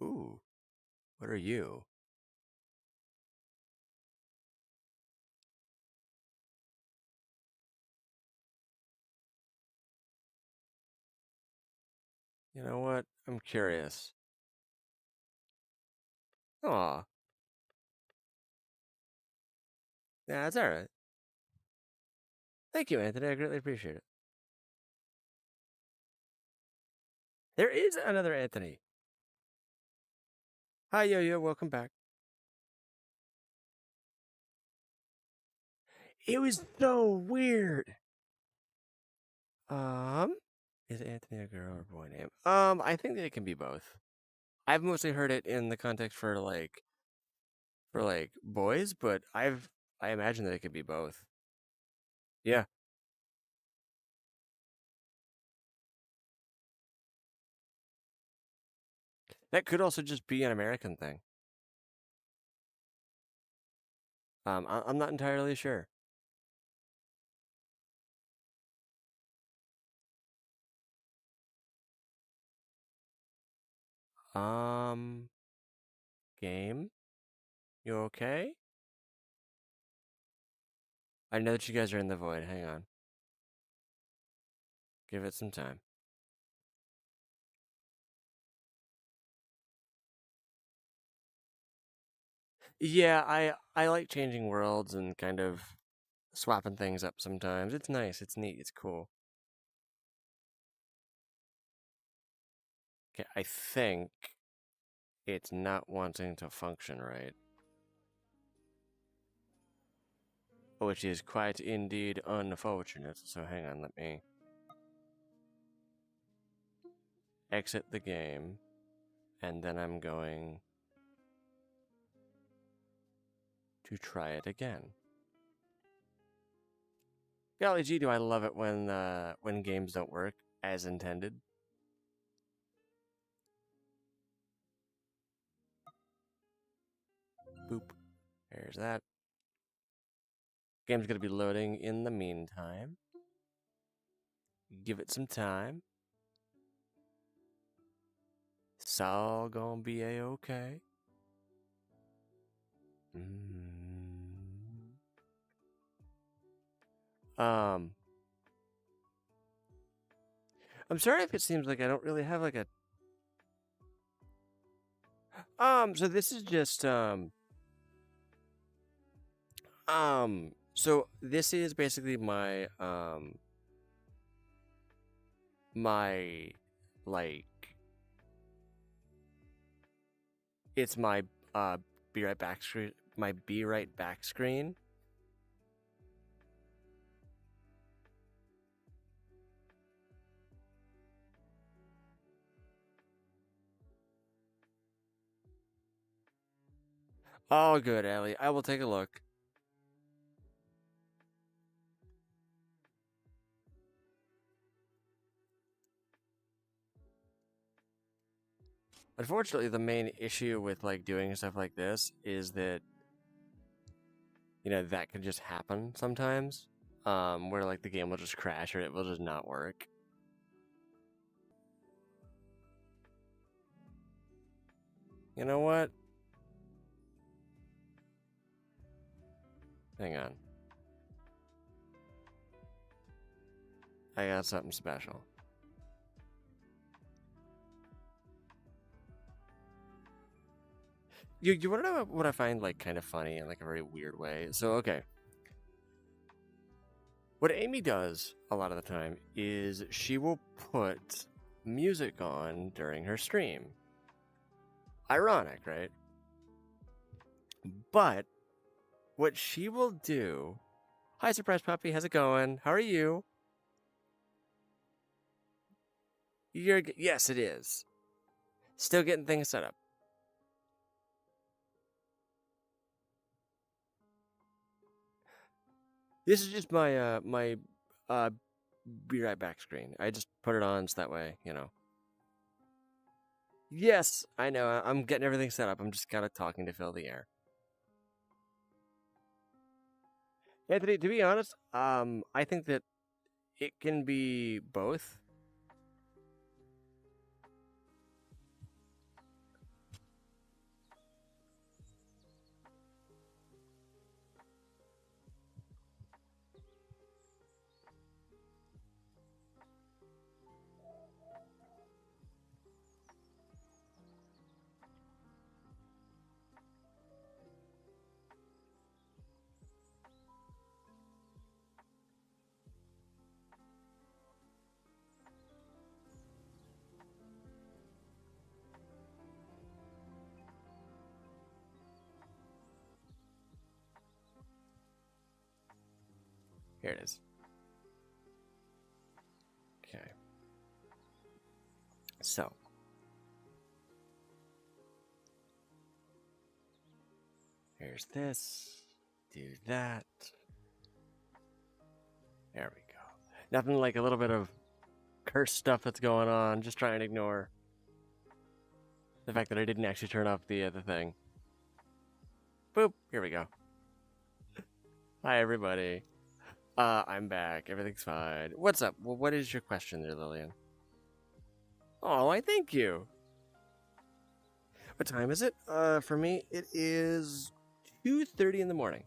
Ooh, what are you? You know what? I'm curious. Aw. Yeah, that's all right. Thank you, Anthony. I greatly appreciate it. There is another Anthony. Hi, Yo-Yo. Welcome back. It was so weird. Is Anthony a girl or boy name? I think that it can be both. I've mostly heard it in the context for boys, but I imagine that it could be both. Yeah. That could also just be an American thing. I'm not entirely sure. Um, Game, you okay? I know that you guys are in the void. Hang on. Give it some time. Yeah, I like changing worlds and kind of swapping things up sometimes. It's nice. It's neat. It's cool. Okay, I think it's not wanting to function right. which is quite indeed unfortunate. So hang on, let me exit the game, and then I'm going to try it again. Golly gee, do I love it when games don't work as intended. Boop. There's that. Game's gonna be loading in the meantime. Give it some time. It's all gonna be a-okay. I'm sorry if it seems like I don't really have like a so this is just so this is basically my my like it's my be right back screen, my be right back screen. Oh, good, Ellie. I will take a look. Unfortunately, the main issue with like doing stuff like this is that that could just happen sometimes, where like the game will just crash or it will just not work. You know what? Hang on. I got something special. You want to know what I find like kind of funny in like a very weird way? So, okay. What Amy does a lot of the time is she will put music on during her stream. Ironic, right? But what she will do... Hi, Surprise Puppy. How's it going? How are you? Yes, it is. Still getting things set up. This is just my be right back screen. I just put it on so that way, Yes, I know. I'm getting everything set up. I'm just kind of talking to fill the air. Anthony, to be honest, I think that it can be both. Here it is. Okay. So. Here's this. Do that. There we go. Nothing like a little bit of cursed stuff that's going on. Just try and ignore the fact that I didn't actually turn off the thing. Boop. Here we go. Hi, everybody. I'm back. Everything's fine. What's up? Well, what is your question there, Lillian? Oh, I thank you. What time is it? For me, it is 2:30 in the morning.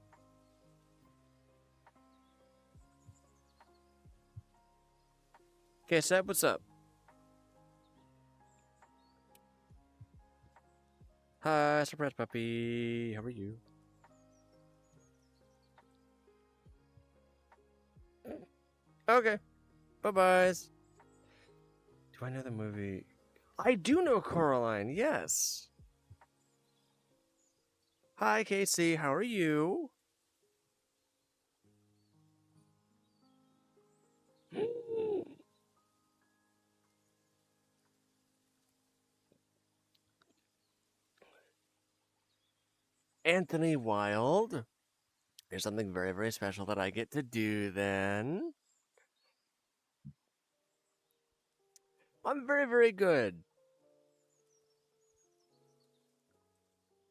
Okay, Seb, what's up? Hi, Surprise Puppy. How are you? Okay. Bye-byes. Do I know the movie? I do know Coraline, yes. Hi, Casey. How are you? Anthony Wild. There's something very, very special that I get to do then. I'm very, very good.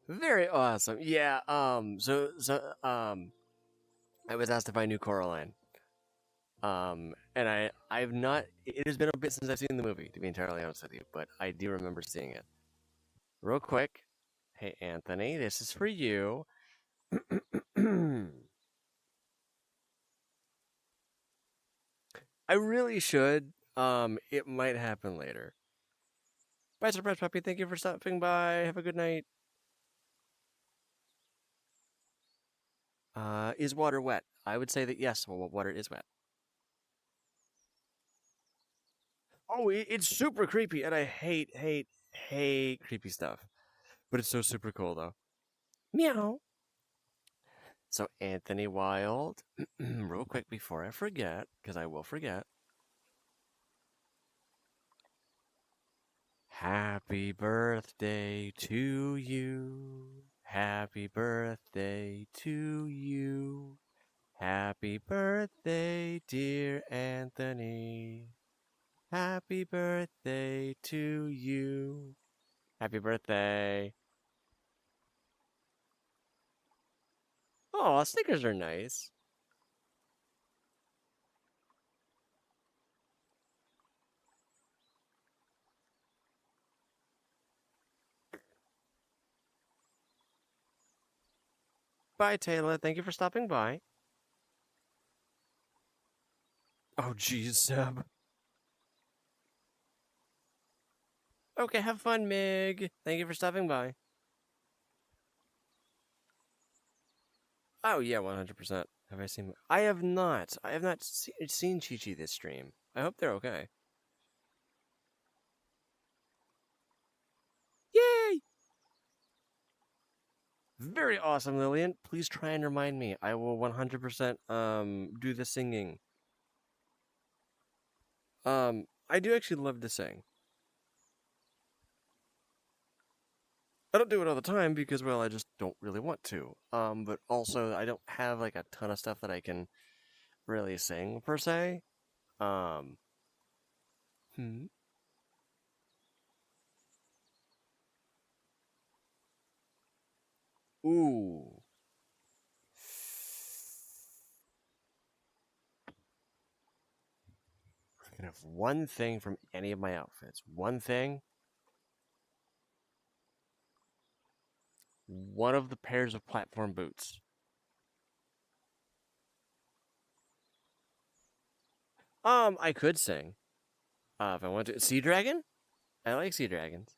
Very awesome. Yeah, I was asked if I knew Coraline. And I've not, it has been a bit since I've seen the movie, to be entirely honest with you, but I do remember seeing it. Real quick. Hey, Anthony, this is for you. I really should. It might happen later. Bye, Surprise Puppy. Thank you for stopping by. Have a good night. Is water wet? I would say that yes, well, water is wet. Oh, it's super creepy, and I hate creepy stuff. But it's so super cool, though. Meow. So, Anthony Wild, real quick before I forget, because I will forget. Happy birthday to you. Happy birthday to you. Happy birthday, dear Anthony. Happy birthday to you. Happy birthday. Oh, stickers are nice. Bye, Taylor. Thank you for stopping by. Oh, geez, Seb. Okay, have fun, Mig. Thank you for stopping by. Oh, yeah, 100%. Have I seen... I have not. I have not seen Chi-Chi this stream. I hope they're okay. Yay! Very awesome, Lillian. Please try and remind me. I will 100% do the singing. I do actually love to sing. I don't do it all the time because, well, I just don't really want to. But also I don't have like a ton of stuff that I can really sing per se. Um, hmm. Ooh. I can have one thing from any of my outfits. One thing. One of the pairs of platform boots. I could sing. If I want to. Sea Dragon? I like sea dragons.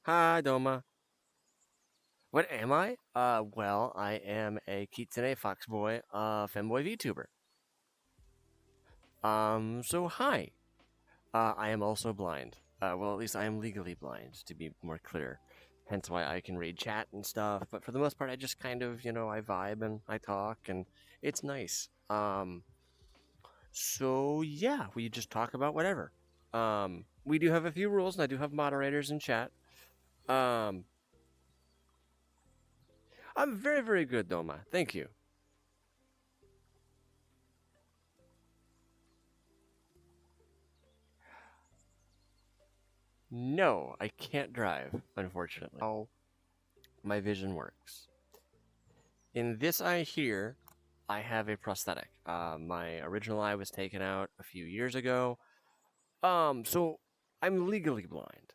Hi, Doma. What am I? Well, I am a Kitsune Foxboy, femboy VTuber. So hi. I am also blind. Well, at least I am legally blind, to be more clear. Hence why I can read chat and stuff. But for the most part, I just kind of, I vibe and I talk, and it's nice. So yeah, we just talk about whatever. We do have a few rules, and I do have moderators in chat. Um, I'm very, very good, Doma. Thank you. No, I can't drive, unfortunately. How my vision works. In this eye here, I have a prosthetic. My original eye was taken out a few years ago. So I'm legally blind.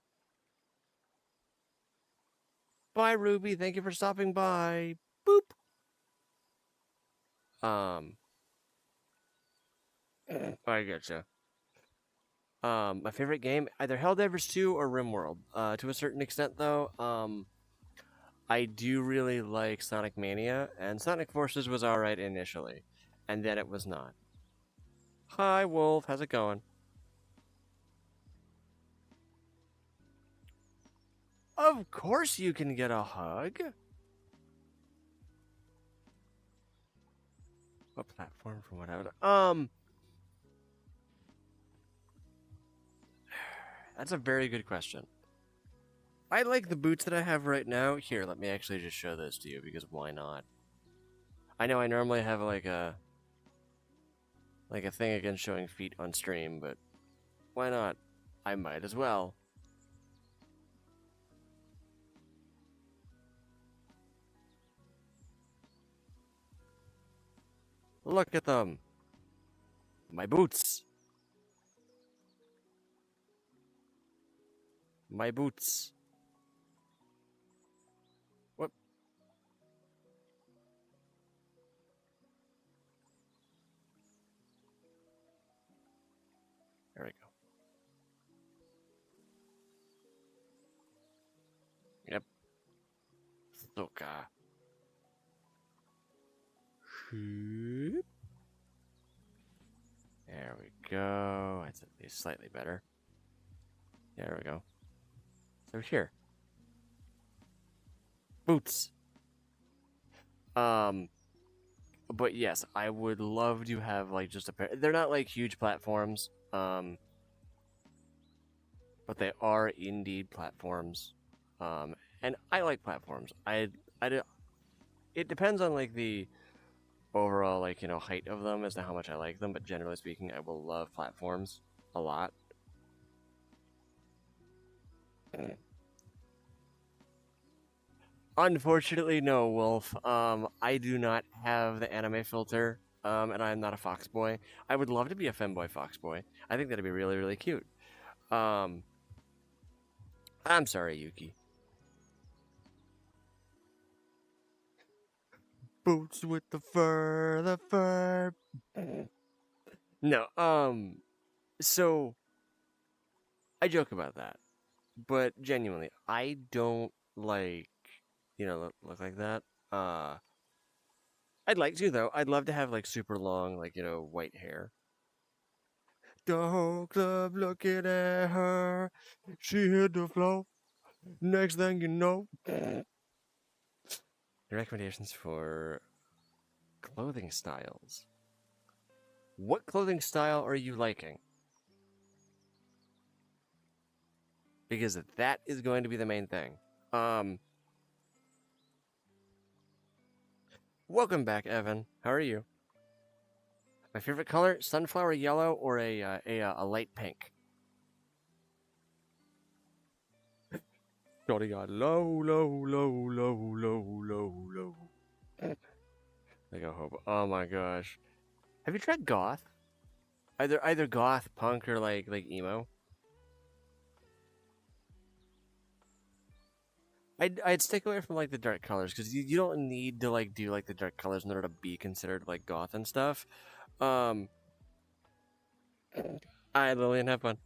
Bye, Ruby. Thank you for stopping by. Boop. I getcha. My favorite game, either Helldivers 2 or RimWorld. To a certain extent, though, I do really like Sonic Mania, and Sonic Forces was alright initially, and then it was not. Hi, Wolf. How's it going? Of course you can get a hug. What platform from what I would... That's a very good question. I like the boots that I have right now. Here, let me actually just show those to you, because why not? I know I normally have like a thing against showing feet on stream, but why not? I might as well. Look at them. My boots. My boots. What? There we go. Yep. Soka. There we go. That's at least slightly better. There we go. So here. Boots. But yes, I would love to have like just a pair. They're not like huge platforms. But they are indeed platforms. And I like platforms. It depends on like the overall like height of them as to how much I like them, but generally speaking, I will love platforms a lot. Unfortunately, no, Wolf. I do not have the anime filter, and I'm not a fox boy. I would love to be a femboy fox boy. I think that'd be really, really cute. I'm sorry, Yuki. Boots with the fur. No, so I joke about that, but genuinely, I don't like, look like that. I'd like to though. I'd love to have like super long, like white hair. The whole club looking at her. She hit the floor. Next thing you know. Recommendations for clothing styles. What clothing style are you liking? Because that is going to be the main thing. Welcome back, Evan. How are you? My favorite color: sunflower yellow or a light pink. Shorty got low. Like a hope. Oh my gosh. Have you tried goth? Either goth, punk, or like emo. I'd stick away from like the dark colors, because you don't need to like do like the dark colors in order to be considered like goth and stuff. Alright, Lillian, have fun.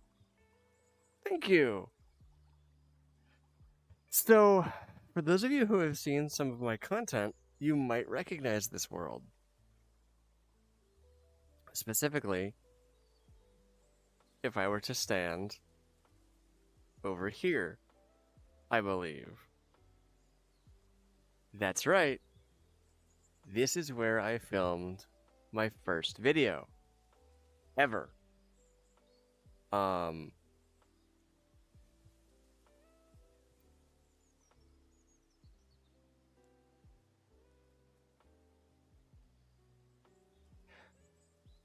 Thank you. So, for those of you who have seen some of my content, you might recognize this world. Specifically, if I were to stand over here, I believe. That's right. This is where I filmed my first video ever.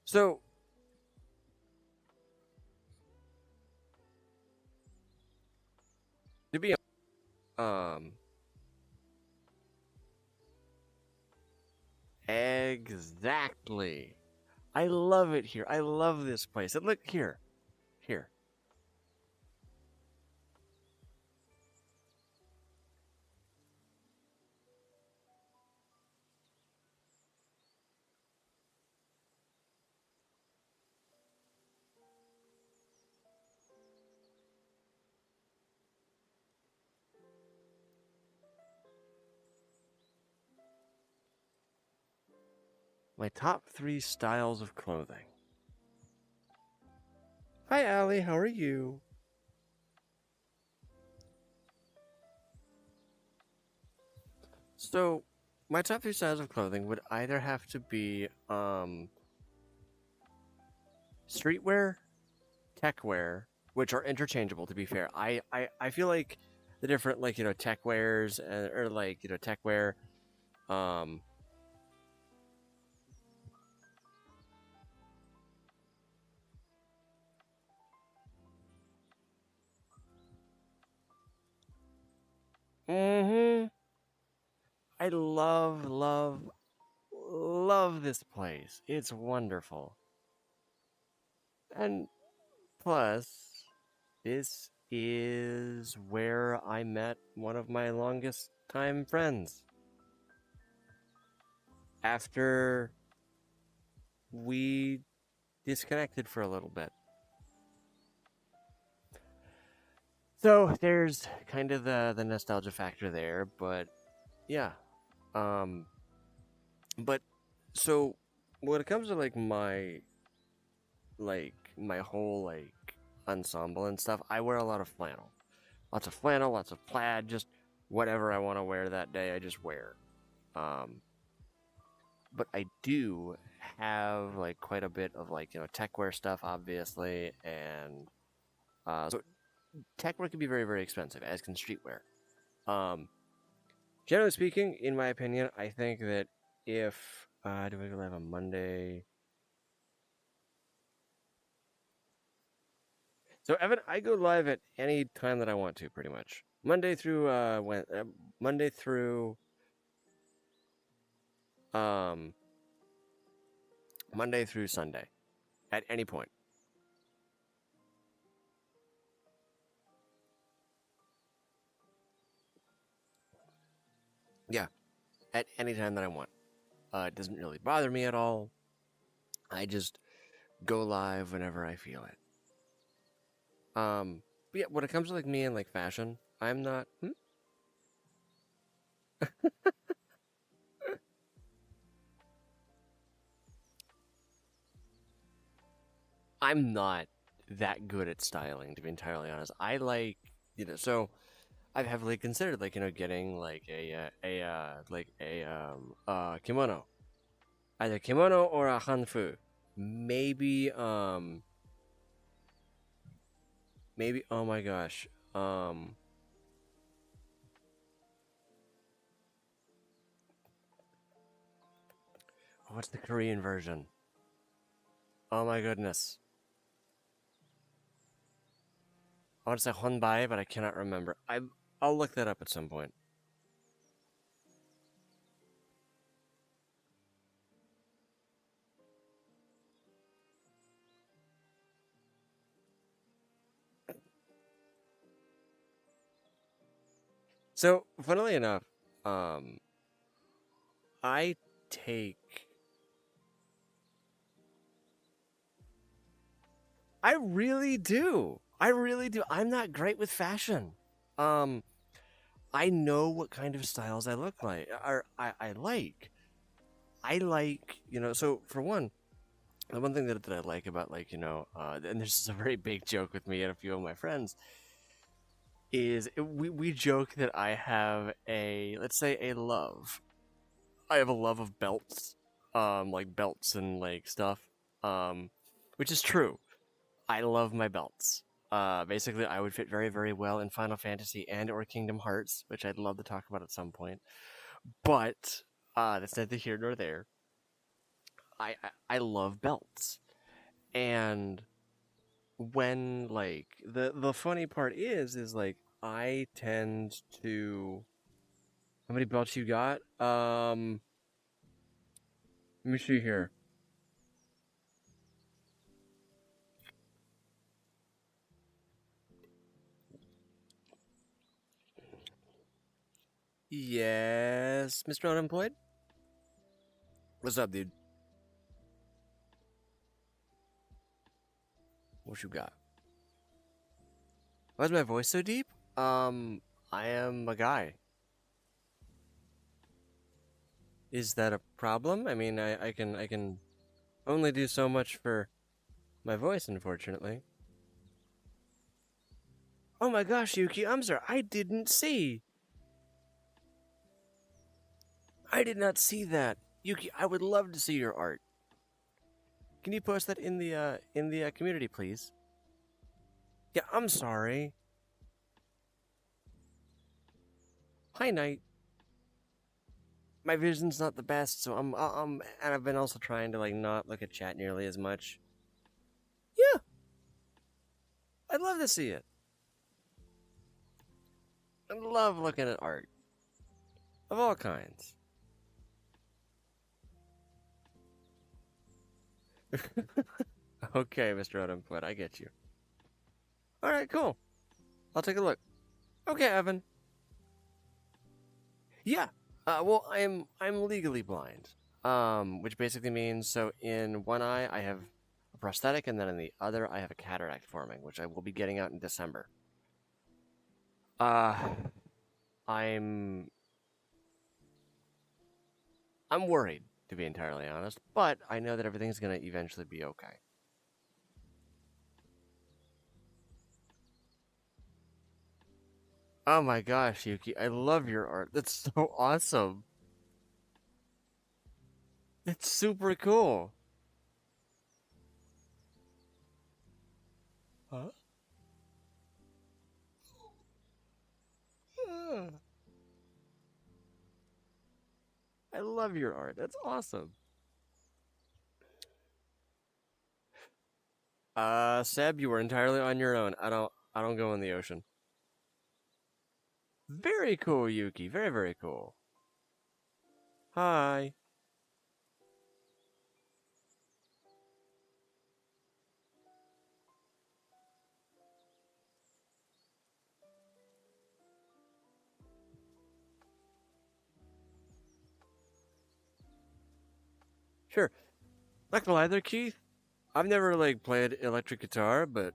So to be exactly. I love it here. I love this place. And look here. Here. My top 3 styles of clothing. Hi, Allie. How are you? So, my top 3 styles of clothing would either have to be streetwear, techwear, which are interchangeable. To be fair, I feel like the different like tech wares or like tech wear. Um, hmm I love this place. It's wonderful. And plus, this is where I met one of my longest time friends. After we disconnected for a little bit. So there's kind of the nostalgia factor there, but yeah. Um but so when it comes to my whole ensemble and stuff, I wear a lot of flannel. Lots of flannel, lots of plaid, just whatever I want to wear that day, I just wear. Um but I do have like quite a bit of tech wear stuff obviously, and so tech wear can be very very expensive, as can streetwear. Um Generally speaking, in my opinion, I think that if do I go live on Monday? So Evan, I go live at any time that I want to, pretty much. Monday through um Monday through Sunday, at any point. Yeah, at any time that I want. It doesn't really bother me at all. I just go live whenever I feel it. But yeah, when it comes to me and fashion, I'm not. I'm not that good at styling, to be entirely honest. I so I've heavily considered getting a kimono, either kimono or a hanfu. Maybe maybe oh my gosh what's the Korean version? Oh my goodness. I want to say Honbai, but I cannot remember. I'll look that up at some point. So, funnily enough, um, I take. I really do. I really do. I'm not great with fashion. Um, I know what kind of styles I look like, or I like. I like, so for one, the one thing that I like about and this is a very big joke with me and a few of my friends, is we joke that I have let's say a love. I have a love of belts, like belts and stuff, which is true. I love my belts. Basically, I would fit very, very well in Final Fantasy and or Kingdom Hearts, which I'd love to talk about at some point. But that's neither here nor there. I love belts, and when the funny part is I tend to. How many belts you got? Let me see here. Yes, Mr. Unemployed. What's up, dude? What you got? Why is my voice so deep? I am a guy. Is that a problem? I mean, I can only do so much for my voice, unfortunately. Oh my gosh, Yuki, I'm sorry, I didn't see. I did not see that. Yuki, I would love to see your art. Can you post that in the community, please? Yeah, I'm sorry. Hi, Night. My vision's not the best, so and I've been also trying to like not look at chat nearly as much. Yeah, I'd love to see it. I love looking at art of all kinds. Okay, Mr. Unemployed, I get you. All right, cool. I'll take a look. Okay, Evan. Yeah. Well, I'm legally blind. Which basically means so in one eye I have a prosthetic, and then in the other I have a cataract forming, which I will be getting out in December. Uh, I'm I'm worried, to be entirely honest, but I know that everything's gonna eventually be okay. Oh my gosh, Yuki, I love your art. That's so awesome. It's super cool. Huh? I love your art. That's awesome. Seb, you were entirely on your own. I don't go in the ocean. Very cool, Yuki. Very, very cool. Hi. Sure. Not gonna lie there, Keith. I've never like played electric guitar, but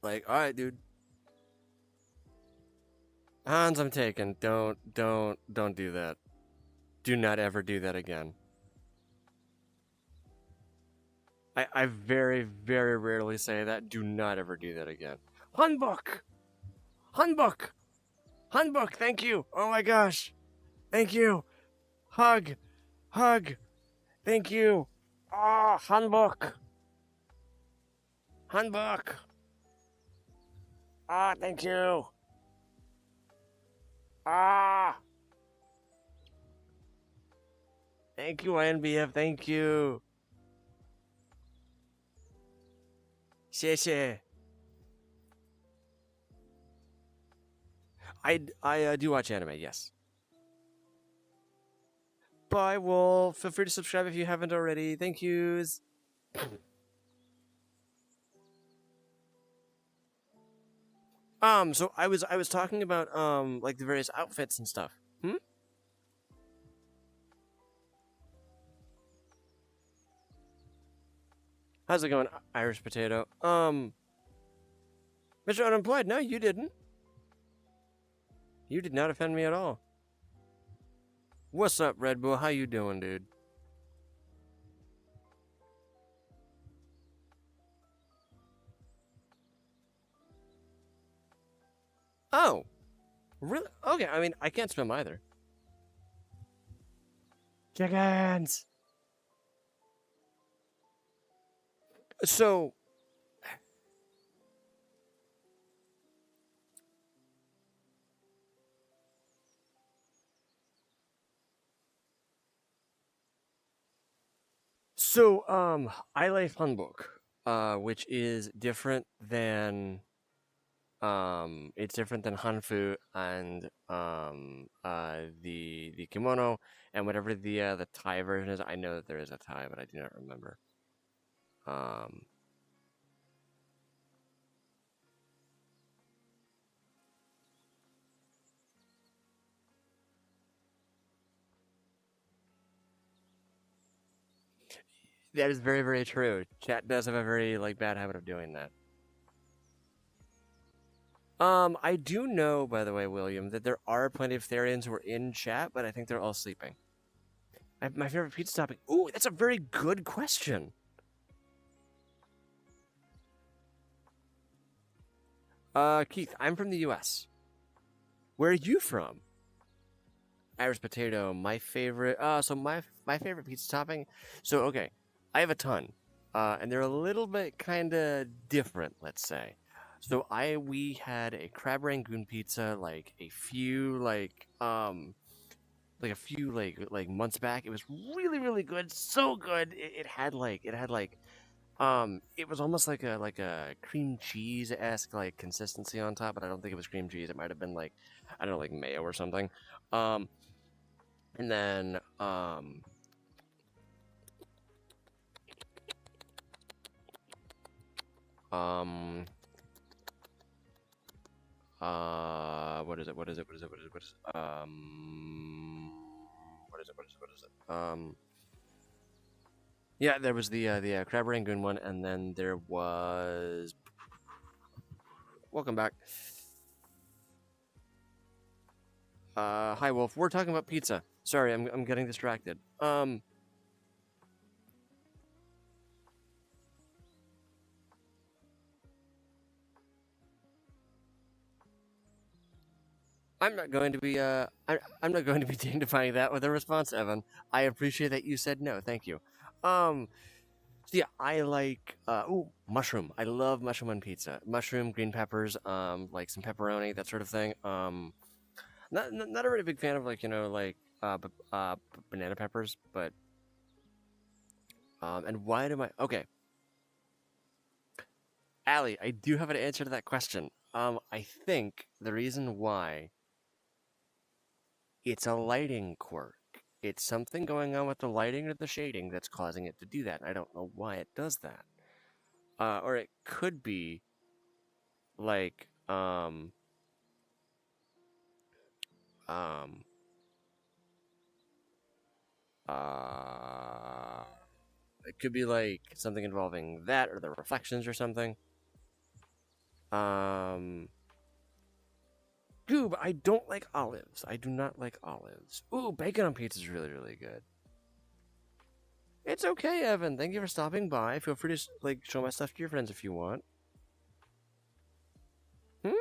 like, alright, dude. Hans, I'm taken. Don't do that. Do not ever do that again. I very, very rarely say that. Do not ever do that again. Hanbok! Hanbok! Hanbok, thank you! Oh my gosh! Thank you! Hug! Hug! Thank you! Ah, Hanbok! Hanbok! Ah, thank you! Ah! Thank you, INBF, thank you! 谢谢. I do watch anime, yes. Bye, Wolf. Feel free to subscribe if you haven't already. Thank yous. So I was talking about like the various outfits and stuff. Hmm? How's it going, Irish Potato? Mr. Unemployed, no, you didn't. You did not offend me at all. What's up, Red Bull? How you doing, dude? Oh, really? Okay, I mean, I can't swim either. Chickens! So, I like Funbook, which is different than it's different than Hanfu and the kimono and whatever the Thai version is. I know that there is a Thai, but I do not remember. Um, that is very, very true. Chat does have a very like bad habit of doing that. I do know, by the way, William, that there are plenty of Therians who are in chat, but I think they're all sleeping. My favorite pizza topping. Ooh, that's a very good question. Keith, I'm from the U.S. Where are you from? Irish potato. My favorite. So my favorite pizza topping. So okay, I have a ton. and they're a little bit kind of different, let's say. So we had a crab rangoon pizza like a few months back. It was really good, so good. It was almost like a cream cheese esque like consistency on top, but I don't think it was cream cheese. It might have been like, I don't know, like mayo or something. Um, and then um what is it? What is it? What is it? What is it? What is it? What is it? What is it? What is it? Yeah, there was the crab rangoon one, and then there was. Welcome back. Hi Wolf. We're talking about pizza. Sorry, I'm getting distracted. I'm not going to be I'm not going to be dignifying that with a response, Evan. I appreciate that you said no. Thank you. Um, so yeah, I like mushroom. I love mushroom on pizza. Mushroom, green peppers, like some pepperoni, that sort of thing. Not a really big fan of like banana peppers, but and why do I? Okay, Allie, I do have an answer to that question. I think the reason why it's a lighting quirk. It's something going on with the lighting or the shading that's causing it to do that. I don't know why it does that. Or it could be like um uh it could be like something involving that or the reflections or something. Um Goob, I don't like olives. I do not like olives. Ooh, bacon on pizza is really good. It's okay, Evan. Thank you for stopping by. Feel free to like show my stuff to your friends if you want. Hmm?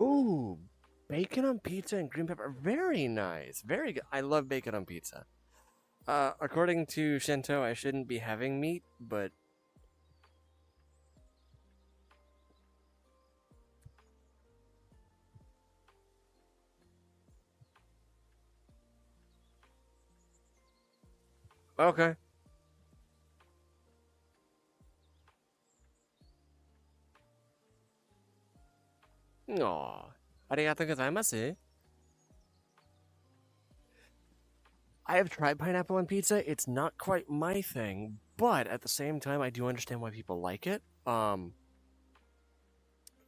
Ooh, bacon on pizza and green pepper. Very nice. Very good. I love bacon on pizza. According to Shinto, I shouldn't be having meat, but okay. Aw. Arigato gozaimasu. I have tried pineapple on pizza. It's not quite my thing, but at the same time, I do understand why people like it.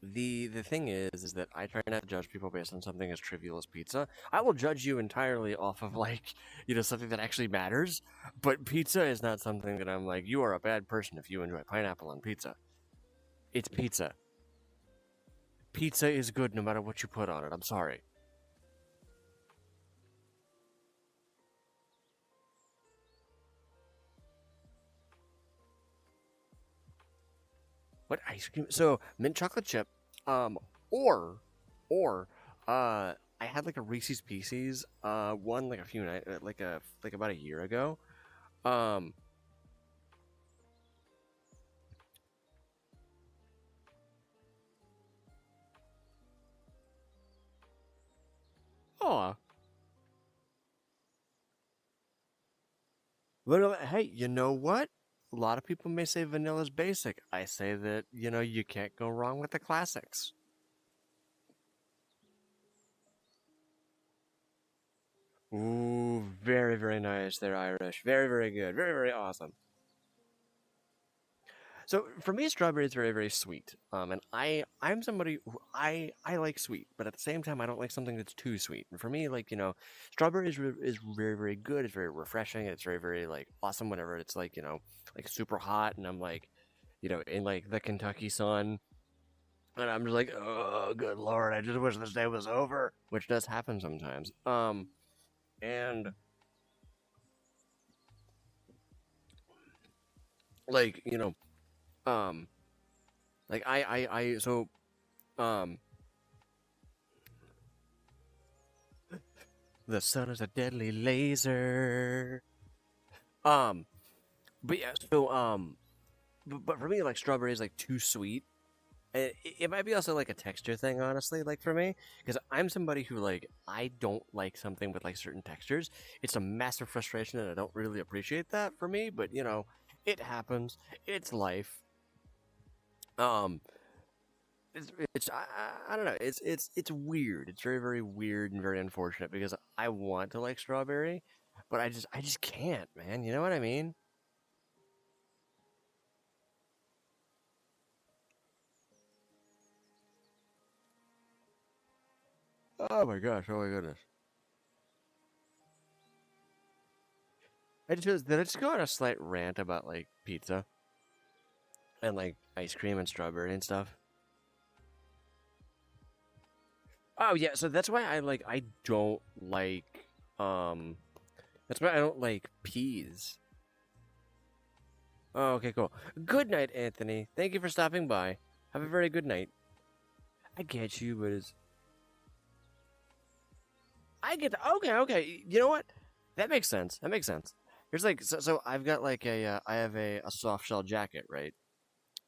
The thing is that I try not to judge people based on something as trivial as pizza. I will judge you entirely off of like something that actually matters. But pizza is not something that I'm like, you are a bad person if you enjoy pineapple on pizza. It's pizza. Pizza is good no matter what you put on it. I'm sorry. What ice cream? So mint chocolate chip, um, or or I had like a Reese's Pieces one like a few nights like about a year ago. Um, oh, literally. Hey, you know what? A lot of people may say vanilla's basic. I say that you can't go wrong with the classics. Ooh, very nice. They're Irish. Very good. Very awesome. So for me, strawberry is very sweet. And I'm somebody who I like sweet, but at the same time, I don't like something that's too sweet. And for me, like strawberry is very good. It's very refreshing. It's very like awesome whenever it's like like super hot, and I'm like in like the Kentucky sun, and I'm just like, oh, good lord, I just wish this day was over, which does happen sometimes. And like um, like I so um the sun is a deadly laser. Um, but yeah, so but for me, like strawberry is like too sweet. It might be also like a texture thing, honestly. Like for me, because I'm somebody who like I don't like something with like certain textures. It's a massive frustration, and I don't really appreciate that for me. But you know, it happens. It's life. Um, it's I don't know. It's weird. It's very very weird and very unfortunate because I want to like strawberry, but I just can't, man. You know what I mean? Oh my gosh! Oh my goodness! Did I just go on a slight rant about like pizza and like ice cream and strawberry and stuff? Oh yeah, so that's why I don't like um that's why I don't like peas. Oh, okay, cool. Good night, Anthony. Thank you for stopping by. Have a very good night. I get you, but it's I get okay, okay. You know what? That makes sense. That makes sense. Here's like so I've got like I have a soft shell jacket, right?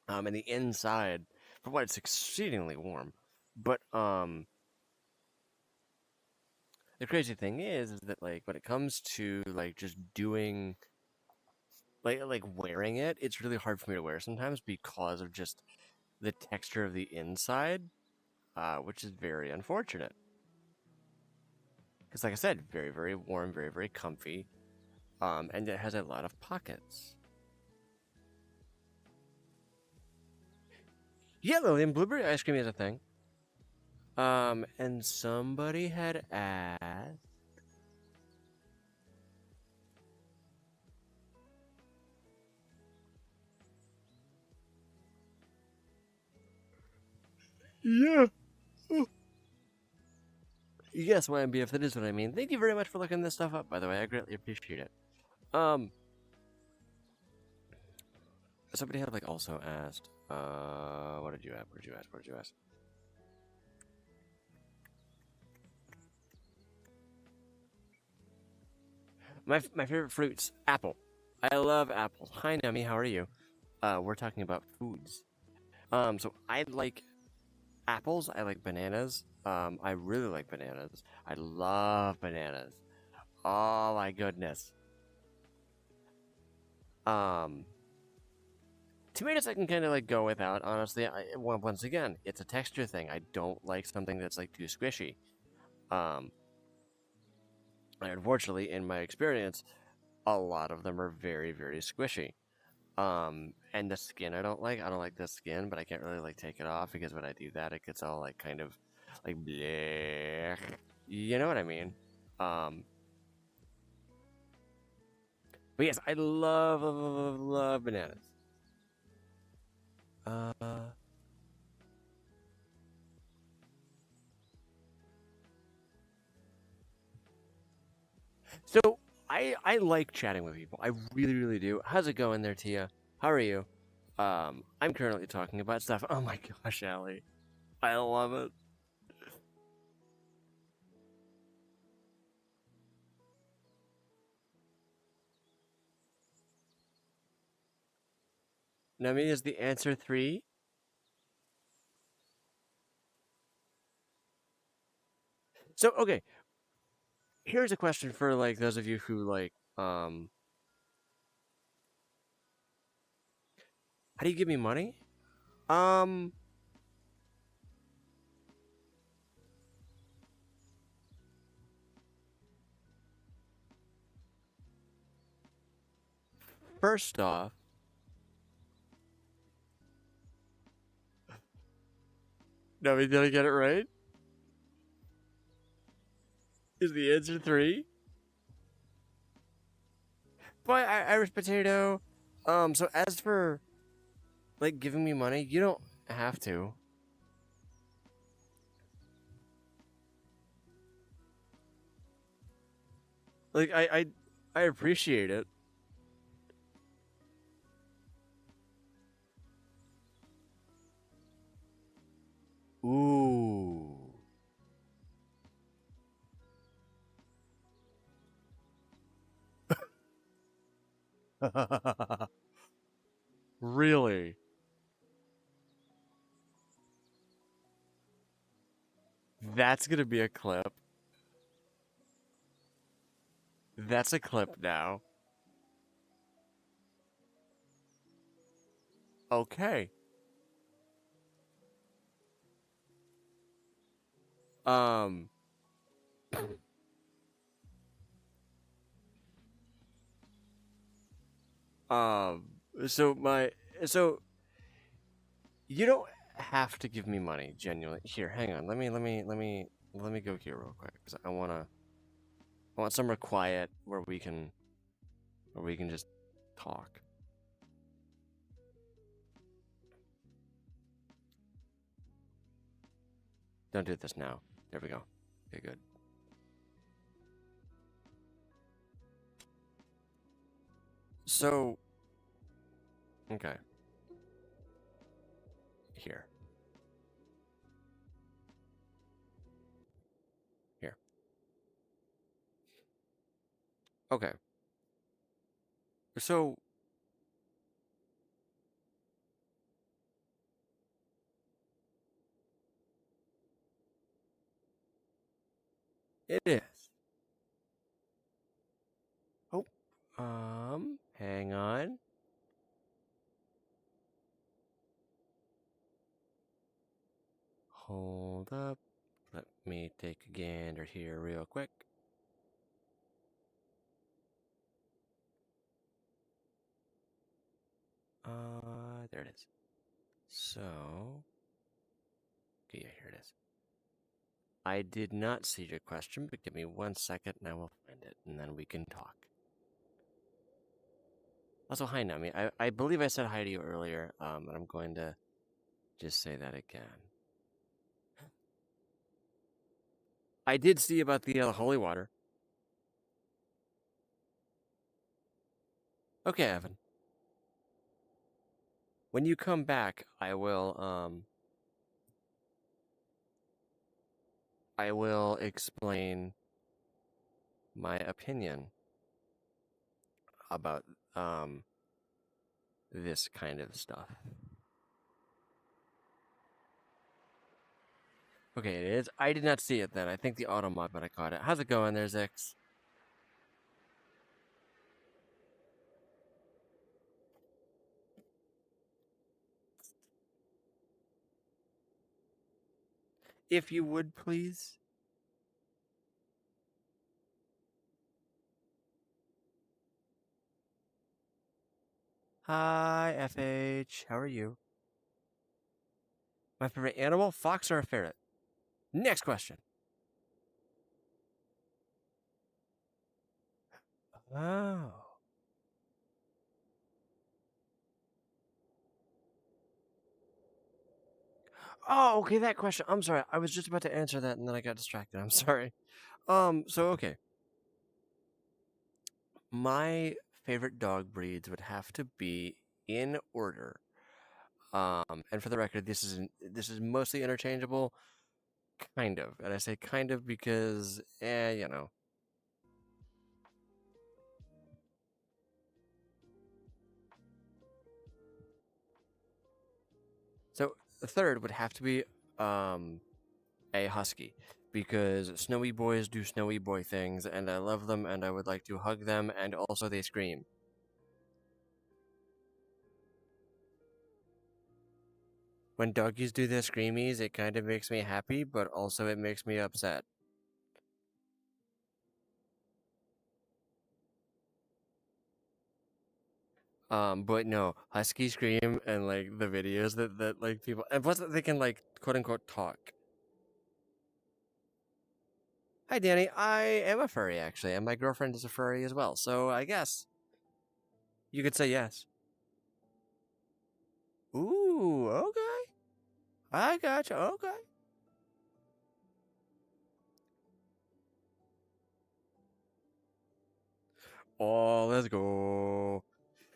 And the inside, for what it's exceedingly warm. But the crazy thing is that like when it comes to like just doing like wearing it, it's really hard for me to wear sometimes because of just the texture of the inside, which is very unfortunate. Because like I said, very very warm, very very comfy, and it has a lot of pockets. Yeah, Lillian, blueberry ice cream is a thing. And somebody had asked. Yeah. Yes, YMBF, that is what I mean. Thank you very much for looking this stuff up, by the way. I greatly appreciate it. Um, Somebody had like also asked, what did you ask? What did you ask? What did you ask? My favorite fruits, apple. I love apples. Hi, Nemi, how are you? We're talking about foods. So I like apples. I like bananas. I really like bananas. I love bananas. Oh my goodness. Um, Tomatoes I can kind of like go without. Honestly, once again, it's a texture thing. I don't like something that's like too squishy. Um, and unfortunately, in my experience, a lot of them are very, very squishy. And the skin I don't like. I don't like the skin, but I can't really like take it off because when I do that, it gets all like kind of like bleh. You know what I mean? Um, but yes, I love bananas. Uh, so I like chatting with people. I really really do. How's it going there, Tia? How are you? I'm currently talking about stuff. Oh my gosh, Allie, I love it. Nami, is the answer three? So okay, here's a question for like those of you who like how do you give me money? Um, First off, Nami, did I get it right? Is the answer three? Boy, Irish potato. So as for like giving me money, you don't have to. Like I appreciate it. Ooh. Really? That's gonna be a clip. That's a clip now. Okay. Um. Um. So my so you don't have to give me money. Genuinely. Here, hang on. Let me go here real quick because I want somewhere quiet where we can just talk. Don't do this now. There we go. Okay, good. So, okay. Here. Here. Okay. So, it is. Oh, hang on. Hold up. Let me take a gander here real quick. There it is. So, okay, yeah, here it is. I did not see your question, but give me 1 second and I will find it, and then we can talk. Also, hi, Nami. I believe I said hi to you earlier, and I'm going to just say that again. I did see about the holy water. Okay, Evan. When you come back, I will explain my opinion about this kind of stuff. Okay, it is. I did not see it then. I think the auto mod, but I caught it. How's it going there, Zix? If you would, please. Hi, FH. How are you? My favorite animal, fox or a ferret? Next question. Oh. Oh, okay, that question. I'm sorry. I was just about to answer that and then I got distracted. I'm sorry. So okay. My favorite dog breeds would have to be in order. And for the record, this is mostly interchangeable, kind of. And I say kind of because, you know. So the third would have to be a husky because snowy boys do snowy boy things, and I love them, and I would like to hug them, and also they scream. When doggies do their screamies, it kind of makes me happy, but also it makes me upset. But no, husky scream and like the videos that like people, and plus they can like quote unquote talk. Hi, Danny. I am a furry actually, and my girlfriend is a furry as well. So I guess you could say yes. Ooh, okay. I gotcha. Okay. Oh, let's go.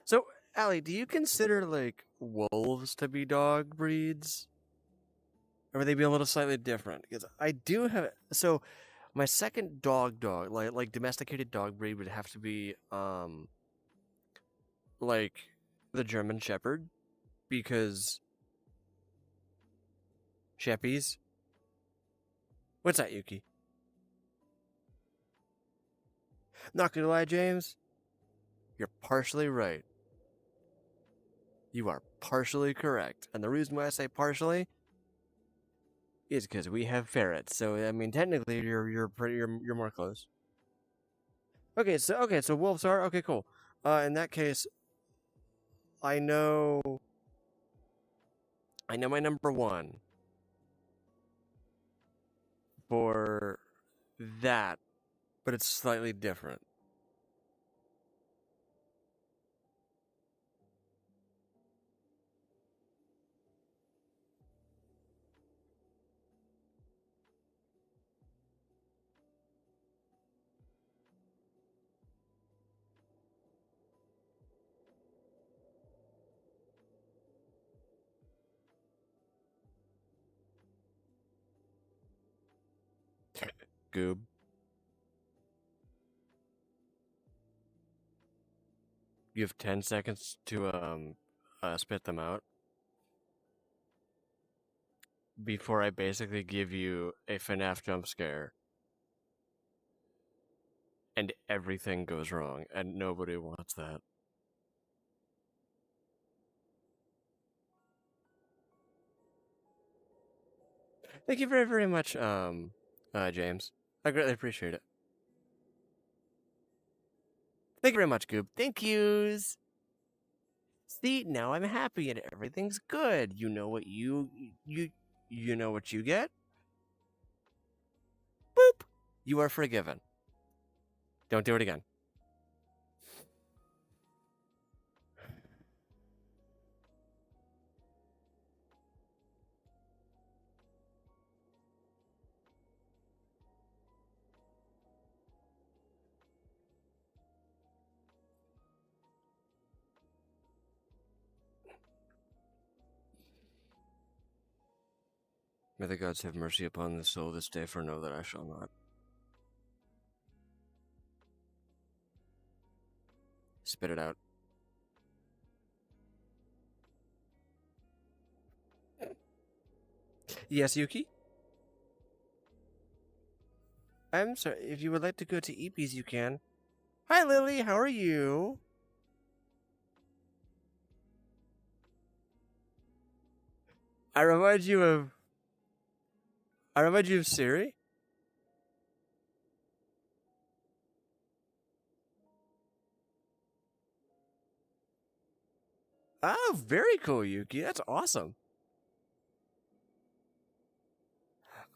So, Allie, do you consider like wolves to be dog breeds? Or would they be a little slightly different? Because I do have so my second dog like domesticated dog breed would have to be like the German Shepherd because Sheppies. What's that, Yuki? Not gonna lie, James. You're partially right. You are partially correct, and the reason why I say partially is because we have ferrets. So I mean, technically, you're more close. Okay, so wolves are okay. Cool. In that case, I know my number one for that, but it's slightly different. Goob. You have 10 seconds to spit them out before I basically give you a FNAF jump scare and everything goes wrong and nobody wants that. Thank you very, very much, James. I greatly appreciate it. Thank you very much, Goob. Thank yous. See, now I'm happy and everything's good. You know what you know what you get? Boop. You are forgiven. Don't do it again. May the gods have mercy upon the soul this day, for know that I shall not. Spit it out. Yes, Yuki? I'm sorry, if you would like to go to Eepee's, you can. Hi, Lily, how are you? I remind you of Siri? Oh, very cool, Yuki. That's awesome.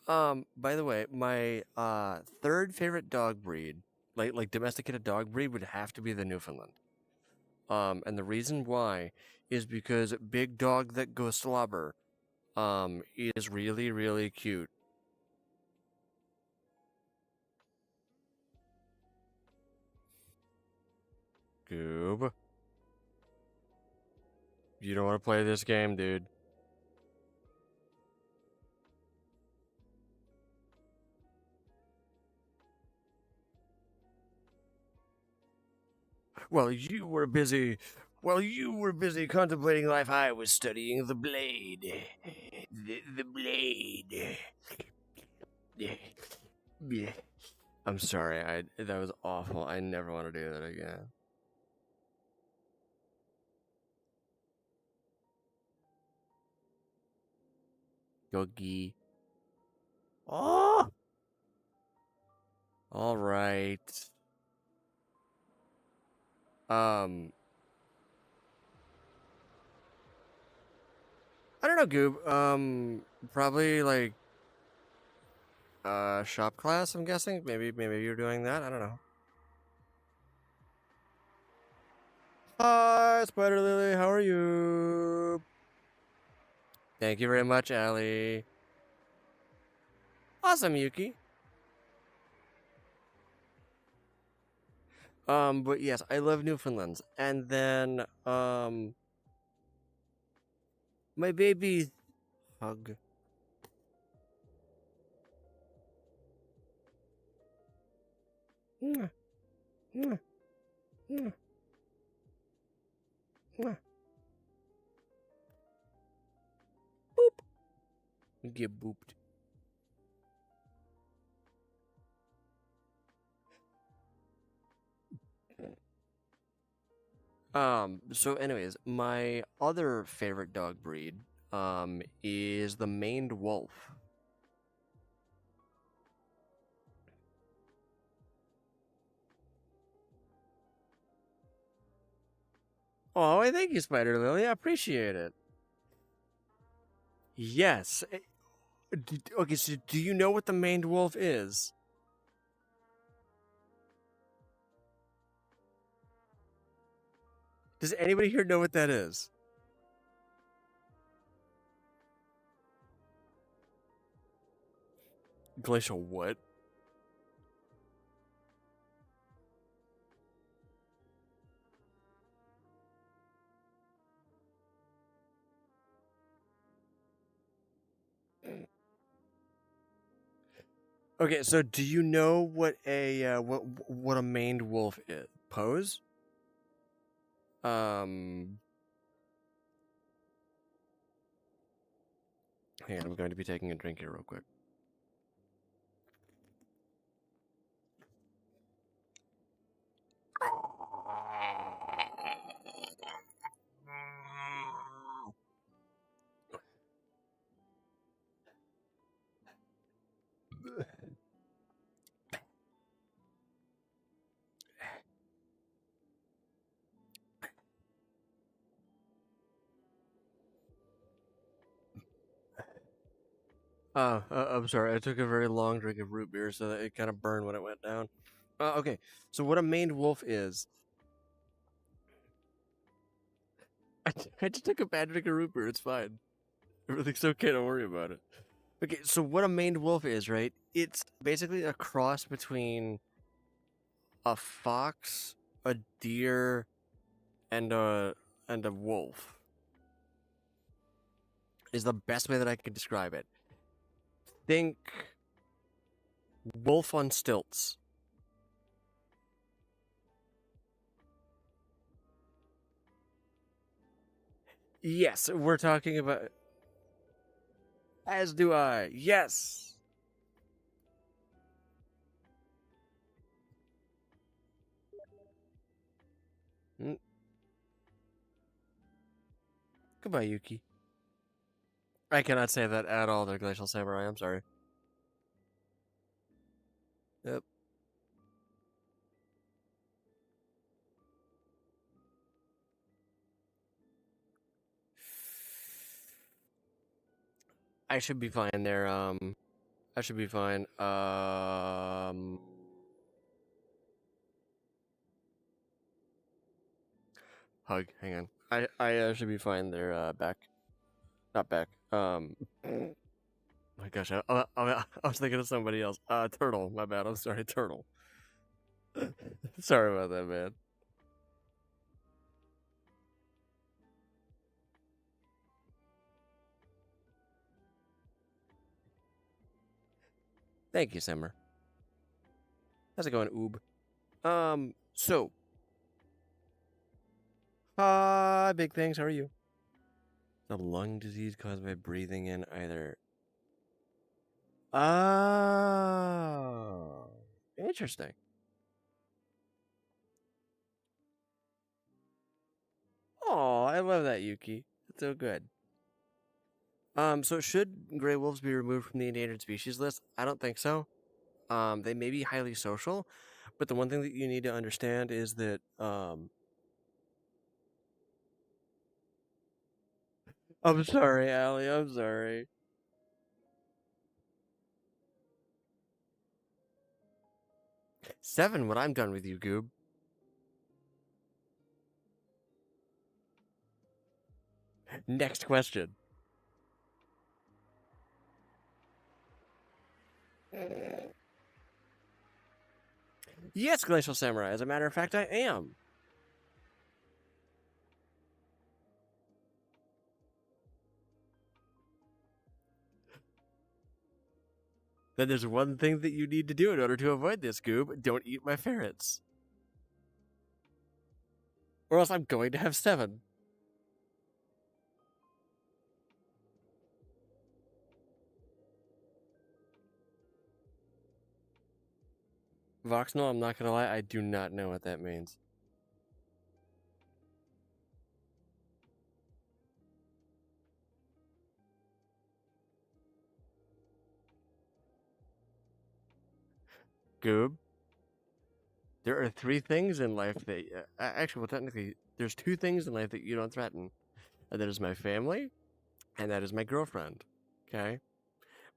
By the way, my third favorite dog breed, like domesticated dog breed, would have to be the Newfoundland. And the reason why is because big dog that goes slobber, is really, really cute. Goob. You don't want to play this game, dude. While you were busy contemplating life, I was studying the blade. The blade. I'm sorry, that was awful. I never want to do that again. Doggy. Oh! Alright. I don't know, Goob. Probably like shop class, I'm guessing. Maybe you're doing that. I don't know. Hi, Spider Lily, how are you? Thank you very much, Allie. Awesome, Yuki. But yes, I love Newfoundlands. And then, my baby hug. Mwah. Boop. You get booped. So anyways, my other favorite dog breed, is the maned wolf. Oh, I thank you, Spider Lily. I appreciate it. Yes. Okay, so do you know what the maned wolf is? Does anybody here know what that is? Glacial what? Okay, so do you know what a maned wolf is? Pose? Um, Hang on, I'm going to be taking a drink here real quick. I'm sorry. I took a very long drink of root beer, so that it kind of burned when it went down. Okay, so what a maned wolf is. I just took a bad drink of root beer. It's fine. Everything's okay. Don't worry about it. Okay, so what a maned wolf is, right? It's basically a cross between a fox, a deer, and a wolf. Is the best way that I can describe it. Think wolf on stilts. Yes, we're talking about. As do I. Yes. Goodbye, Yuki. I cannot say that at all to Glacial Samurai. I'm sorry. Yep. I should be fine there. I should be fine. Hug. Hang on. I should be fine there. Back. Not back. My gosh, I was thinking of somebody else. Turtle. My bad. I'm sorry, Turtle. Sorry about that, man. Thank you, Simmer. How's it going, Oob? So. Hi, big things. How are you? The lung disease caused by breathing in either. Oh, interesting. Oh, I love that, Yuki. That's so good. So should gray wolves be removed from the endangered species list? I don't think so. They may be highly social, but the one thing that you need to understand is that, I'm sorry, Allie. I'm sorry. Seven when I'm done with you, Goob. Next question. Yes, Glacial Samurai. As a matter of fact, I am. Then there's one thing that you need to do in order to avoid this, Goob. Don't eat my ferrets. Or else I'm going to have seven. Voxnell, I'm not gonna lie, I do not know what that means. Goob, there are 3 things in life that actually, well, technically, there's 2 things in life that you don't threaten, and that is my family, and that is my girlfriend. Okay,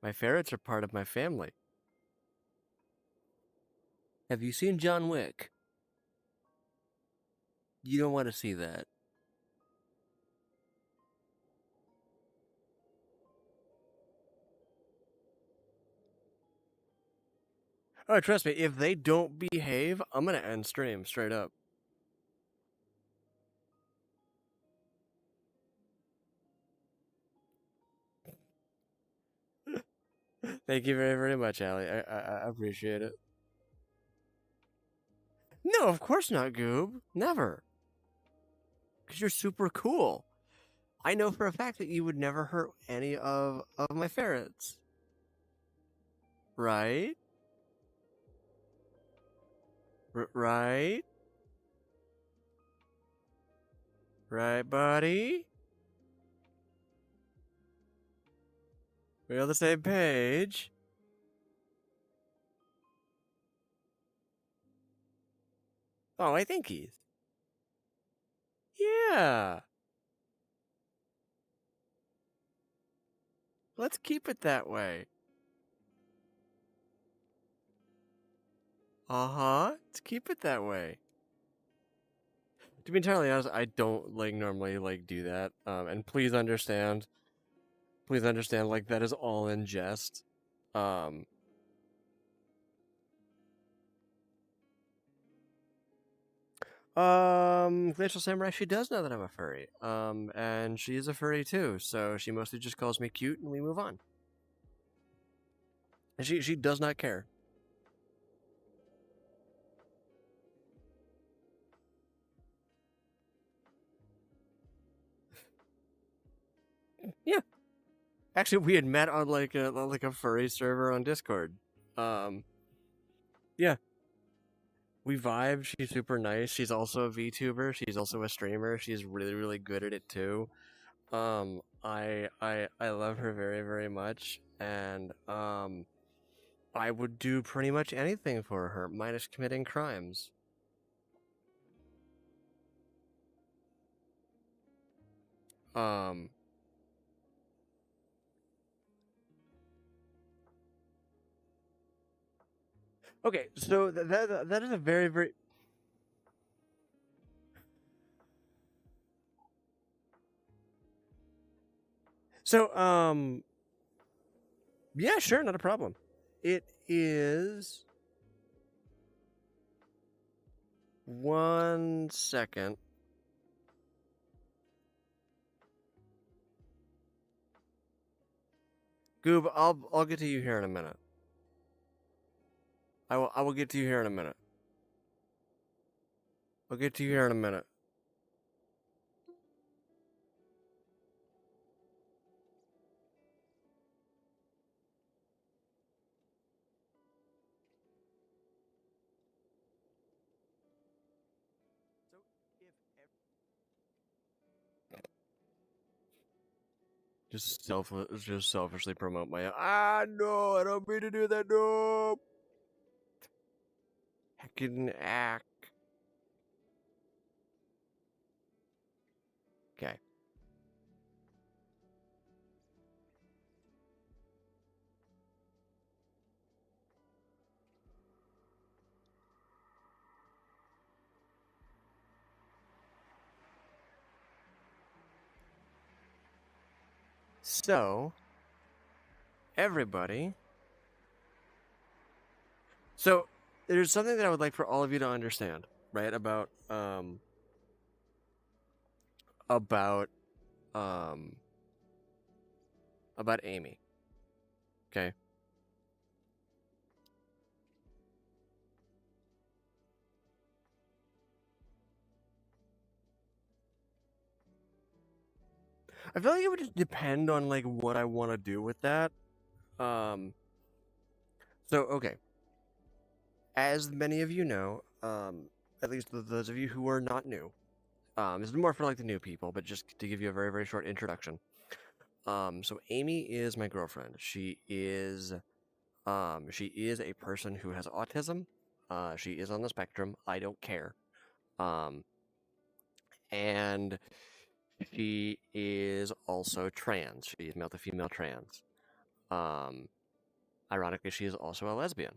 my ferrets are part of my family. Have you seen John Wick? You don't want to see that. Oh, trust me, if they don't behave, I'm gonna end stream straight up. Thank you very, very much, Allie. I appreciate it. No, of course not, Goob. Never. Because you're super cool. I know for a fact that you would never hurt any of my ferrets. Right? Right? Right, buddy? We're on the same page. Oh, I think he's. Yeah. Let's keep it that way. Uh-huh. Let's keep it that way. To be entirely honest, I don't normally do that. And please understand, like that is all in jest. Um Glacial Samurai, she does know that I'm a furry. And she is a furry too, so she mostly just calls me cute and we move on. And she does not care. Yeah. Actually, we had met on like a furry server on Discord. Yeah. We vibe. She's super nice. She's also a VTuber. She's also a streamer. She's really, really good at it too. I love her very, very much, and I would do pretty much anything for her, minus committing crimes. Um. Okay, so that is a very, very. So yeah, sure, not a problem. It is 1 second. Goob, I'll get to you here in a minute. I will get to you here in a minute. I'll get to you here in a minute. Just selfishly promote my. No, I don't mean to do that. No. Heckin' act. Okay. So, everybody. So, there's something that I would like for all of you to understand, right? About um about Amy. Okay. I feel like it would just depend on like what I want to do with that. Um so okay. as many of you know, at least those of you who are not new, this is more for like the new people, but just to give you a very, very short introduction. So Amy is my girlfriend. She is a person who has autism. She is on the spectrum. I don't care. Um, and she is also trans. She is male to female trans. Um, Ironically, she is also a lesbian,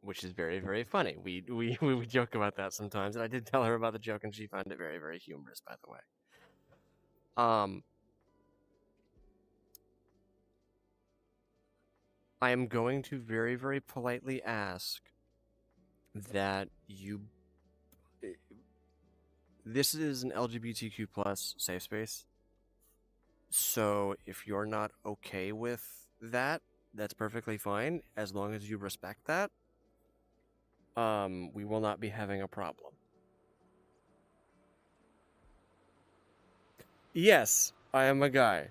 which is very, very funny. We joke about that sometimes, and I did tell her about the joke, and she found it very, very humorous, by the way. Um, I am going to very, very politely ask that you. This is an LGBTQ plus safe space, so if you're not okay with that, that's perfectly fine as long as you respect that. We will not be having a problem. Yes, I am a guy.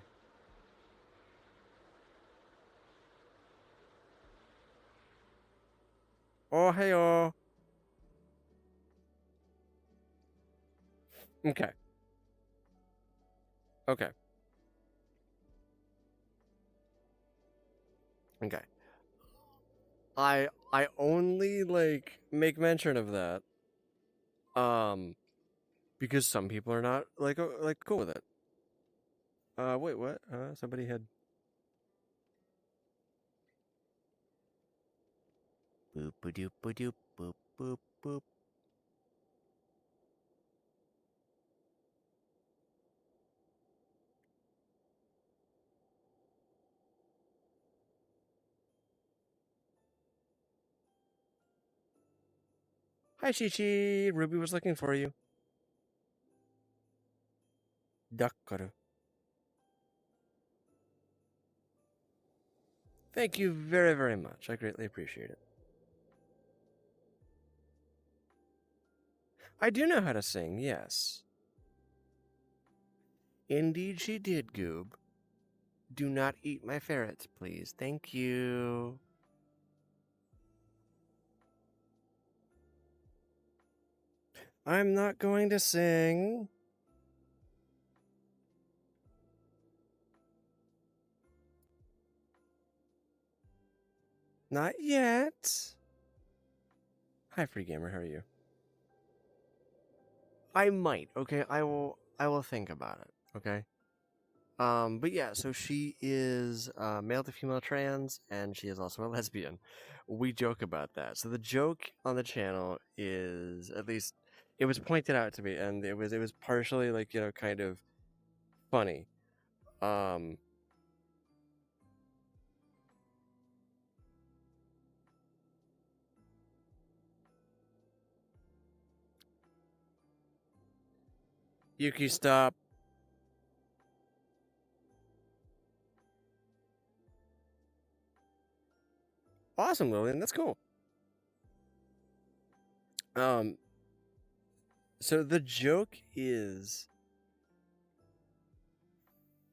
Oh, hey, oh. Okay. Okay. Okay. I only like make mention of that because some people are not like cool with it. Wait, what? Somebody had boop doop doop boop boop boop. Hi, Chi-Chi. Ruby was looking for you. Dakaru. Thank you very, very much. I greatly appreciate it. I do know how to sing, yes. Indeed, she did, Goob. Do not eat my ferrets, please. Thank you. I'm not going to sing. Not yet. Hi, Free Gamer. How are you? I might. Okay, I will think about it. Okay. But yeah, so she is male to female trans, and she is also a lesbian. We joke about that. So the joke on the channel is, at least it was pointed out to me, and it was partially like, kind of funny. Um, Yuki, stop. Awesome, Lillian. That's cool. Um, so the joke is,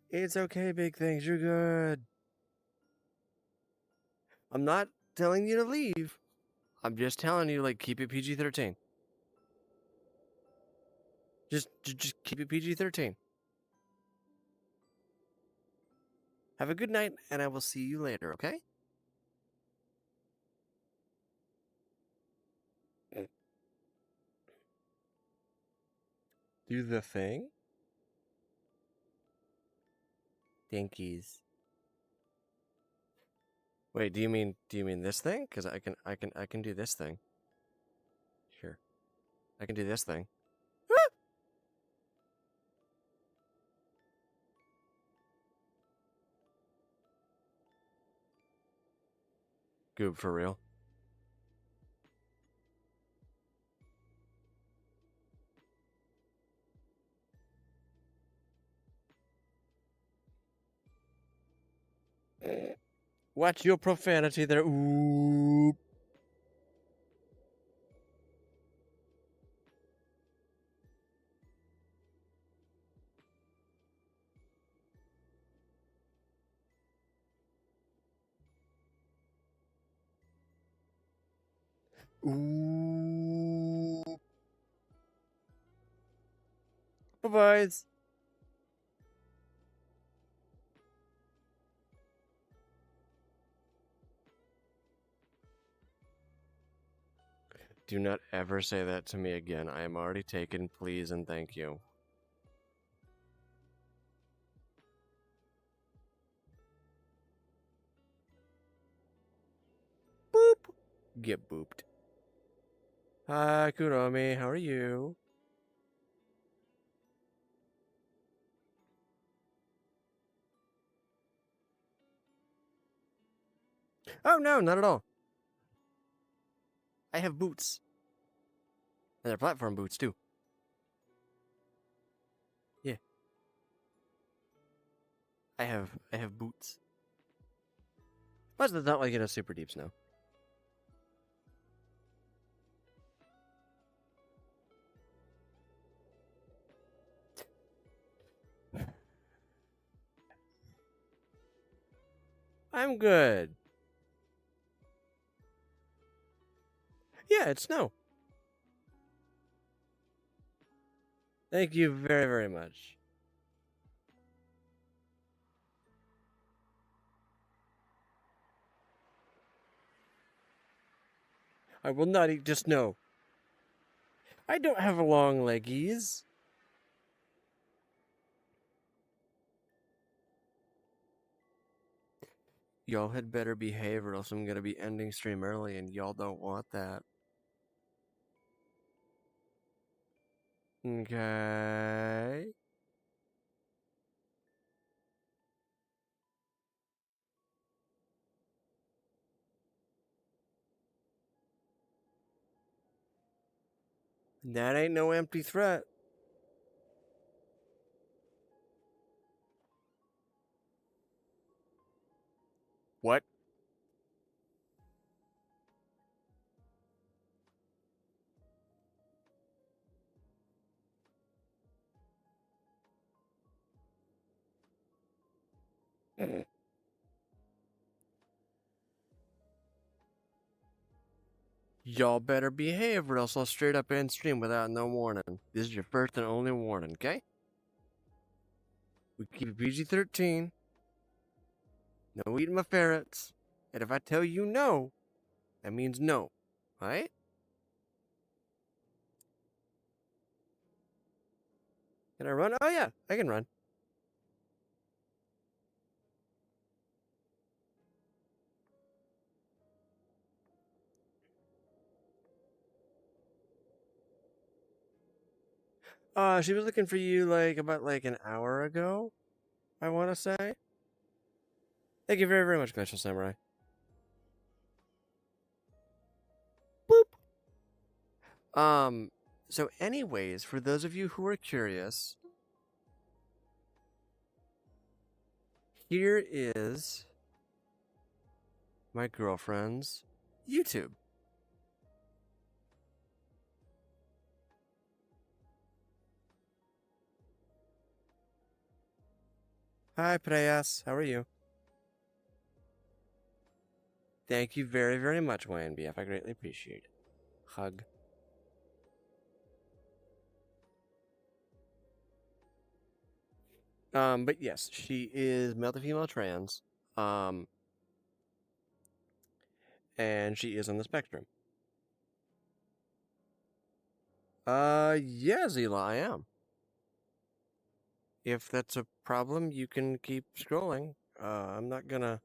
it's okay, big things. You're good. I'm not telling you to leave. I'm just telling you, like, keep it PG-13. Just keep it PG-13. Have a good night, and I will see you later, okay? Do the thing? Thankies. Wait, do you mean this thing? Because I can do this thing. Sure. I can do this thing. Goob, for real. Watch your profanity there. Ooh. Ooh. Bye-bye. Do not ever say that to me again. I am already taken, please and thank you. Boop! Get booped. Hi, Kuromi, how are you? Oh no, not at all. I have boots. And they're platform boots too. Yeah. I have boots. Plus it's not like super deep snow. I'm good. Yeah, it's snow. Thank you very, very much. I will not eat just snow. I don't have long leggies. Y'all had better behave or else I'm gonna be ending stream early and y'all don't want that. Okay. That ain't no empty threat. What? Y'all better behave or else I'll straight up end stream without no warning. This is your first and only warning, okay? We keep it PG-13. No eating my ferrets. And if I tell you no, that means no. Alright? Can I run? Oh yeah, I can run. She was looking for you about an hour ago, I wanna say. Thank you very, very much, Glacial Samurai. Boop. So anyways, for those of you who are curious, here is my girlfriend's YouTube. Hi, Preyas. How are you? Thank you very, very much, YNBF. I greatly appreciate it. Hug. But yes, she is male to female trans. And she is on the spectrum. Yeah, Zila, I am. If that's a problem, you can keep scrolling. I'm not gonna.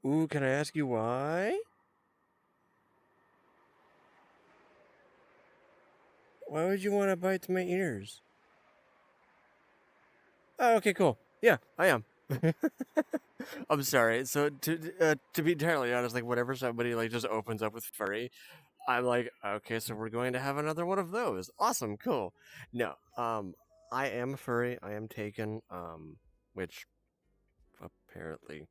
Ooh, can I ask you why? Why would you want to bite my ears? Oh, okay, cool. Yeah, I am. I'm sorry. So to be entirely honest, whenever somebody just opens up with furry, I'm like, okay, so we're going to have another one of those. Awesome, cool. No, I am a furry. I am taken. Which apparently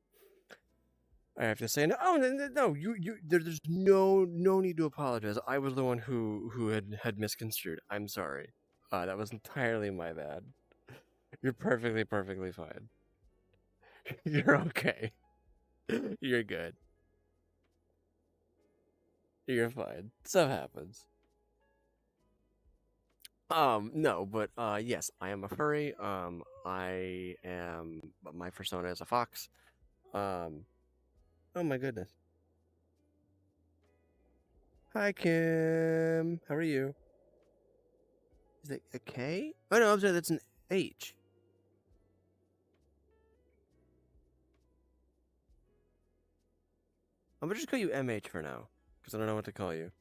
I have to say no. Oh no, you. There's no need to apologize. I was the one who had misconstrued. I'm sorry. That was entirely my bad. You're perfectly fine. You're okay. You're good. You're fine. Stuff happens. No, but yes, I am a furry. I am. My persona is a fox. Um, oh my goodness. Hi, Kim. How are you? Is it a K? Oh no, I'm sorry. That's an H. I'm gonna just call you MH for now, because I don't know what to call you.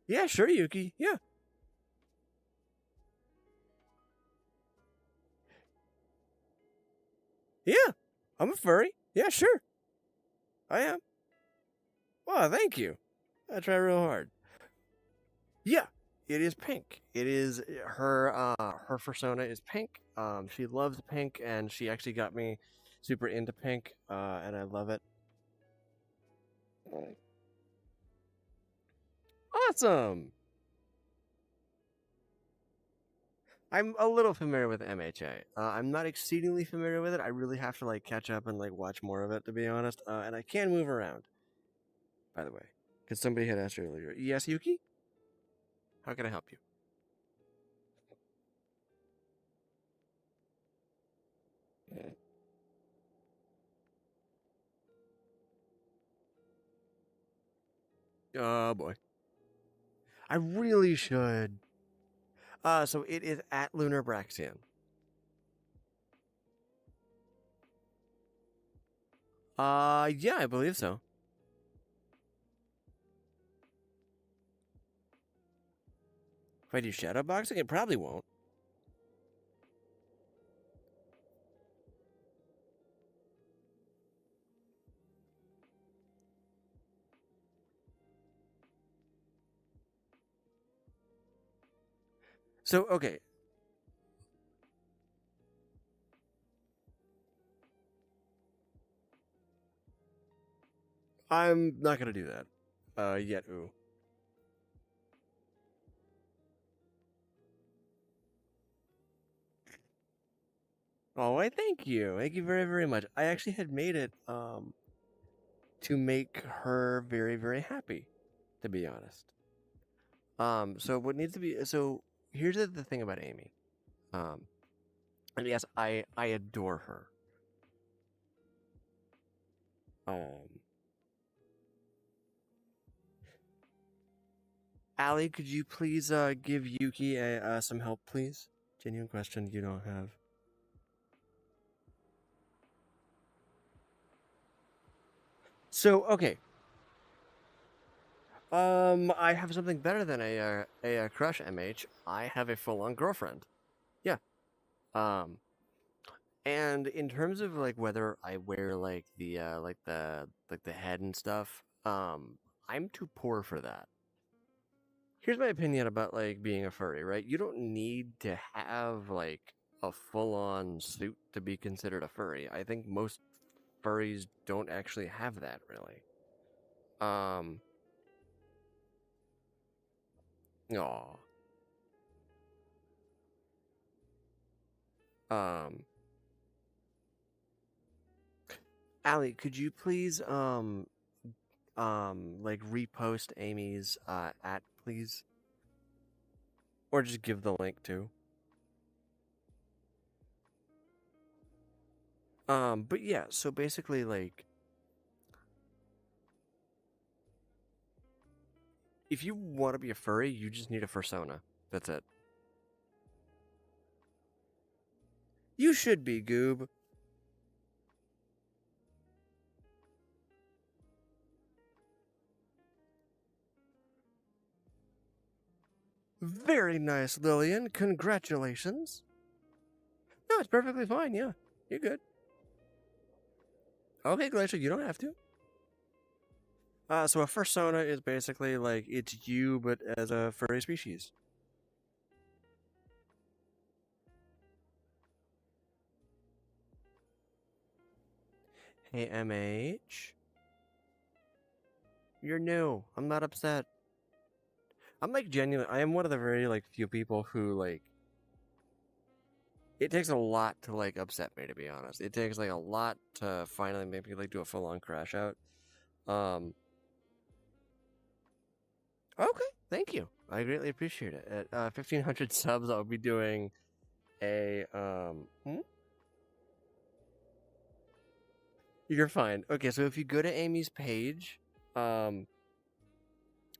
Yeah, sure, Yuki. Yeah. Yeah. I'm a furry. Yeah, sure. I am. Wow, thank you. I try real hard. Yeah, it is pink. It is her persona is pink. She loves pink, and she actually got me super into pink, and I love it. Awesome. I'm a little familiar with MHA. I'm not exceedingly familiar with it. I really have to like catch up and like watch more of it, to be honest. And I can move around, by the way, because somebody had asked earlier. Yes, Yuki. How can I help you? Oh boy. I really should. So it is at Lunar Braxian. Yeah, I believe so. If I do shadow boxing, it probably won't. So okay, I'm not gonna do that. Yet, ooh. Oh, I thank you. Thank you very, very much. I actually had made it to make her very, very happy, to be honest. So what needs to be so here's the thing about Amy. Um, and yes, I adore her. Um, Allie, could you please give Yuki some help, please? Genuine question you don't have. So okay, I have something better than a crush, MH. I have a full-on girlfriend. Yeah. Um, and in terms of like whether I wear like the head and stuff, I'm too poor for that. Here's my opinion about like being a furry, right? You don't need to have like a full-on suit to be considered a furry. I think most furries don't actually have that really. Um, aw. Um, Allie, could you please like repost Amy's at please, or just give the link to. But yeah, so basically like if you want to be a furry, you just need a persona. That's it. You should be, Goob. Very nice, Lillian. Congratulations. No, it's perfectly fine. Yeah, you're good. Okay, Glacier, you don't have to. So a fursona is basically like it's you, but as a furry species. Hey, MH. You're new. I'm not upset. I'm like genuine. I am one of the very like few people who like It takes a lot to like upset me, to be honest. It takes like a lot to finally make me like do a full-on crash out. Um, okay, thank you. I greatly appreciate it. At 1,500 subs, I'll be doing a You're fine. Okay, so if you go to Amy's page,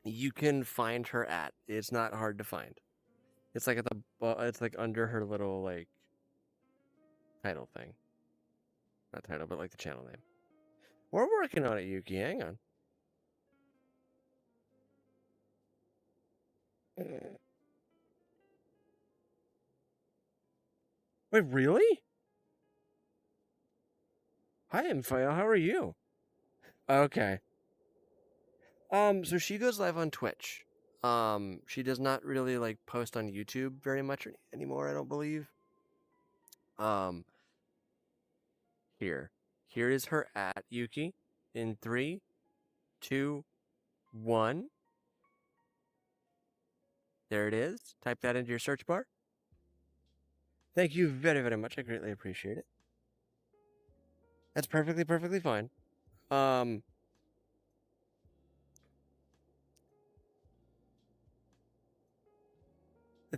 you can find her at. It's not hard to find. It's like at the it's like under her little like title thing. Not title, but like the channel name. We're working on it, Yuki. Hang on. Wait, really? Hi, Mfael. How are you? Okay. So she goes live on Twitch. She does not really like post on YouTube very much anymore, I don't believe. Um, here. Here is her at Yuki in 3, 2, 1. There it is. Type that into your search bar. Thank you very, very much. I greatly appreciate it. That's perfectly fine.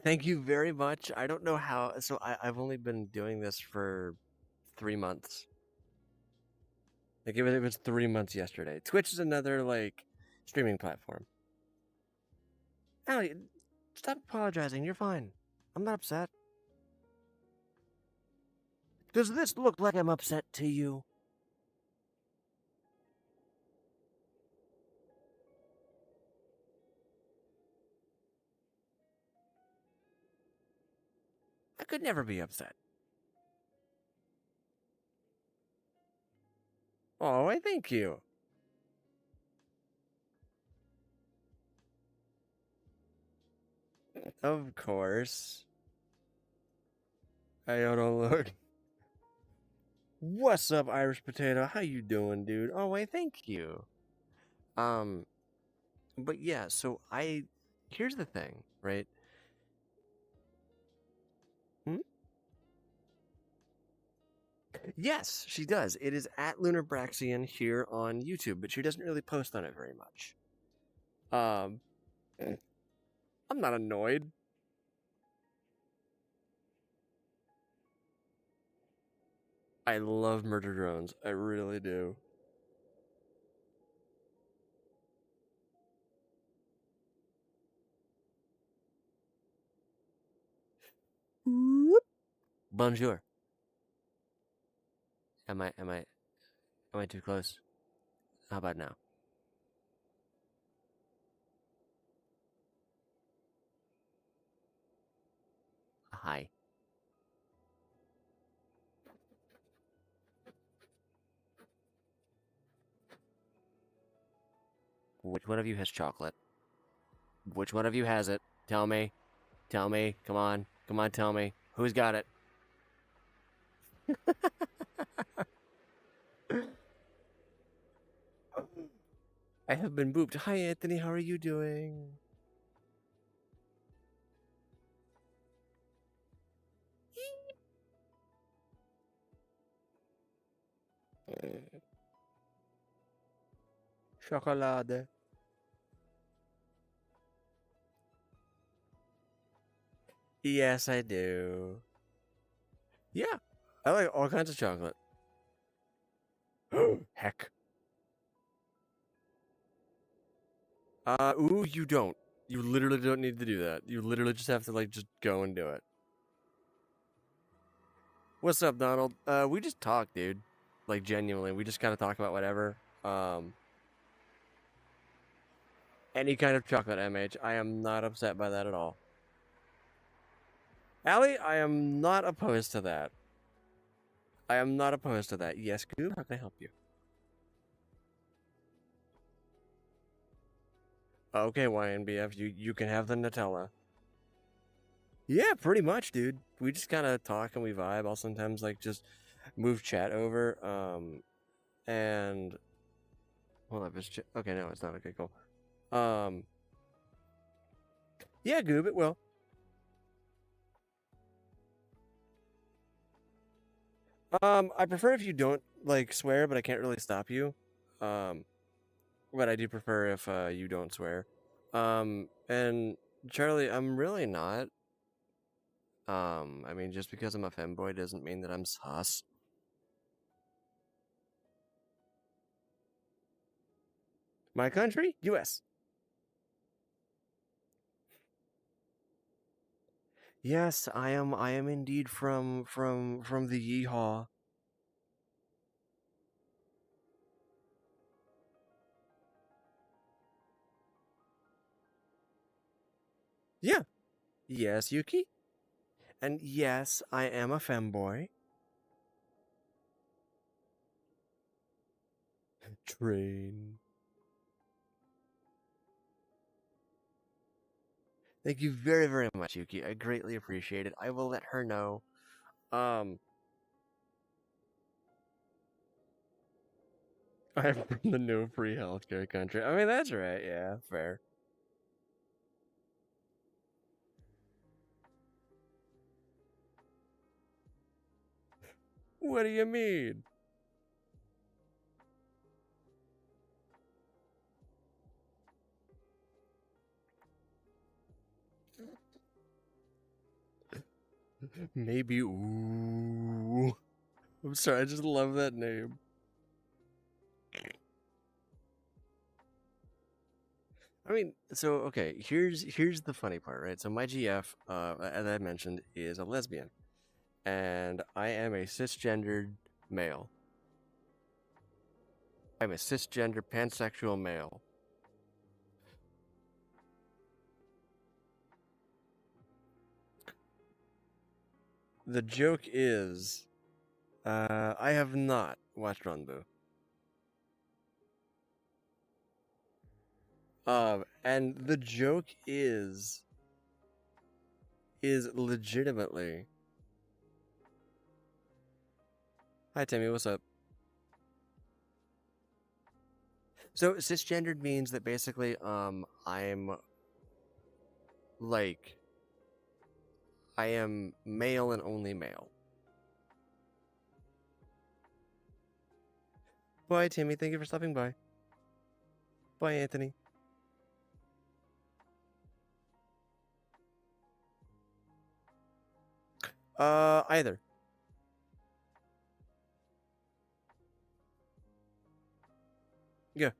Thank you very much. I don't know how. So I've only been doing this for 3 months. Like it was 3 months yesterday. Twitch is another like streaming platform. Allie, stop apologizing. You're fine. I'm not upset. Does this look like I'm upset to you? I could never be upset. Oh, I thank you. Of course. I don't look. What's up, Irish Potato? How you doing, dude? Oh, I thank you. But yeah, so here's the thing, right? Hmm? Yes, she does. It is at Lunar Braxian here on YouTube, but she doesn't really post on it very much. Um, I'm not annoyed. I love murder drones. I really do. Bonjour. Am I too close? How about now? Hi. Which one of you has chocolate? Which one of you has it? Tell me. Tell me. Come on. Come on, tell me. Who's got it? I have been booped. Hi, Anthony. How are you doing? Chocolade. Yes, I do. Yeah, I like all kinds of chocolate. Heck. Ooh, you don't. You literally don't need to do that. You literally just have to like just go and do it. What's up, Donald? We just talk, dude. Like genuinely, we just kind of talk about whatever. Any kind of chocolate, MH. I am not upset by that at all. Allie, I am not opposed to that. I am not opposed to that. Yes, Goob, how can I help you? Okay, YNBF, you can have the Nutella. Yeah, pretty much, dude. We just kind of talk and we vibe. I'll sometimes like just move chat over. And hold up, it's okay. No, it's not. Okay, cool. Yeah, Goob, it will. I prefer if you don't like swear, but I can't really stop you. Um, but I do prefer if you don't swear. And Charlie, I'm really not. I mean, just because I'm a femboy doesn't mean that I'm sus. My country, U.S. Yes, I am. I am indeed from the Yeehaw. Yeah. Yes, Yuki. And yes, I am a femboy. Train. Thank you very, very much, Yuki. I greatly appreciate it. I will let her know. Um, I'm from the no free healthcare country. I mean, that's right. Yeah, fair. What do you mean? Maybe. Ooh. I'm sorry. I just love that name. I mean, so okay. Here's the funny part, right? So my GF, as I mentioned, is a lesbian, and I am a cisgendered male. I'm a cisgender pansexual male. The joke is, I have not watched Runbu. And the joke is legitimately. Hi Timmy, what's up? So cisgendered means that basically, I'm like, I am male and only male. Bye Timmy, thank you for stopping by. Bye Anthony. Either. Yeah.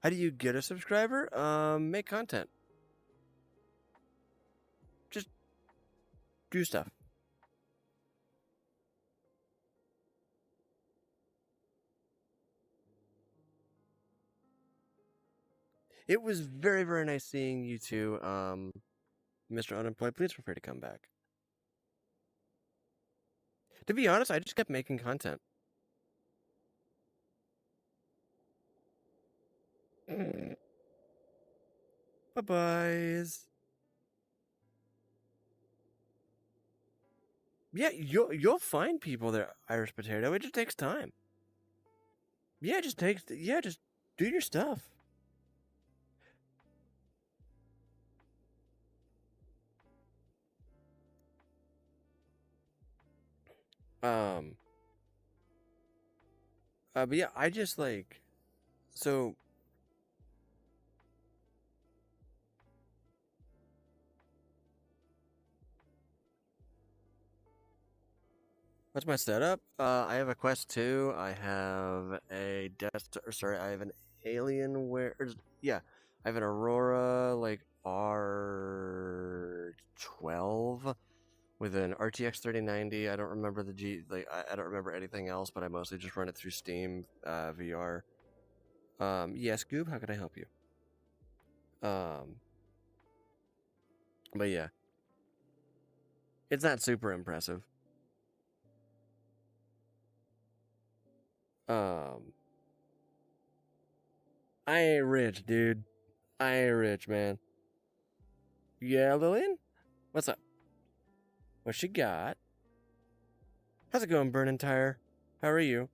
How do you get a subscriber? Make content. Just do stuff. It was very, very nice seeing you too, Mr. Unemployed. Please feel free to come back. To be honest, I just kept making content. Bye byes. Yeah, you'll find people that are Irish potato. It just takes time. Just do your stuff. Um but yeah, I just like so what's my setup? I have a Quest 2, I have a I have an Alienware yeah, I have an Aurora like R12 with an RTX 3090. I don't remember the I don't remember anything else, but I mostly just run it through Steam VR. Yes, Goob, how can I help you? Um, but yeah, it's not super impressive. Um, I ain't rich, dude. I ain't rich, man. Yeah, Lillian, what's up? What she got? How's it going, Burning Tire? How are you?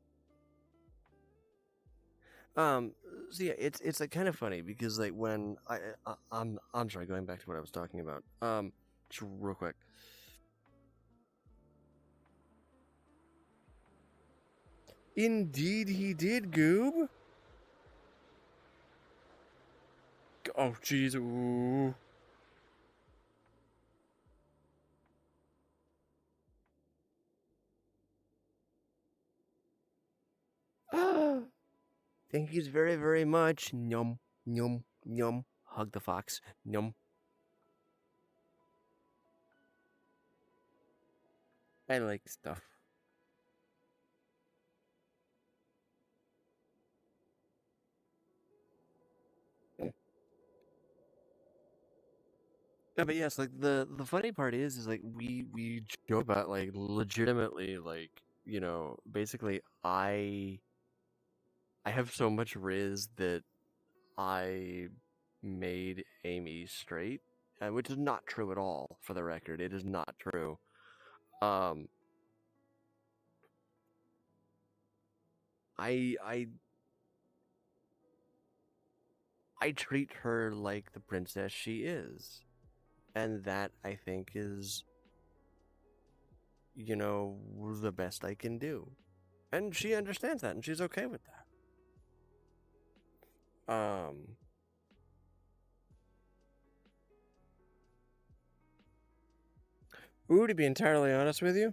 Um, so yeah, it's like kind of funny because like when I'm sorry, going back to what I was talking about. Just real quick. Indeed he did, Goob. Oh, jeez. Ooh. Thank you very, very much. Yum, yum, yum. Hug the fox. Yum. I like stuff. Yeah, but yes, like the funny part is like we joke about like legitimately like basically I have so much Riz that I made Amy straight, which is not true at all. For the record, it is not true. Um, I I I treat her like the princess she is, and that I think is the best I can do, and she understands that, and she's okay with that. Ooh, to be entirely honest with you,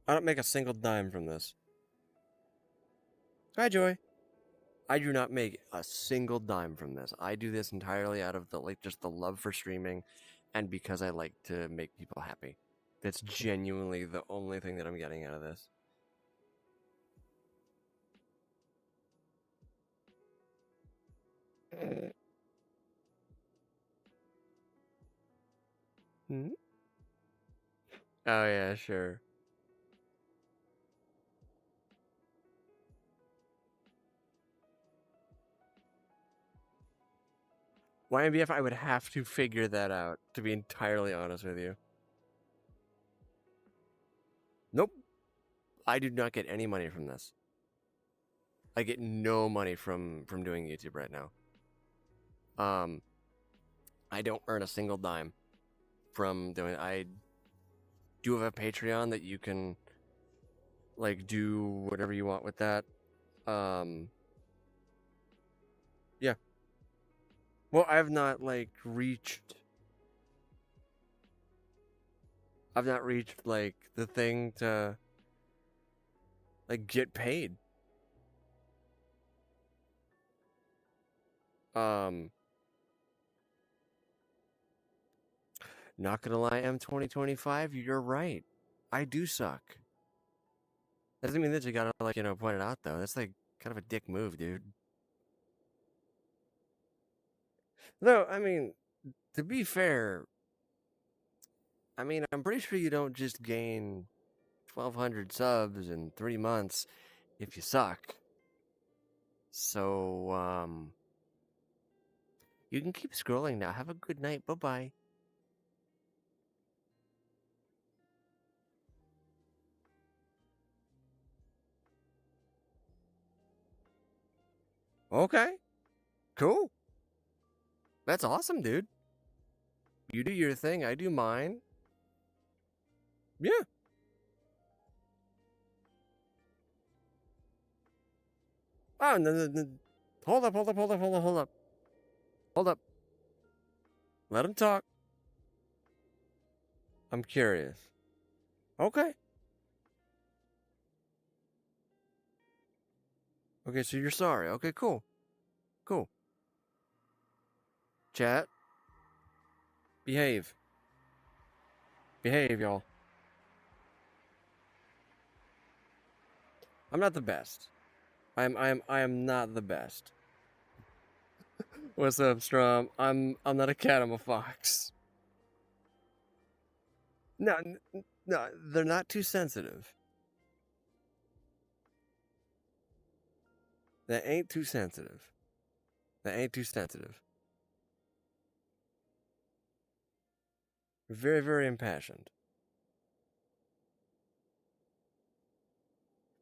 I don't make a single dime from this. Hi, Joy. I do not make a single dime from this. I do this entirely out of just the love for streaming and because I like to make people happy. That's genuinely the only thing that I'm getting out of this. Hmm? Oh yeah, sure. YMBF, I would have to figure that out, to be entirely honest with you. Nope. I do not get any money from this. I get no money from doing YouTube right now. I don't earn a single dime from doing it. I do have a Patreon that you can do whatever you want with that. Yeah. Well, I've not reached the thing to get paid. Not gonna lie, M2025, you're right. I do suck. That doesn't mean that you gotta point it out though. That's kind of a dick move, dude. No, I mean, to be fair, I'm pretty sure you don't just gain 1,200 subs in 3 months if you suck. So, you can keep scrolling now. Have a good night. Bye-bye. Okay. Cool. That's awesome, dude. You do your thing, I do mine. Yeah. Oh, no. Hold up. Hold up. Let him talk. I'm curious. Okay. Okay, so you're sorry. Okay, cool. Cool. Chat. Behave. Behave, y'all. I'm not the best. I am not the best. What's up, Strom? I'm not a cat, I'm a fox. No, they're not too sensitive. That ain't too sensitive. Very, very impassioned.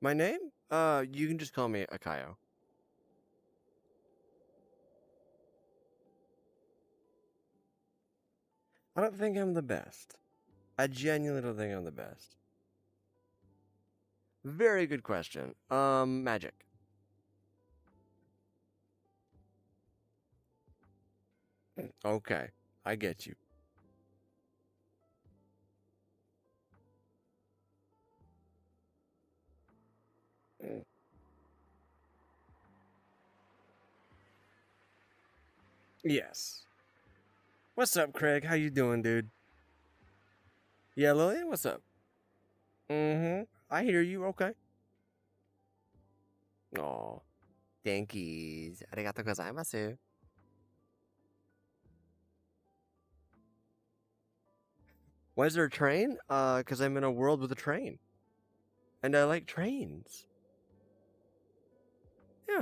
My name? You can just call me Akio. I don't think I'm the best. I genuinely don't think I'm the best. Very good question. Magic. Okay, I get you. Yes. What's up, Craig? How you doing, dude? Yeah, Lillian, what's up? Mm-hmm. I hear you. Okay. Oh, thankies. Arigato gozaimasu. Why is there a train? Because I'm in a world with a train. And I like trains. Yeah.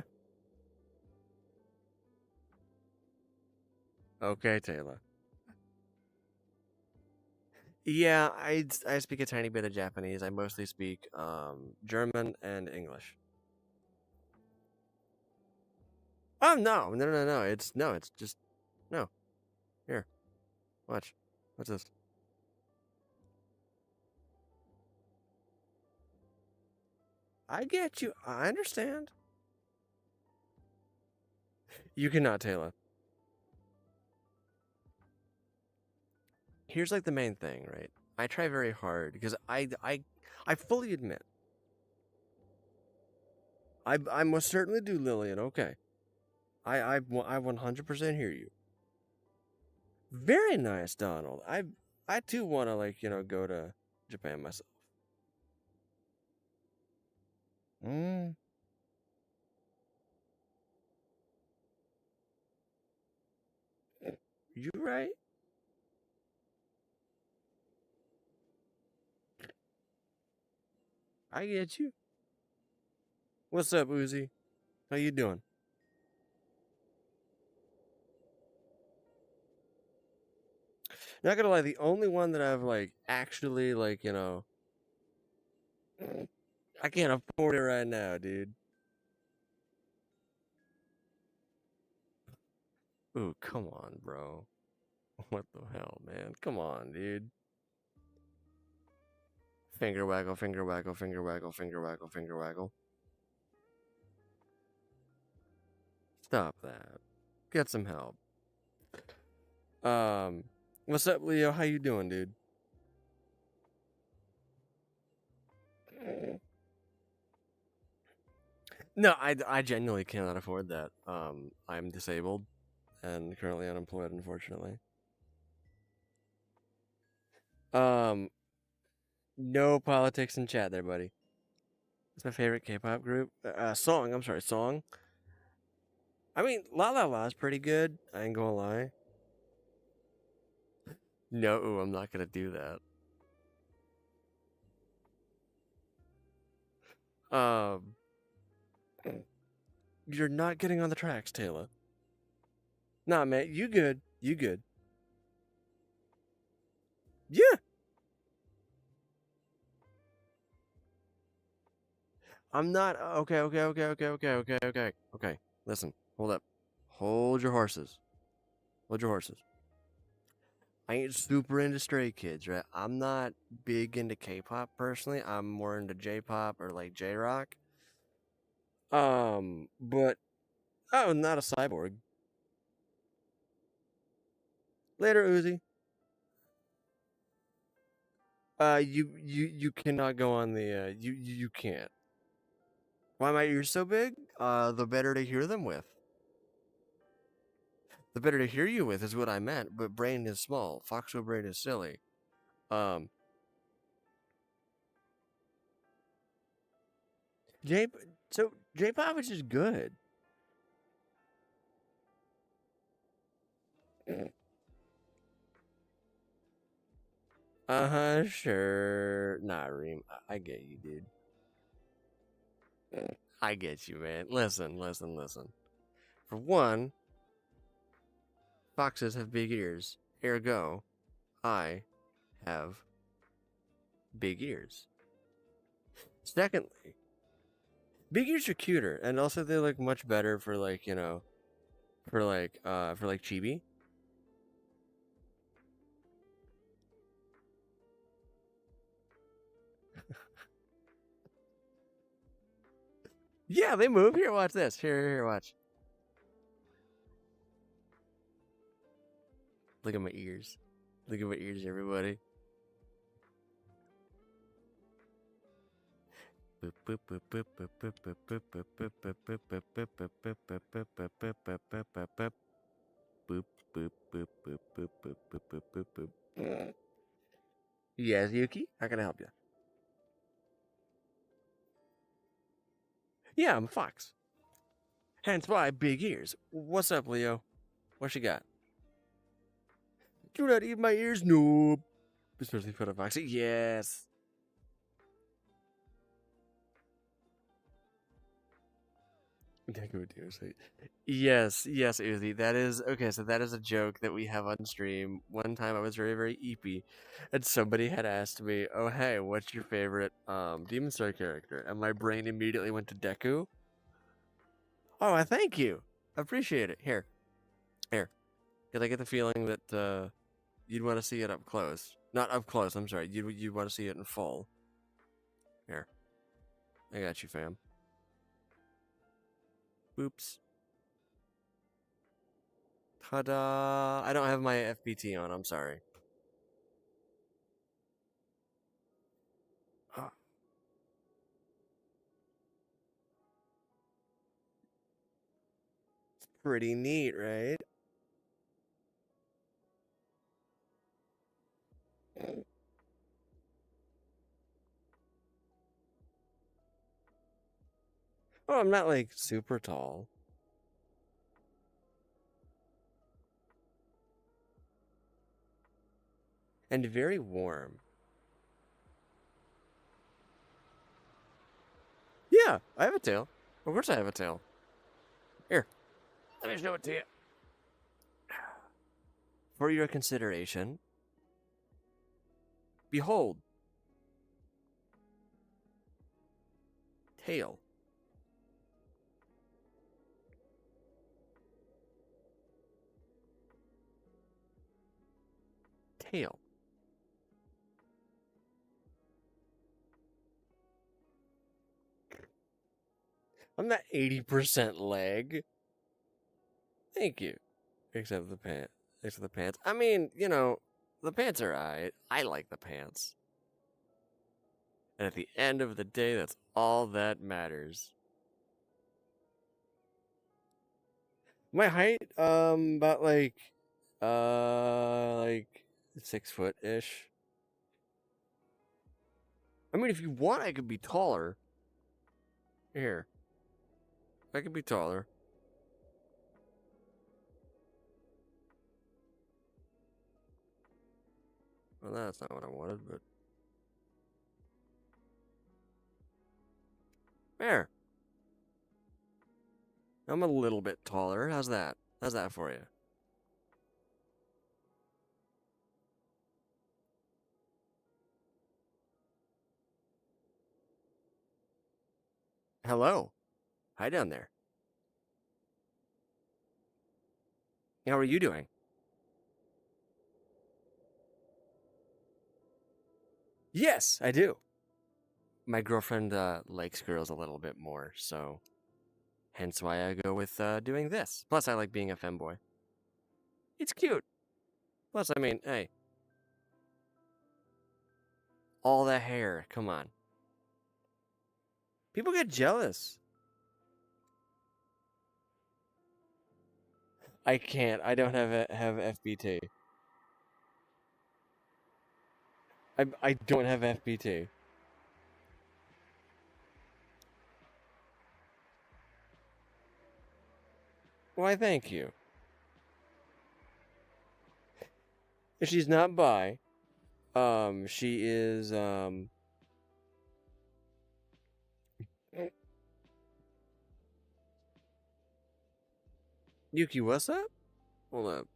Okay, Taylor. Yeah, I speak a tiny bit of Japanese. I mostly speak German and English. Oh no. It's just no. Here, watch. What's this? I get you. I understand. You cannot, Taylor. Here's like the main thing, right? I try very hard because I fully admit I most certainly do, Lillian. Okay, I 100% hear you. Very nice, Donald. I too want to go to Japan myself. Mm, you right. I get you. What's up, Uzi? How you doing? Not gonna lie, the only one that I've actually I can't afford it right now, dude. Ooh, come on, bro. What the hell, man? Come on, dude. Finger waggle, finger waggle, finger waggle, finger waggle, finger waggle. Stop that. Get some help. Um, what's up, Leo? How you doing, dude? No, I genuinely cannot afford that. I'm disabled and currently unemployed, unfortunately. Um, no politics in chat there, buddy. It's my favorite K-pop group. Song. I'm sorry, song. I mean, La La La is pretty good. I ain't gonna lie. No, I'm not gonna do that. You're not getting on the tracks, Taylor. Nah, man, you good. You good. Yeah. I'm not okay. Listen, hold up. Hold your horses. Hold your horses. I ain't super into Stray Kids, right? I'm not big into K-pop personally. I'm more into J-pop or like J-rock. But oh, not a cyborg. Later, Uzi. You cannot go on the you can't. Why my ears so big? The better to hear them with. The better to hear you with is what I meant. But brain is small. Foxwell brain is silly. Um, J so J-pop is just good. Uh-huh, sure. Nah, Reem, I get you, dude. I get you, man. Listen. For one, foxes have big ears. Ergo, I have big ears. Secondly, big ears are cuter, and also they look much better for for like chibi. Yeah, they move. Here, watch this. Here, watch. Look at my ears. Look at my ears, everybody. Yes, Yuki? How can I help you? Yeah, I'm a fox. Hence why big ears. What's up, Leo? What you got? Do not eat my ears, noob. Especially for the fox. Yes. Yes, Uzi. That is okay. So that is a joke that we have on stream. One time I was very, very eepy, and somebody had asked me, "Oh, hey, what's your favorite Demon Slayer character?" And my brain immediately went to Deku. Oh, I thank you. I appreciate it. Here, because I get the feeling that you'd want to see it up close. Not up close. I'm sorry. You'd want to see it in full. Here, I got you, fam. Oops. Ta-da! I don't have my FBT on. I'm sorry. Oh. It's pretty neat, right? Oh, I'm not like super tall. And very warm. Yeah, I have a tail. Of course I have a tail. Here, let me show it to you. For your consideration, behold. Tail. Tail. I'm not 80% leg. Thank you. Except the pants. Except the pants. I mean, you know, the pants are alright. I like the pants. And at the end of the day, that's all that matters. My height, about like 6 foot ish. I mean, if you want, I could be taller. Here, I could be taller. Well, that's not what I wanted, but there. I'm a little bit taller. How's that? How's that for you? Hello. Hi down there. How are you doing? Yes, I do. My girlfriend likes girls a little bit more, so hence why I go with doing this. Plus, I like being a femboy. It's cute. Plus, I mean, hey, all the hair. Come on. People get jealous. I can't. I don't have FBT. I don't have FBT. Why, thank you. She's not bi. She is Yuki, what's up? Hold up.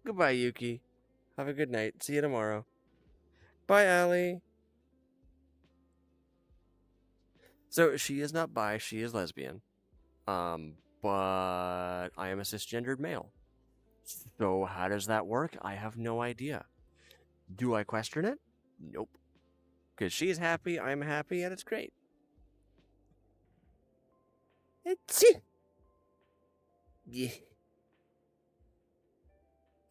Goodbye, Yuki. Have a good night. See you tomorrow. Bye, Allie. So she is not bi, she is lesbian. But I am a cisgendered male. So how does that work? I have no idea. Do I question it? Nope. Because she's happy, I'm happy, and it's great. It's yeah.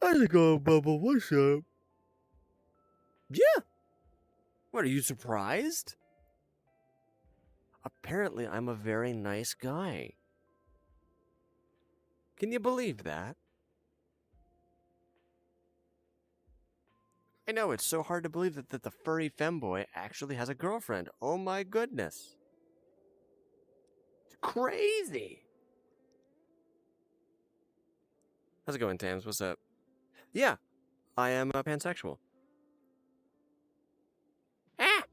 How's it going, Bubble? What's up? Yeah. What, are you surprised? Apparently, I'm a very nice guy. Can you believe that? I know, it's so hard to believe that the furry femboy actually has a girlfriend. Oh my goodness. It's crazy. How's it going, Tams? What's up? Yeah, I am a pansexual. Ah!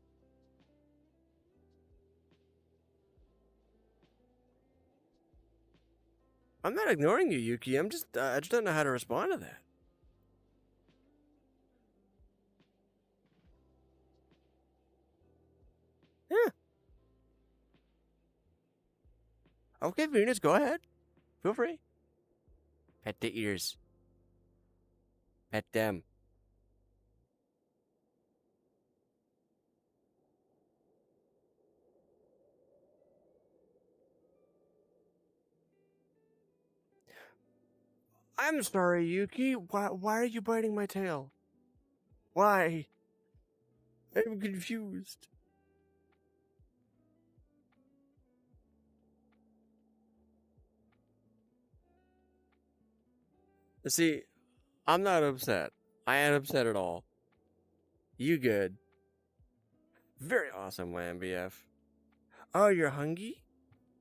I'm not ignoring you, Yuki. I just don't know how to respond to that. Yeah. Okay, Venus, go ahead. Feel free. Pet the ears. Pet them. I'm sorry, Yuki. Why are you biting my tail? Why? I'm confused. See, I'm not upset. I ain't upset at all. You good. Very awesome, YMBF. Oh, you're hungry?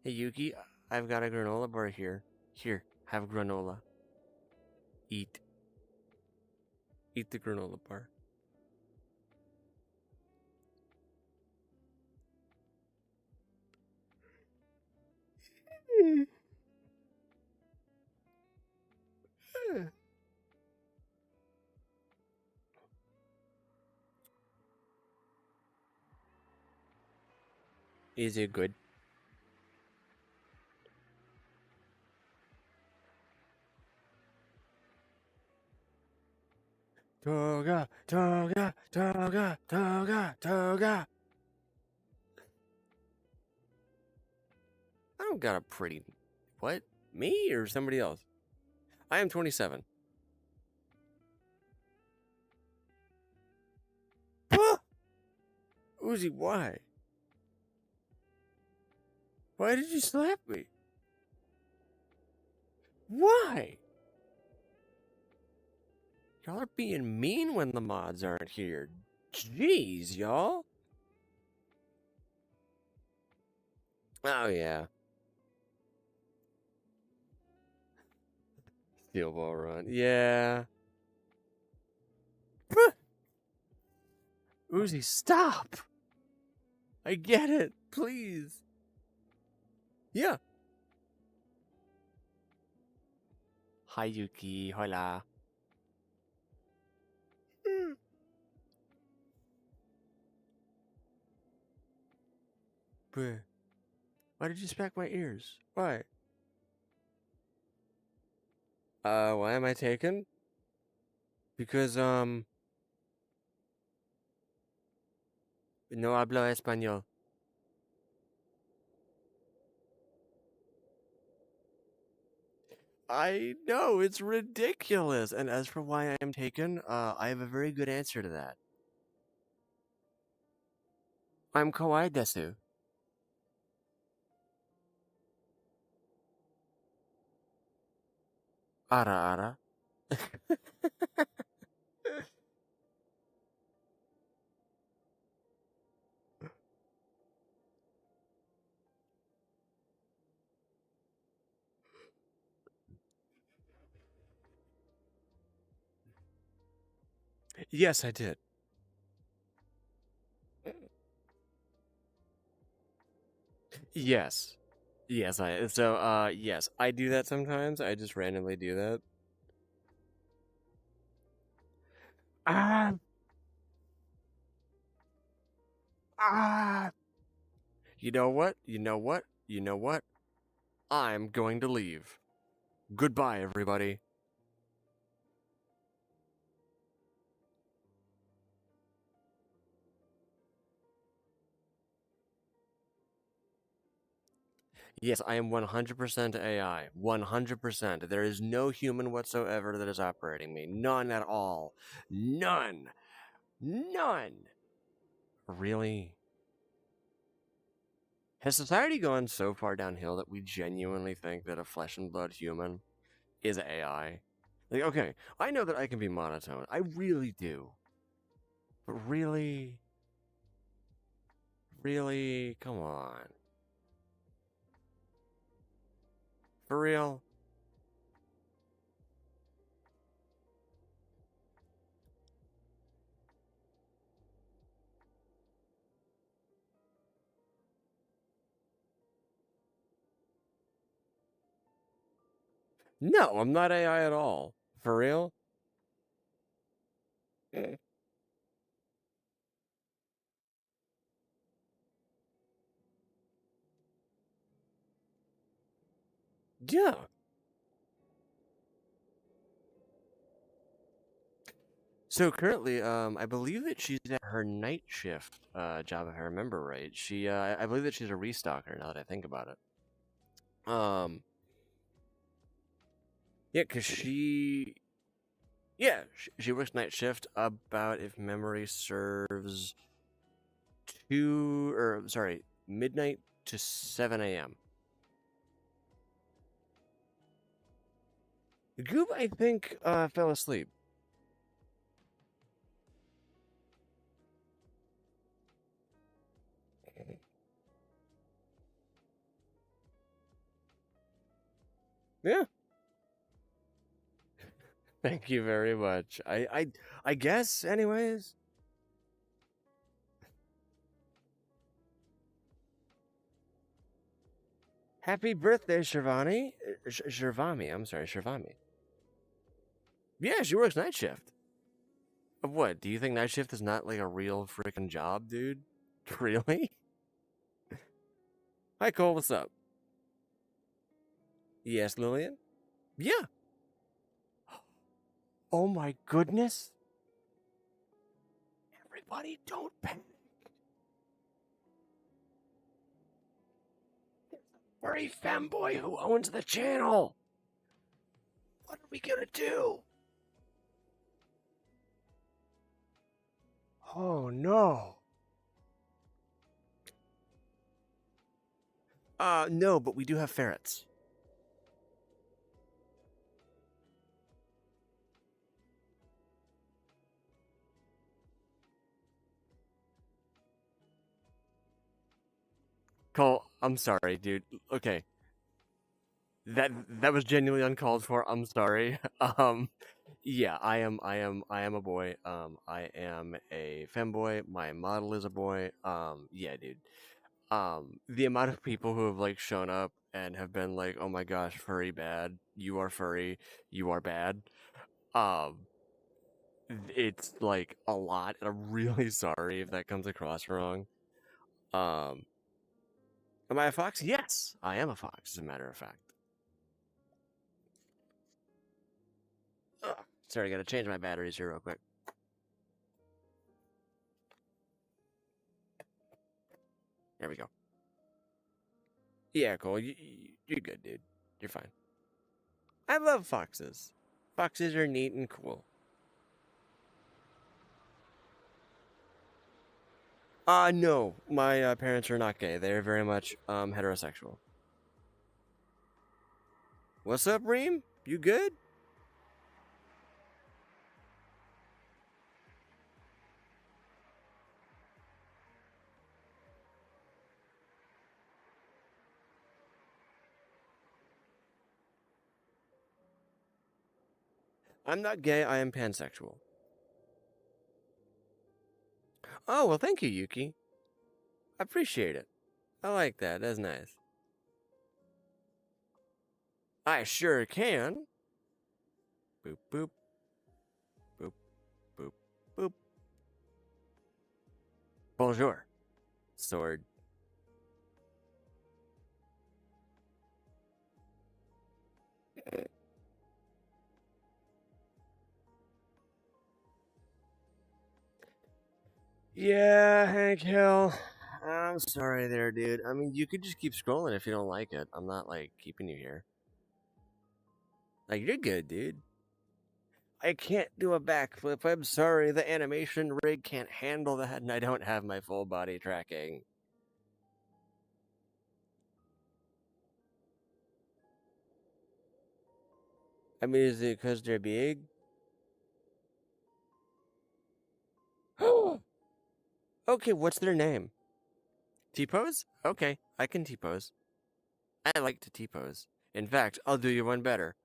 Hey, Yuki, I've got a granola bar here. Here, have granola. Eat. Eat the granola bar. Is it good? Toga, toga, toga, toga, toga. I don't got a pretty... What? Me or somebody else? I am 27. Uzi, why? Why did you slap me? Why? Y'all are being mean when the mods aren't here. Jeez, y'all. Oh, yeah. Steel ball run. Yeah. Uzi, stop. I get it. Please. Yeah. Hi, Yuki. Hola. Bruh. Why did you smack my ears? Why? Why am I taken? Because, no hablo español. I know, it's ridiculous. And as for why I am taken, I have a very good answer to that. I'm kawaii desu. Ara ara. Yes, I did. Yes. Yes, yes, I do that sometimes. I just randomly do that. Ah! Ah! You know what? You know what? You know what? I'm going to leave. Goodbye, everybody. Yes, I am 100% AI. 100%. There is no human whatsoever that is operating me. None at all. None. None. Really? Has society gone so far downhill that we genuinely think that a flesh and blood human is AI? Like, okay, I know that I can be monotone. I really do. But really? Really? Come on. For real? No, I'm not AI at all. For real? Yeah. So currently, I believe that she's at her night shift job, if I remember right. I believe that she's a restocker. Now that I think about it, yeah, cause she works night shift. About, if memory serves, midnight to 7 a.m. Goop, I think, fell asleep. Yeah. Thank you very much. I guess, anyways. Happy birthday, Shirvani. Shirvami, I'm sorry, Shirvami. Yeah, she works night shift. What? Do you think night shift is not like a real freaking job, dude? Really? Hi, Cole. What's up? Yes, Lillian? Yeah. Oh my goodness. Everybody don't panic. Furry femboy who owns the channel. What are we gonna do? Oh no. No, but we do have ferrets. Cole, I'm sorry, dude. Okay. That was genuinely uncalled for. I'm sorry. Yeah, I am a boy. I am a femboy. My model is a boy. Yeah, dude. The amount of people who have like shown up and have been like, "Oh my gosh, furry bad. You are furry. You are bad." Um, it's like a lot, and I'm really sorry if that comes across wrong. Um, am I a fox? Yes, I am a fox. As a matter of fact. Ugh. Sorry, I gotta change my batteries here real quick. There we go. Yeah, Cole, you're good, dude. You're fine. I love foxes. Foxes are neat and cool. No, my parents are not gay. They're very much heterosexual. What's up, Reem? You good? I'm not gay. I am pansexual. Oh well, thank you, Yuki. I appreciate it. I like that. That's nice. I sure can. Boop boop boop boop boop. Bonjour. Sword. Yeah, Hank Hill. I'm sorry there, dude. I mean, you could just keep scrolling if you don't like it. I'm not, like, keeping you here. Like, you're good, dude. I can't do a backflip. I'm sorry. The animation rig can't handle that, and I don't have my full body tracking. I mean, is it because they're big? Okay, what's their name? T-pose? Okay, I can T-pose. I like to T-pose. In fact, I'll do you one better.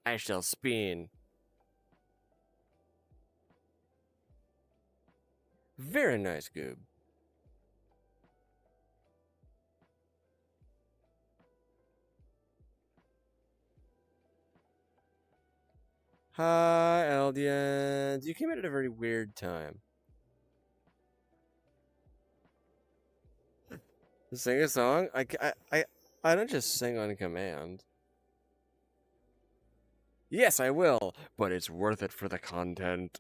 I shall spin. Very nice, Goob. Hi, Eldians. You came in at a very weird time. Sing a song? I don't just sing on command. Yes, I will, but it's worth it for the content.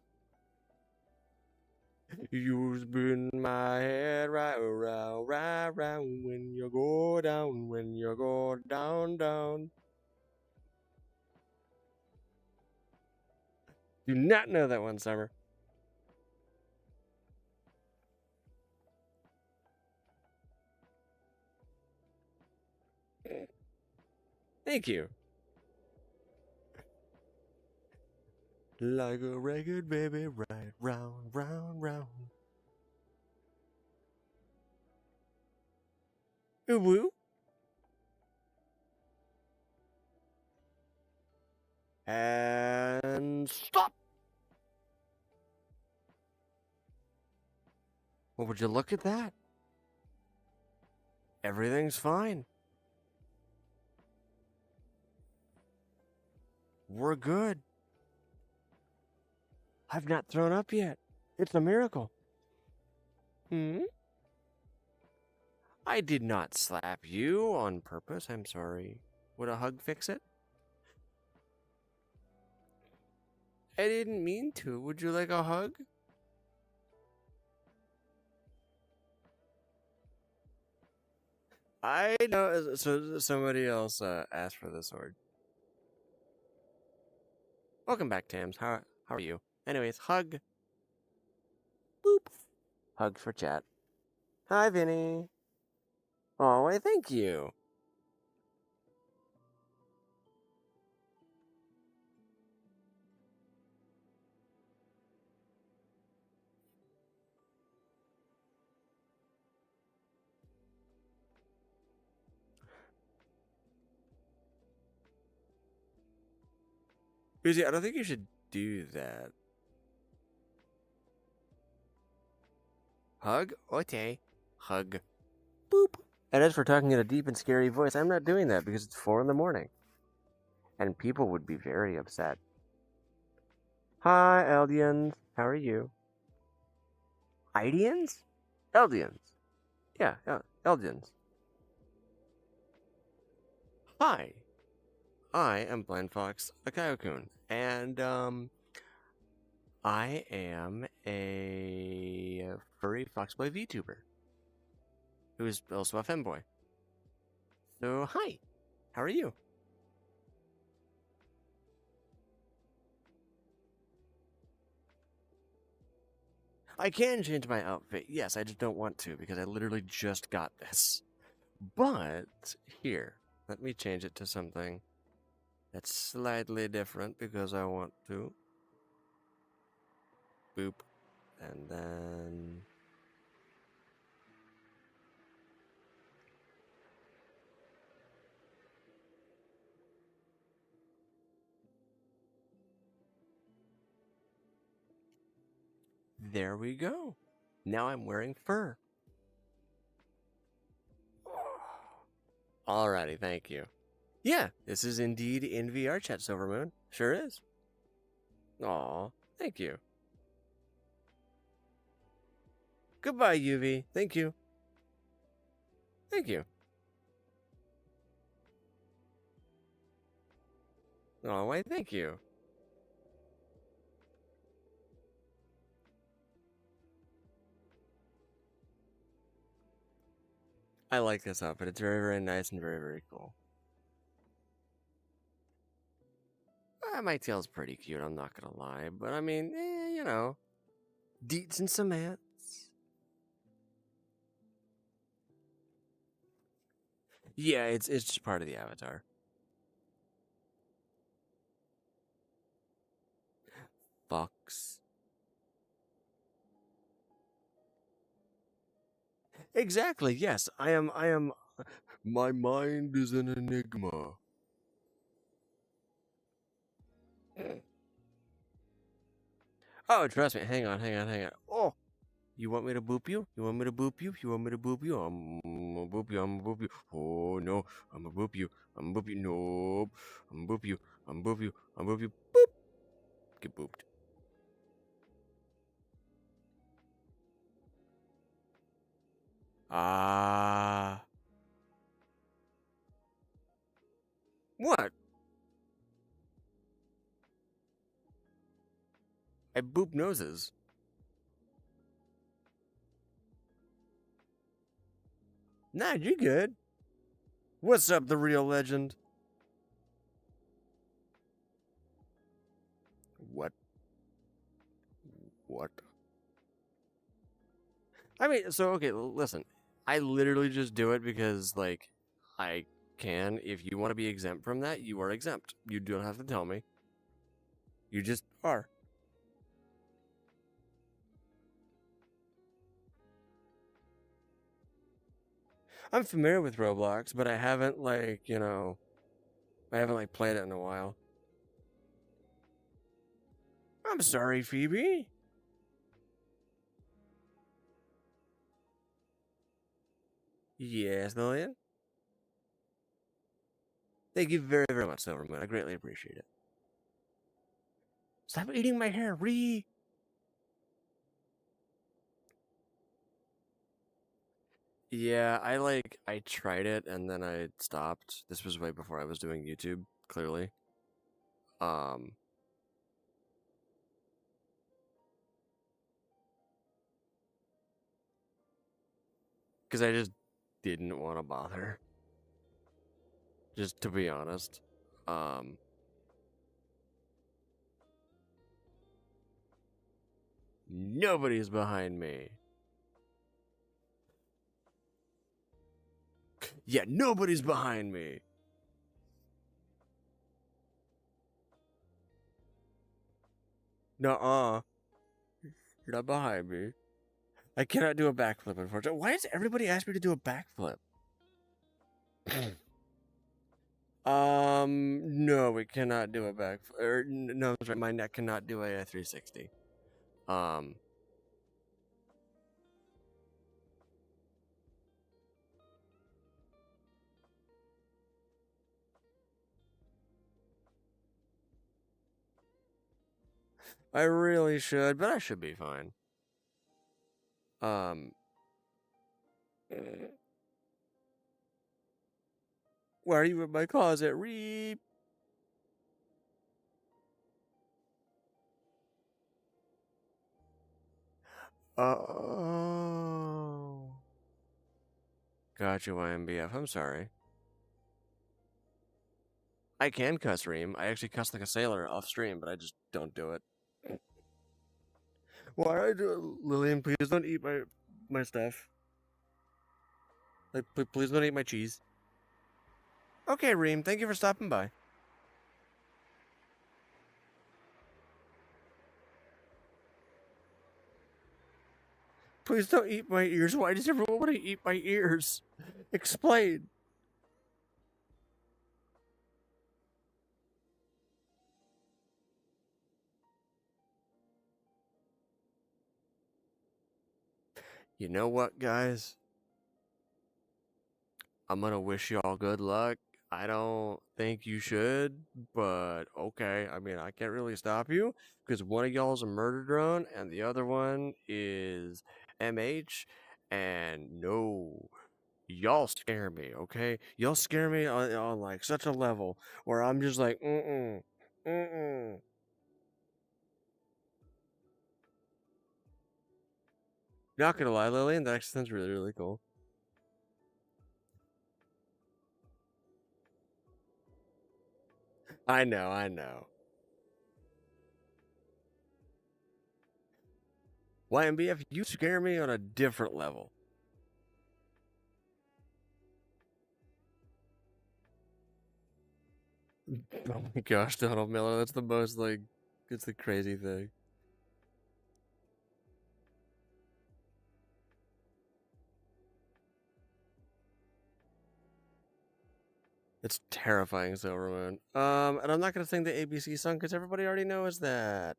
You spin my head right around, right round when you go down, down. Do not know that one, Summer. Thank you. Like a record, baby, right round, round, round. Ooh, woo. And stop. Well, would you look at that? Everything's fine. We're good. I've not thrown up yet. It's a miracle. I did not slap you on purpose. I'm sorry. Would a hug fix it? I didn't mean to. Would you like a hug? I know. So somebody else asked for the sword. Welcome back, Tams. How are you? Anyways, hug. Boop. Hug for chat. Hi, Vinny. Oh, why, thank you. Uzi, I don't think you should do that. Hug? Okay. Hug. Boop. And as for talking in a deep and scary voice, I'm not doing that because it's 4 in the morning. And people would be very upset. Hi, Eldians. How are you? Idians? Eldians. Yeah, Eldians. Hi. I am Blind Fox Akio-kun, and I am a furry foxboy VTuber who is also a femboy. So hi, how are you? I can change my outfit, yes, I just don't want to because I literally just got this. But here, let me change it to something that's slightly different because I want to. Boop. And then... there we go. Now I'm wearing fur. Alrighty, thank you. Yeah, this is indeed in vrchat, Silvermoon. Sure is. Aw, thank you. Goodbye, UV. Thank you. Thank you. Aw, why, thank you. I like this outfit. It's very, very nice and very, very cool. My tail's pretty cute, I'm not gonna lie. But I mean, you know, deets and some ants. Yeah, it's just part of the avatar. Fox. Exactly, yes. I am my mind is an enigma. Oh, trust me. Hang on. Oh, you want me to boop you? You want me to boop you? You want me to boop you? I'm gonna boop you. I'm gonna boop you. Oh no, I'm gonna boop you. I'm gonna boop you. Nope. I'm gonna boop you. I'm gonna boop you. I'm gonna boop you. Boop. Get booped. Ah. What? I boop noses. Nah, you're good. What's up, the real legend? What? What? I mean, so okay, listen. I literally just do it because, like, I can. If you want to be exempt from that, you are exempt. You don't have to tell me. You just are. I'm familiar with Roblox, but I haven't, like, I haven't, like, played it in a while. I'm sorry, Phoebe. Yes, Lillian. Thank you very, very much, Silvermoon. I greatly appreciate it. Stop eating my hair, Ree. Yeah, I tried it and then I stopped. This was way before I was doing YouTube, clearly. Um, because I just didn't want to bother. Just to be honest. Um, Nobody's behind me. Yeah, nobody's behind me. Nuh-uh. You're not behind me. I cannot do a backflip, unfortunately. Why does everybody ask me to do a backflip? No, we cannot do a backflip. No, that's right. My neck cannot do a 360. Um, I really should, but I should be fine. Um, why are you in my closet? Reap. Oh. Got you, YMBF. I'm sorry. I can cuss Ream. I actually cuss like a sailor off stream, but I just don't do it. Why I do Lillian, please don't eat my stuff. Like, please don't eat my cheese. Okay, Reem, thank you for stopping by. Please don't eat my ears. Why does everyone want to eat my ears? Explain. You know what, guys? I'm gonna wish y'all good luck. I don't think you should, but okay. I mean, I can't really stop you because one of y'all is a murder drone and the other one is MH. And no, y'all scare me, okay? Y'all scare me on like such a level where I'm just like, mm-mm. Not gonna lie, Lillian, that actually sounds really, really cool. I know, I know. YMBF, you scare me on a different level. Oh my gosh, Donald Miller, that's the most, like, it's the crazy thing. It's terrifying, Silvermoon. And I'm not gonna sing the ABC song because everybody already knows that.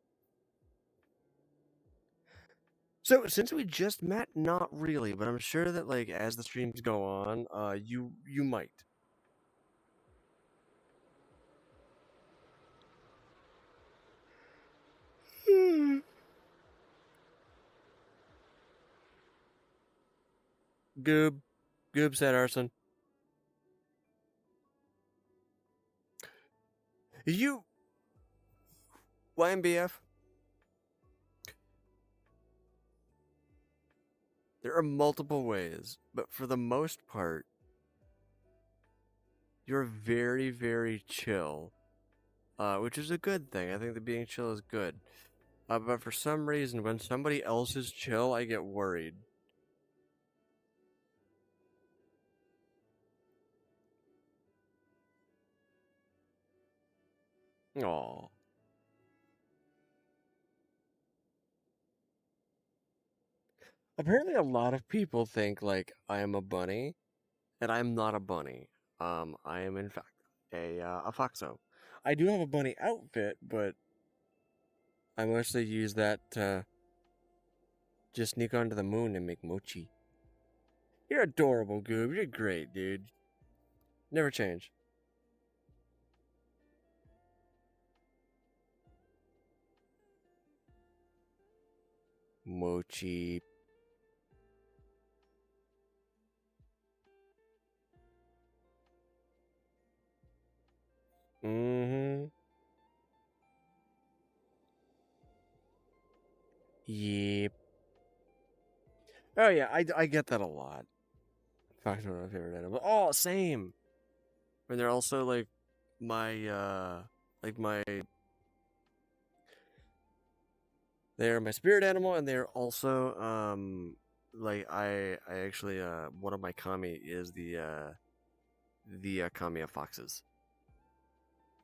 So since we just met, not really, but I'm sure that like as the streams go on, you might. Goob, Goob said arson. You YMBF. There are multiple ways, but for the most part, you're very, very chill, which is a good thing. I think that being chill is good. But for some reason, when somebody else is chill, I get worried. Aww. Apparently, a lot of people think like I am a bunny, and I'm not a bunny. I am in fact a foxo. I do have a bunny outfit, but I mostly use that to just sneak onto the moon and make mochi. You're adorable, Goob. You're great, dude. Never change. Mochi. Mm-hmm. Yep. Oh yeah, I get that a lot. Fox are my favorite animal. Oh, same. And they're also like my they're my spirit animal, and they're also like I actually one of my kami is the kami of foxes.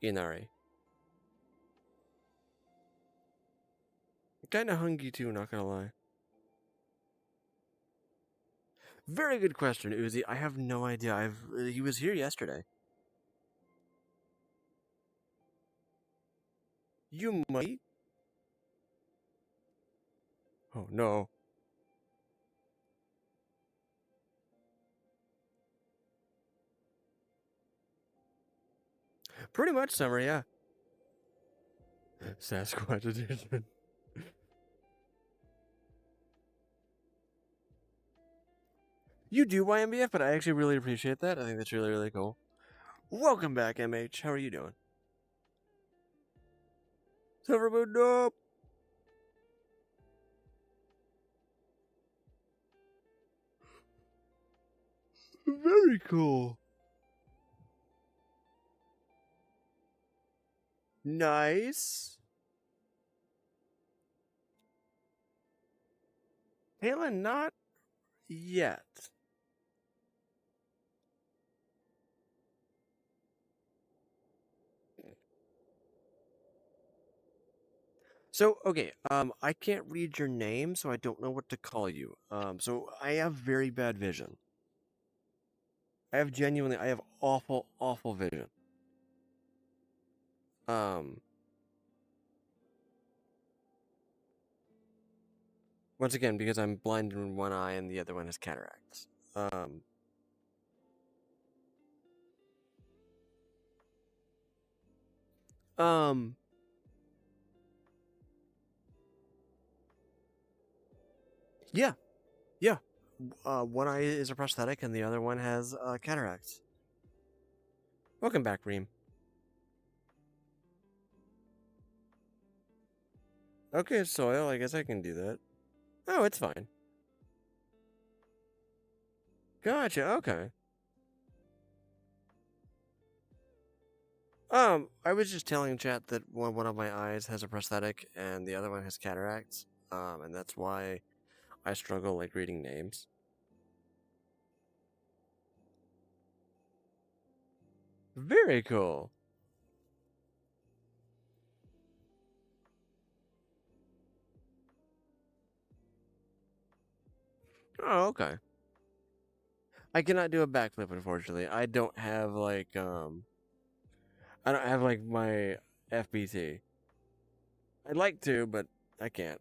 Inari. Kinda hungry too, not gonna lie. Very good question, Uzi. I have no idea. He was here yesterday. You might. Oh no. Pretty much summer, yeah. Sasquatch edition. You do YMBF, but I actually really appreciate that. I think that's really, really cool. Welcome back, MH. How are you doing? Silvermoon, nope. Very cool. Nice. Halen, not yet. So, okay, I can't read your name, so I don't know what to call you. So I have very bad vision. I have awful, awful vision. Um, Once again, because I'm blind in one eye and the other one has cataracts. Um, yeah, yeah. One eye is a prosthetic and the other one has cataracts. Welcome back, Reem. Okay, soil. I guess I can do that. Oh, it's fine. Gotcha. Okay. I was just telling chat that one of my eyes has a prosthetic and the other one has cataracts. And that's why I struggle like reading names. Very cool. Oh, okay. I cannot do a backflip, unfortunately. I don't have I don't have like my FBT. I'd like to, but I can't.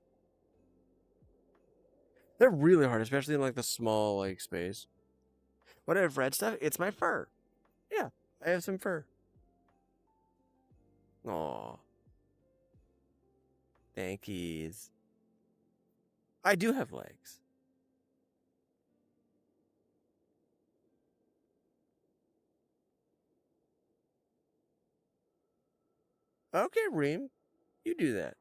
They're really hard, especially in like the small like space. What I have red stuff? It's my fur. Yeah, I have some fur. Aw, thankies. I do have legs. Okay, Reem, you do that.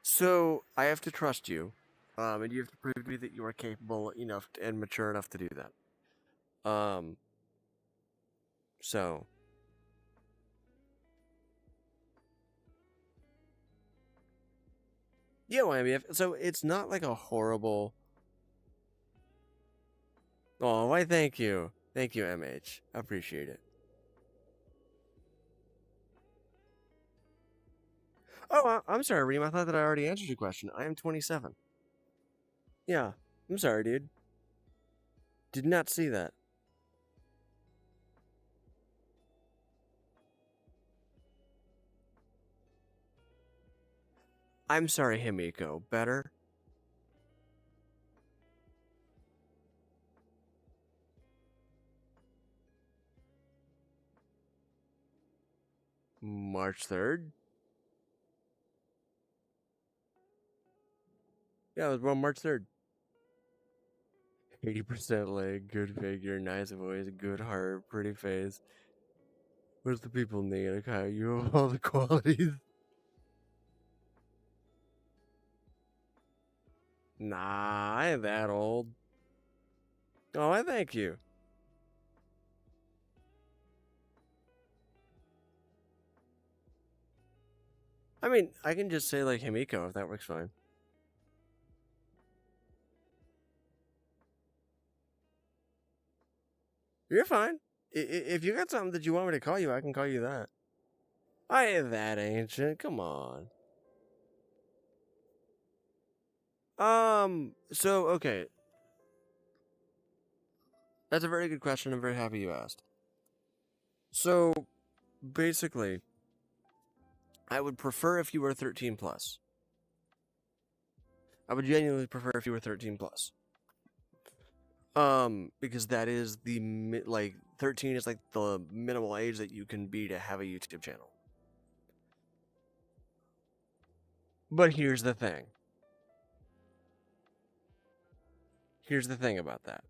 So I have to trust you, and you have to prove to me that you are capable enough and mature enough to do that. So yeah, YMBF. So it's not like a horrible. Oh, why? Thank you, MH. I appreciate it. Oh, I'm sorry, Reem. I thought that I already answered your question. I am 27. Yeah, I'm sorry, dude. Did not see that. I'm sorry, Himiko. Better? March 3rd? Yeah, I was born March 3rd. 80% leg, good figure, nice voice, good heart, pretty face. Where's the people need? Okay, you have all the qualities. Nah, I ain't that old. Oh, I thank you. I mean, I can just say like Himiko if that works fine. You're fine. If you got something that you want me to call you, I can call you that. I ain't that ancient. Come on. So okay. That's a very good question. I'm very happy you asked. So basically, I would prefer if you were 13 plus. I would genuinely prefer if you were 13 plus. Because that is the like 13 is like the minimal age that you can be to have a YouTube channel. But here's the thing. Here's the thing about that.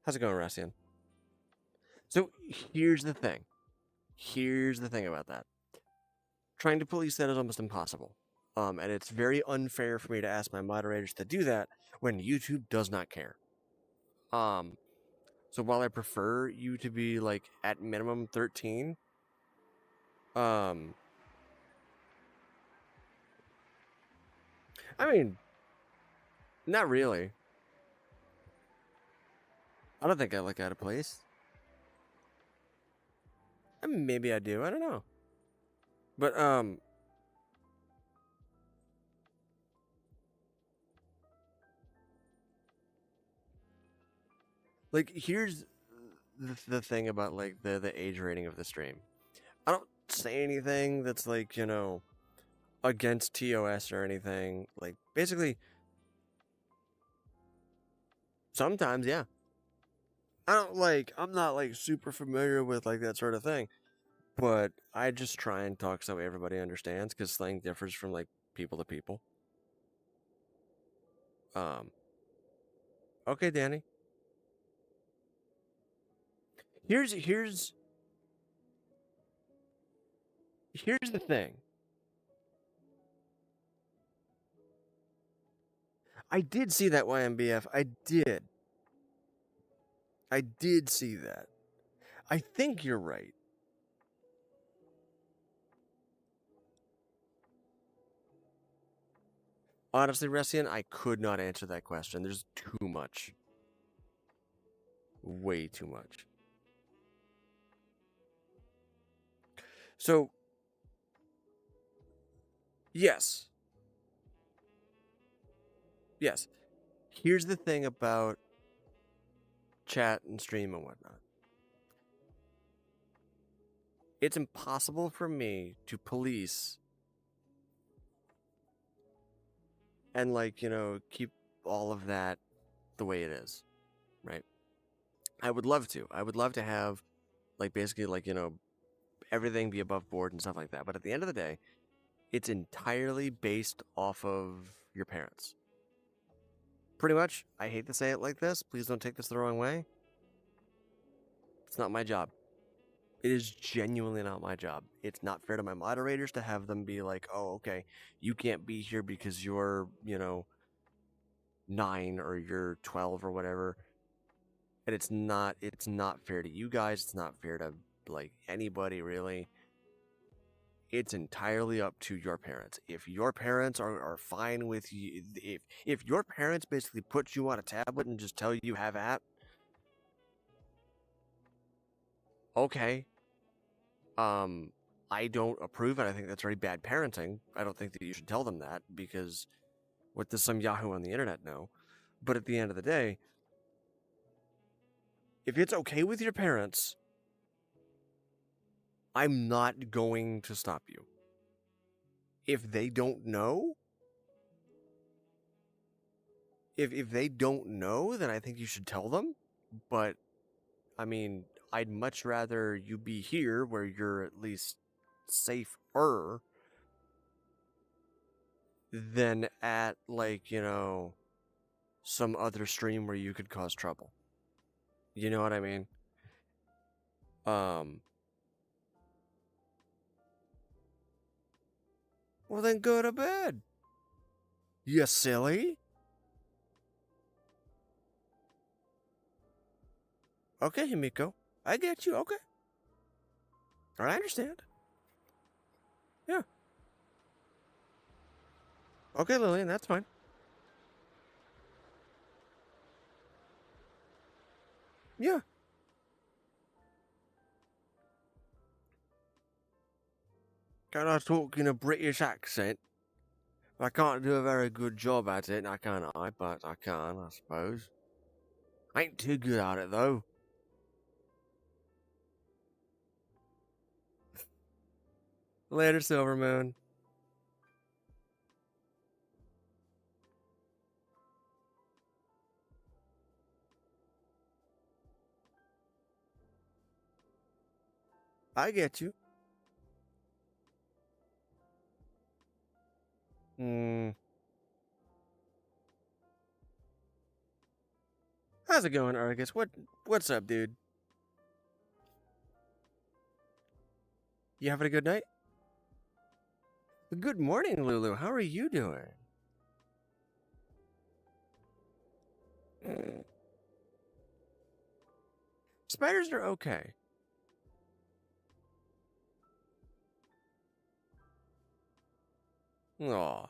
How's it going, Rassian? So here's the thing. Here's the thing about that. Trying to police that is almost impossible. And it's very unfair for me to ask my moderators to do that when YouTube does not care. So while I prefer you to be like at minimum 13, I mean, not really. I don't think I look out of place. I mean, maybe I do. I don't know. But like here's the thing about like the age rating of the stream. I don't say anything that's like, against TOS or anything. Like basically sometimes, yeah. I'm not like super familiar with like that sort of thing. But I just try and talk so everybody understands because slang differs from like people to people. Um okay, Danny. Here's the thing. I did see that YMBF. I did. I did see that. I think you're right. Honestly, Ressian, I could not answer that question. There's too much. Way too much. So, yes. Yes. Here's the thing about chat and stream and whatnot. It's impossible for me to police and, like, keep all of that the way it is, right? I would love to. I would love to have, like, basically, like, everything be above board and stuff like that. But at the end of the day, it's entirely based off of your parents. Pretty much, I hate to say it like this. Please don't take this the wrong way. It's not my job. It is genuinely not my job. It's not fair to my moderators to have them be like, oh, okay, you can't be here because you're, 9 or you're 12 or whatever. And it's not fair to you guys. It's not fair to, like, anybody really. It's entirely up to your parents. If your parents are fine with you, if your parents basically put you on a tablet and just tell you have at, okay. I don't approve, and I think that's very bad parenting. I don't think that you should tell them that, because what does some Yahoo on the internet know? But at the end of the day, if it's okay with your parents, I'm not going to stop you. If they don't know, if they don't know, then I think you should tell them. But, I mean, I'd much rather you be here where you're at least safer than at, like, some other stream where you could cause trouble. You know what I mean? Well, then go to bed. You silly. Okay, Himiko. I get you. Okay. All right, I understand. Yeah. Okay, Lillian, that's fine. Yeah. Can I talk in a British accent? I can't do a very good job at it, can I? But I can, I suppose. I ain't too good at it, though. Later, Silvermoon. I get you. How's it going, Argus? What's up, dude? You having a good night? Good morning, Lulu. How are you doing? Spiders are okay. Aw,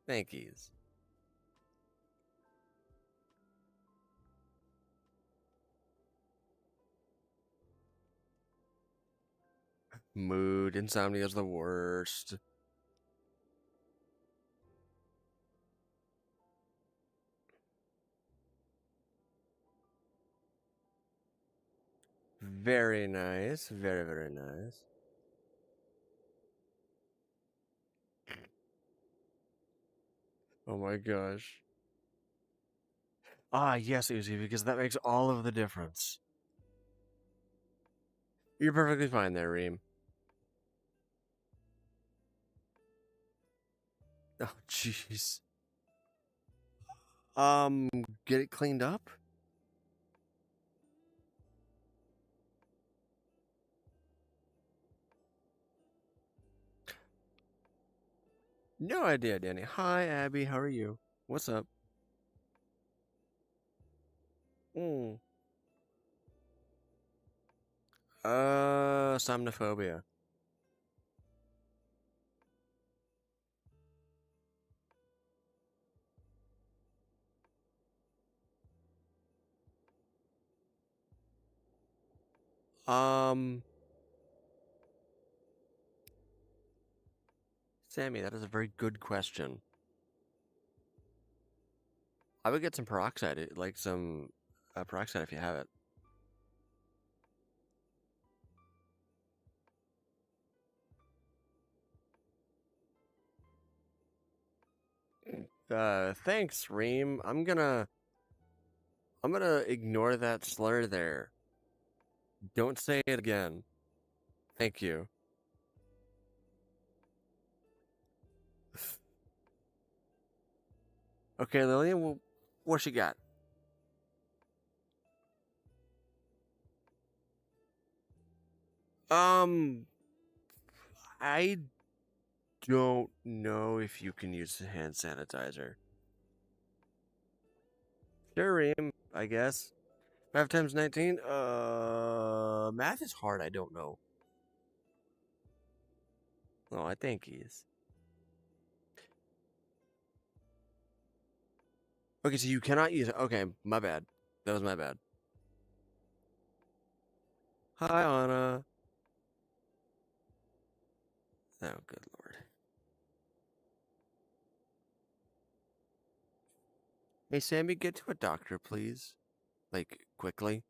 thank yous. Mood, insomnia is the worst. Very nice. Very, very nice. Oh my gosh. Ah, yes, Uzi, because that makes all of the difference. You're perfectly fine there, Reem. Oh, jeez. Get it cleaned up? No idea, Danny. Hi, Abby. How are you? What's up? Hmm. Somnophobia. Um, Sammy, that is a very good question. I would get some peroxide, like some peroxide if you have it. Thanks, Reem. I'm gonna ignore that slur there. Don't say it again. Thank you. Okay, Lillian, what you got? Um, I don't know if you can use hand sanitizer. Sure, Reem, I guess. 5 times 19? Math is hard, I don't know. Oh, I think he is. Okay, so you cannot use it. Okay, my bad. That was my bad. Hi, Anna. Oh, good lord. Hey, Sammy, get to a doctor, please. Like, quickly.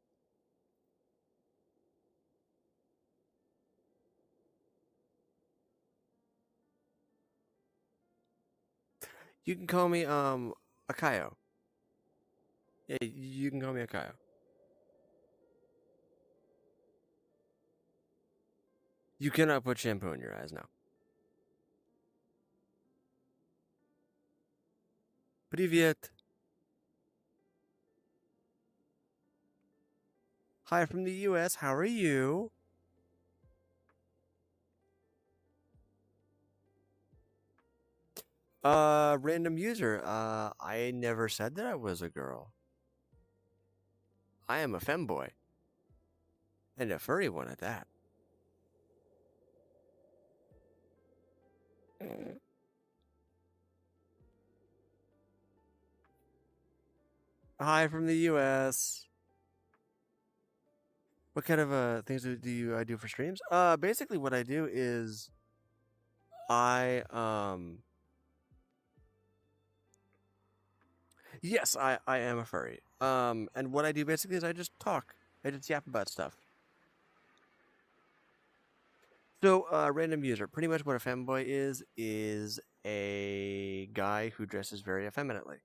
You can call me, Akio. Yeah, you can call me Akio. You cannot put shampoo in your eyes now. Привет. Hi from the US. How are you? Random user. I never said that I was a girl. I am a femboy. And a furry one at that. Hi from the US. What kind of things do you I do for streams? Basically what I do is I yes, I am a furry. And what I do basically is I just talk. I just yap about stuff. So, random user. Pretty much what a femboy is a guy who dresses very effeminately.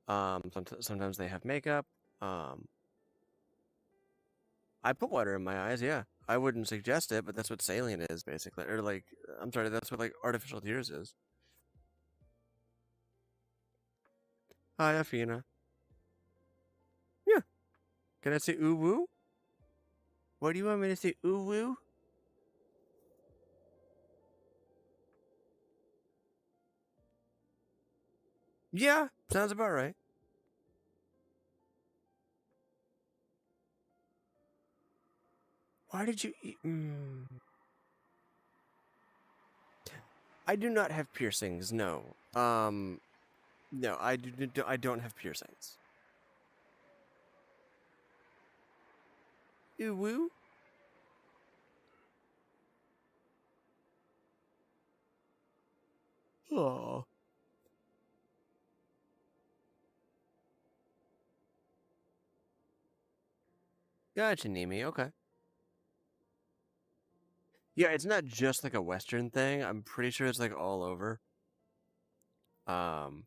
Sometimes they have makeup. Um, I put water in my eyes. Yeah, I wouldn't suggest it, but that's what saline is basically, or like, I'm sorry, that's what like artificial tears is. Hi, Afina. Yeah. Can I say ooh woo? What do you want me to say? Ooh woo? Yeah, sounds about right. Why did you eat? I do not have piercings. No. No, I don't have piercings. Ooh woo? Oh. Gotcha, Nemi. Okay. Yeah, it's not just like a Western thing. I'm pretty sure it's like all over. Um,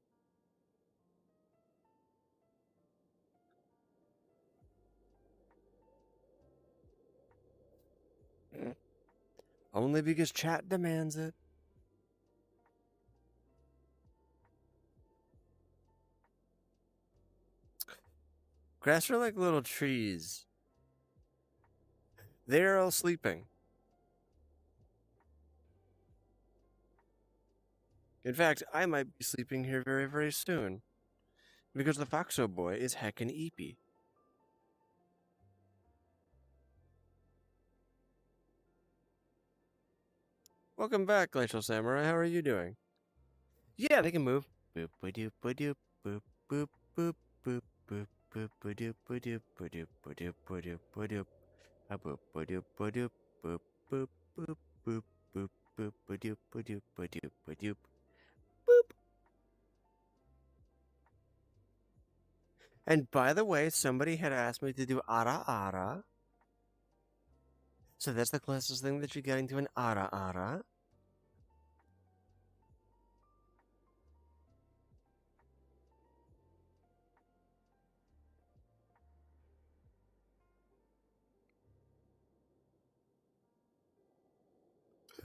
Only because chat demands it. Grass are like little trees. They're all sleeping. In fact, I might be sleeping here very, very soon. Because the Foxo boy is heckin' eepy. Welcome back, Glacial Samurai. How are you doing? Yeah, they can move. Boop ba doop ba doop boop boop boop boop boop boop ba doop ba doop ba doop ba doop ba doop ba doop a boop ba doop ba doop boop boop boop boop boop boop ba doop ba doop ba doop ba doop boop. And by the way, somebody had asked me to do ara ara. So that's the closest thing that you're getting to an ara ara.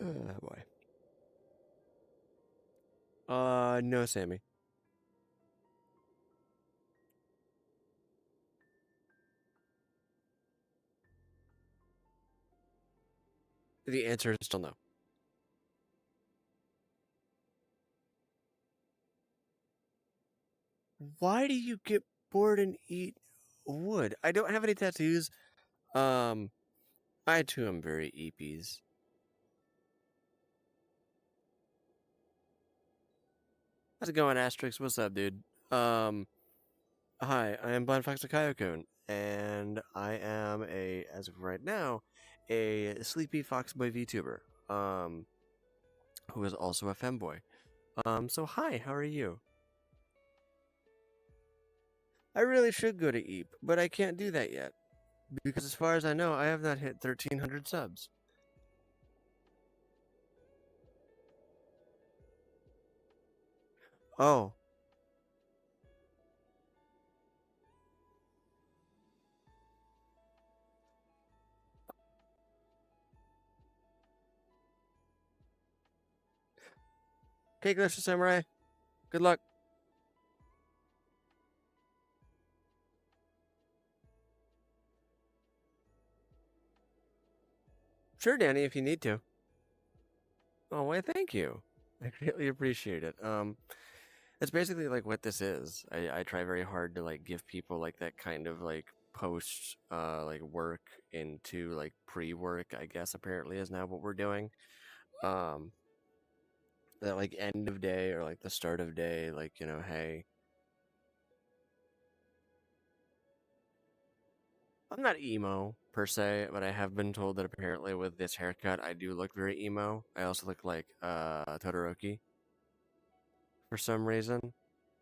Oh boy. No, Sammy. The answer is still no. Why do you get bored and eat wood? I don't have any tattoos. Um, I too am very eepies. How's it going, Asterix? What's up, dude? Um, Hi, I am Blind Fox Akio-kun, and I am as of right now, a sleepy foxboy VTuber, who is also a femboy. So hi, how are you? I really should go to Eep, but I can't do that yet, because as far as I know, I have not hit 1,300 subs. Oh. Okay, Glacial Samurai, good luck. Sure, Danny, if you need to. Oh, why, thank you. I greatly appreciate it. That's basically like what this is. I try very hard to like give people like that kind of like post like work into like pre-work, I guess apparently is now what we're doing. Um that like end of day or like the start of day, like, hey, I'm not emo per se, but I have been told that apparently with this haircut I do look very emo. I also look like Todoroki for some reason.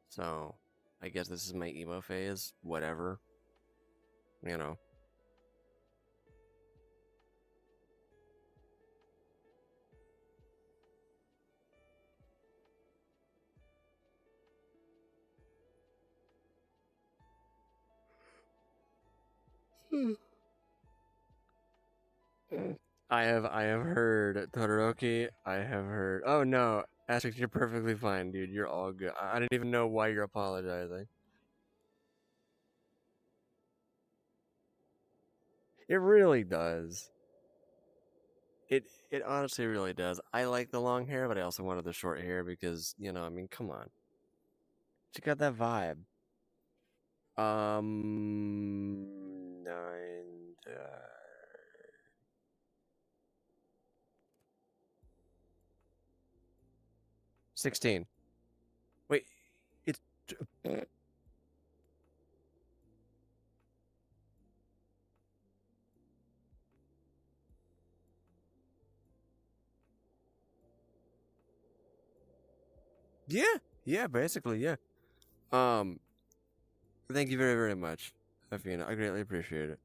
So I guess this is my emo phase, whatever. You know. I have heard Todoroki. I have heard. Oh no, Asterix, you're perfectly fine, dude. You're all good. I don't even know why you're apologizing. It really does. It honestly really does. I like the long hair, but I also wanted the short hair because I mean, come on, she got that vibe. 9, 16. Wait, it's yeah, yeah, basically, yeah. Um, Thank you very, very much, Afina. I greatly appreciate it.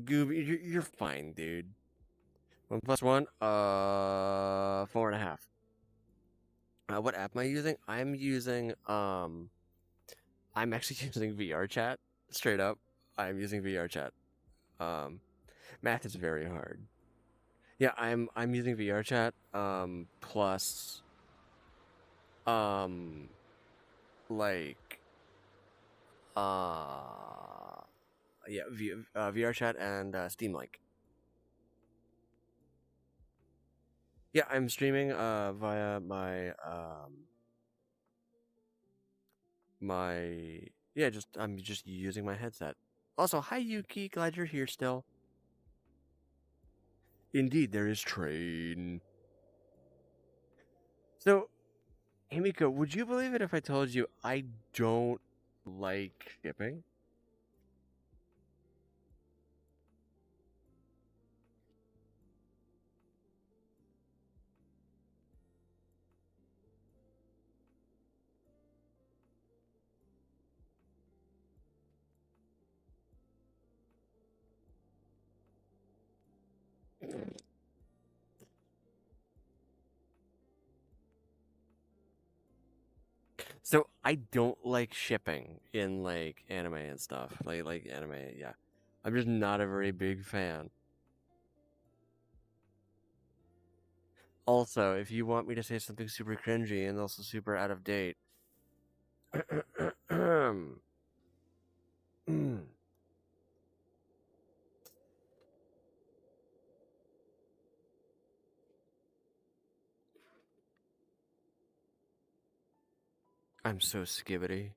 Goob, you're fine, dude. 1 plus 1, 4.5. What app am I using? I'm actually using vrchat. Straight up, I'm using vrchat. Um, Math is very hard. Yeah, I'm using vrchat. Plus, um, like, uh, yeah, vrchat and Steam Link. Yeah, I'm streaming via my yeah, just I'm just using my headset. Also, hi Yuki, glad you're here still. Indeed, there is train. So, Himiko, would you believe it if I told you I don't like shipping? So I don't like shipping in like anime and stuff. Like anime, yeah. I'm just not a very big fan. Also, if you want me to say something super cringy and also super out of date, I'm so skibbity.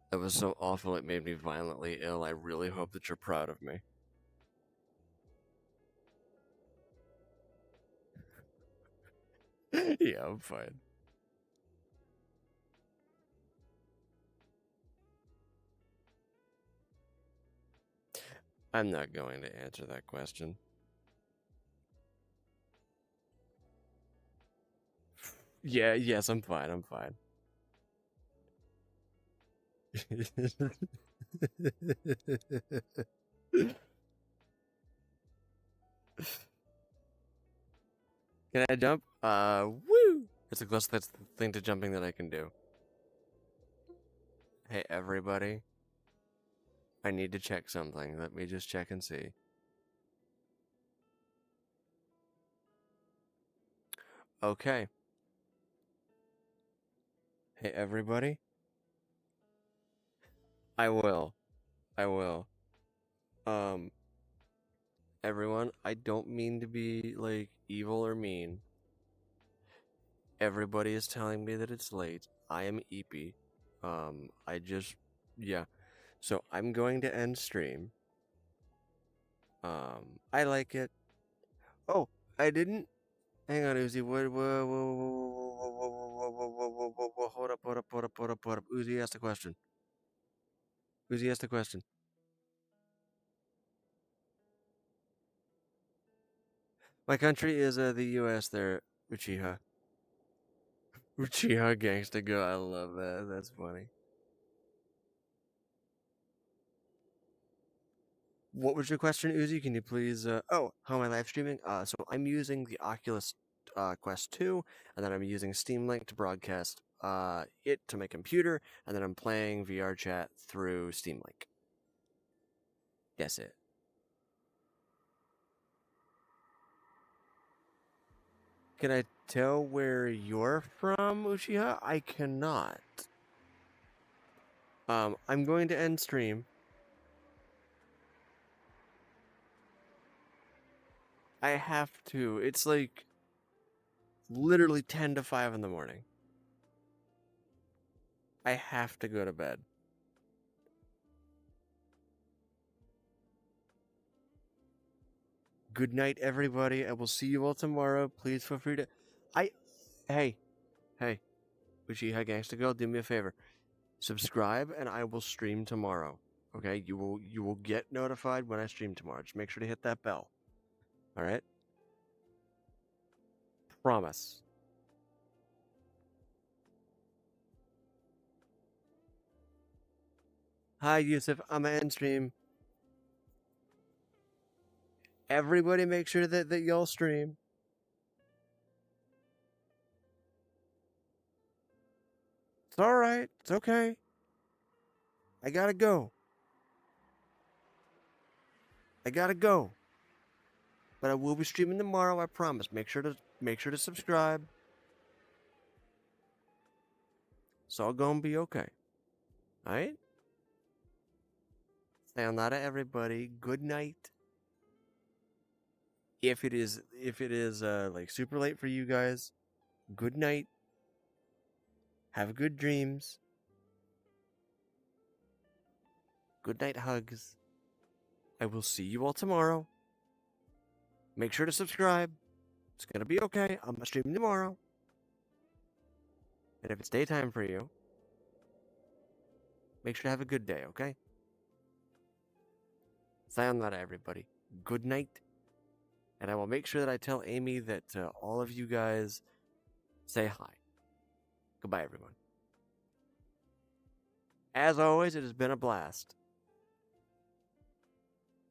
That was so awful it made me violently ill. I really hope that you're proud of me. Yeah, I'm fine. I'm not going to answer that question. Yeah, yes, I'm fine. I'm fine. Can I jump? Woo! It's the closest thing to jumping that I can do. Hey, everybody. I need to check something. Let me just check and see. Okay. Hey, everybody. I will. I will. Um, everyone, I don't mean to be, like, evil or mean. Everybody is telling me that it's late. I am eepy. I just, yeah. So I'm going to end stream. I like it. Oh, I didn't. Hang on, Uzi. Whoa, hold up. Uzi asked a question. Uzi asked a question. My country is the U.S. There, Uchiha. Uchiha Gangsta Go. I love that. That's funny. What was your question, Uzi? Can you please? Oh, how am I live streaming? So I'm using the Oculus Quest 2, and then I'm using Steam Link to broadcast it to my computer, and then I'm playing VRChat through Steam Link. That's it. Can I tell where you're from, Uchiha? I cannot. I'm going to end stream. I have to. It's like literally 10 to 5 in the morning. I have to go to bed. Good night, everybody. I will see you all tomorrow. Please feel free to. Hey, Uchiha Gangsta Girl, do me a favor. Subscribe, and I will stream tomorrow. Okay, you will get notified when I stream tomorrow. Just make sure to hit that bell. All right. Promise. Hi, Yusuf. I'm gonna end stream. Everybody, make sure that y'all stream. It's all right. It's okay. I gotta go. I gotta go. But I will be streaming tomorrow, I promise. Make sure to subscribe. It's all gonna be okay. Alright? Sayonara, everybody. Good night. If it is like super late for you guys, good night. Have good dreams. Good night hugs. I will see you all tomorrow. Make sure to subscribe. It's gonna be okay. I'm streaming tomorrow. And if it's daytime for you, make sure to have a good day, okay? Sayonara, everybody. Good night. And I will make sure that I tell Amy that all of you guys say hi. Goodbye, everyone. As always, it has been a blast.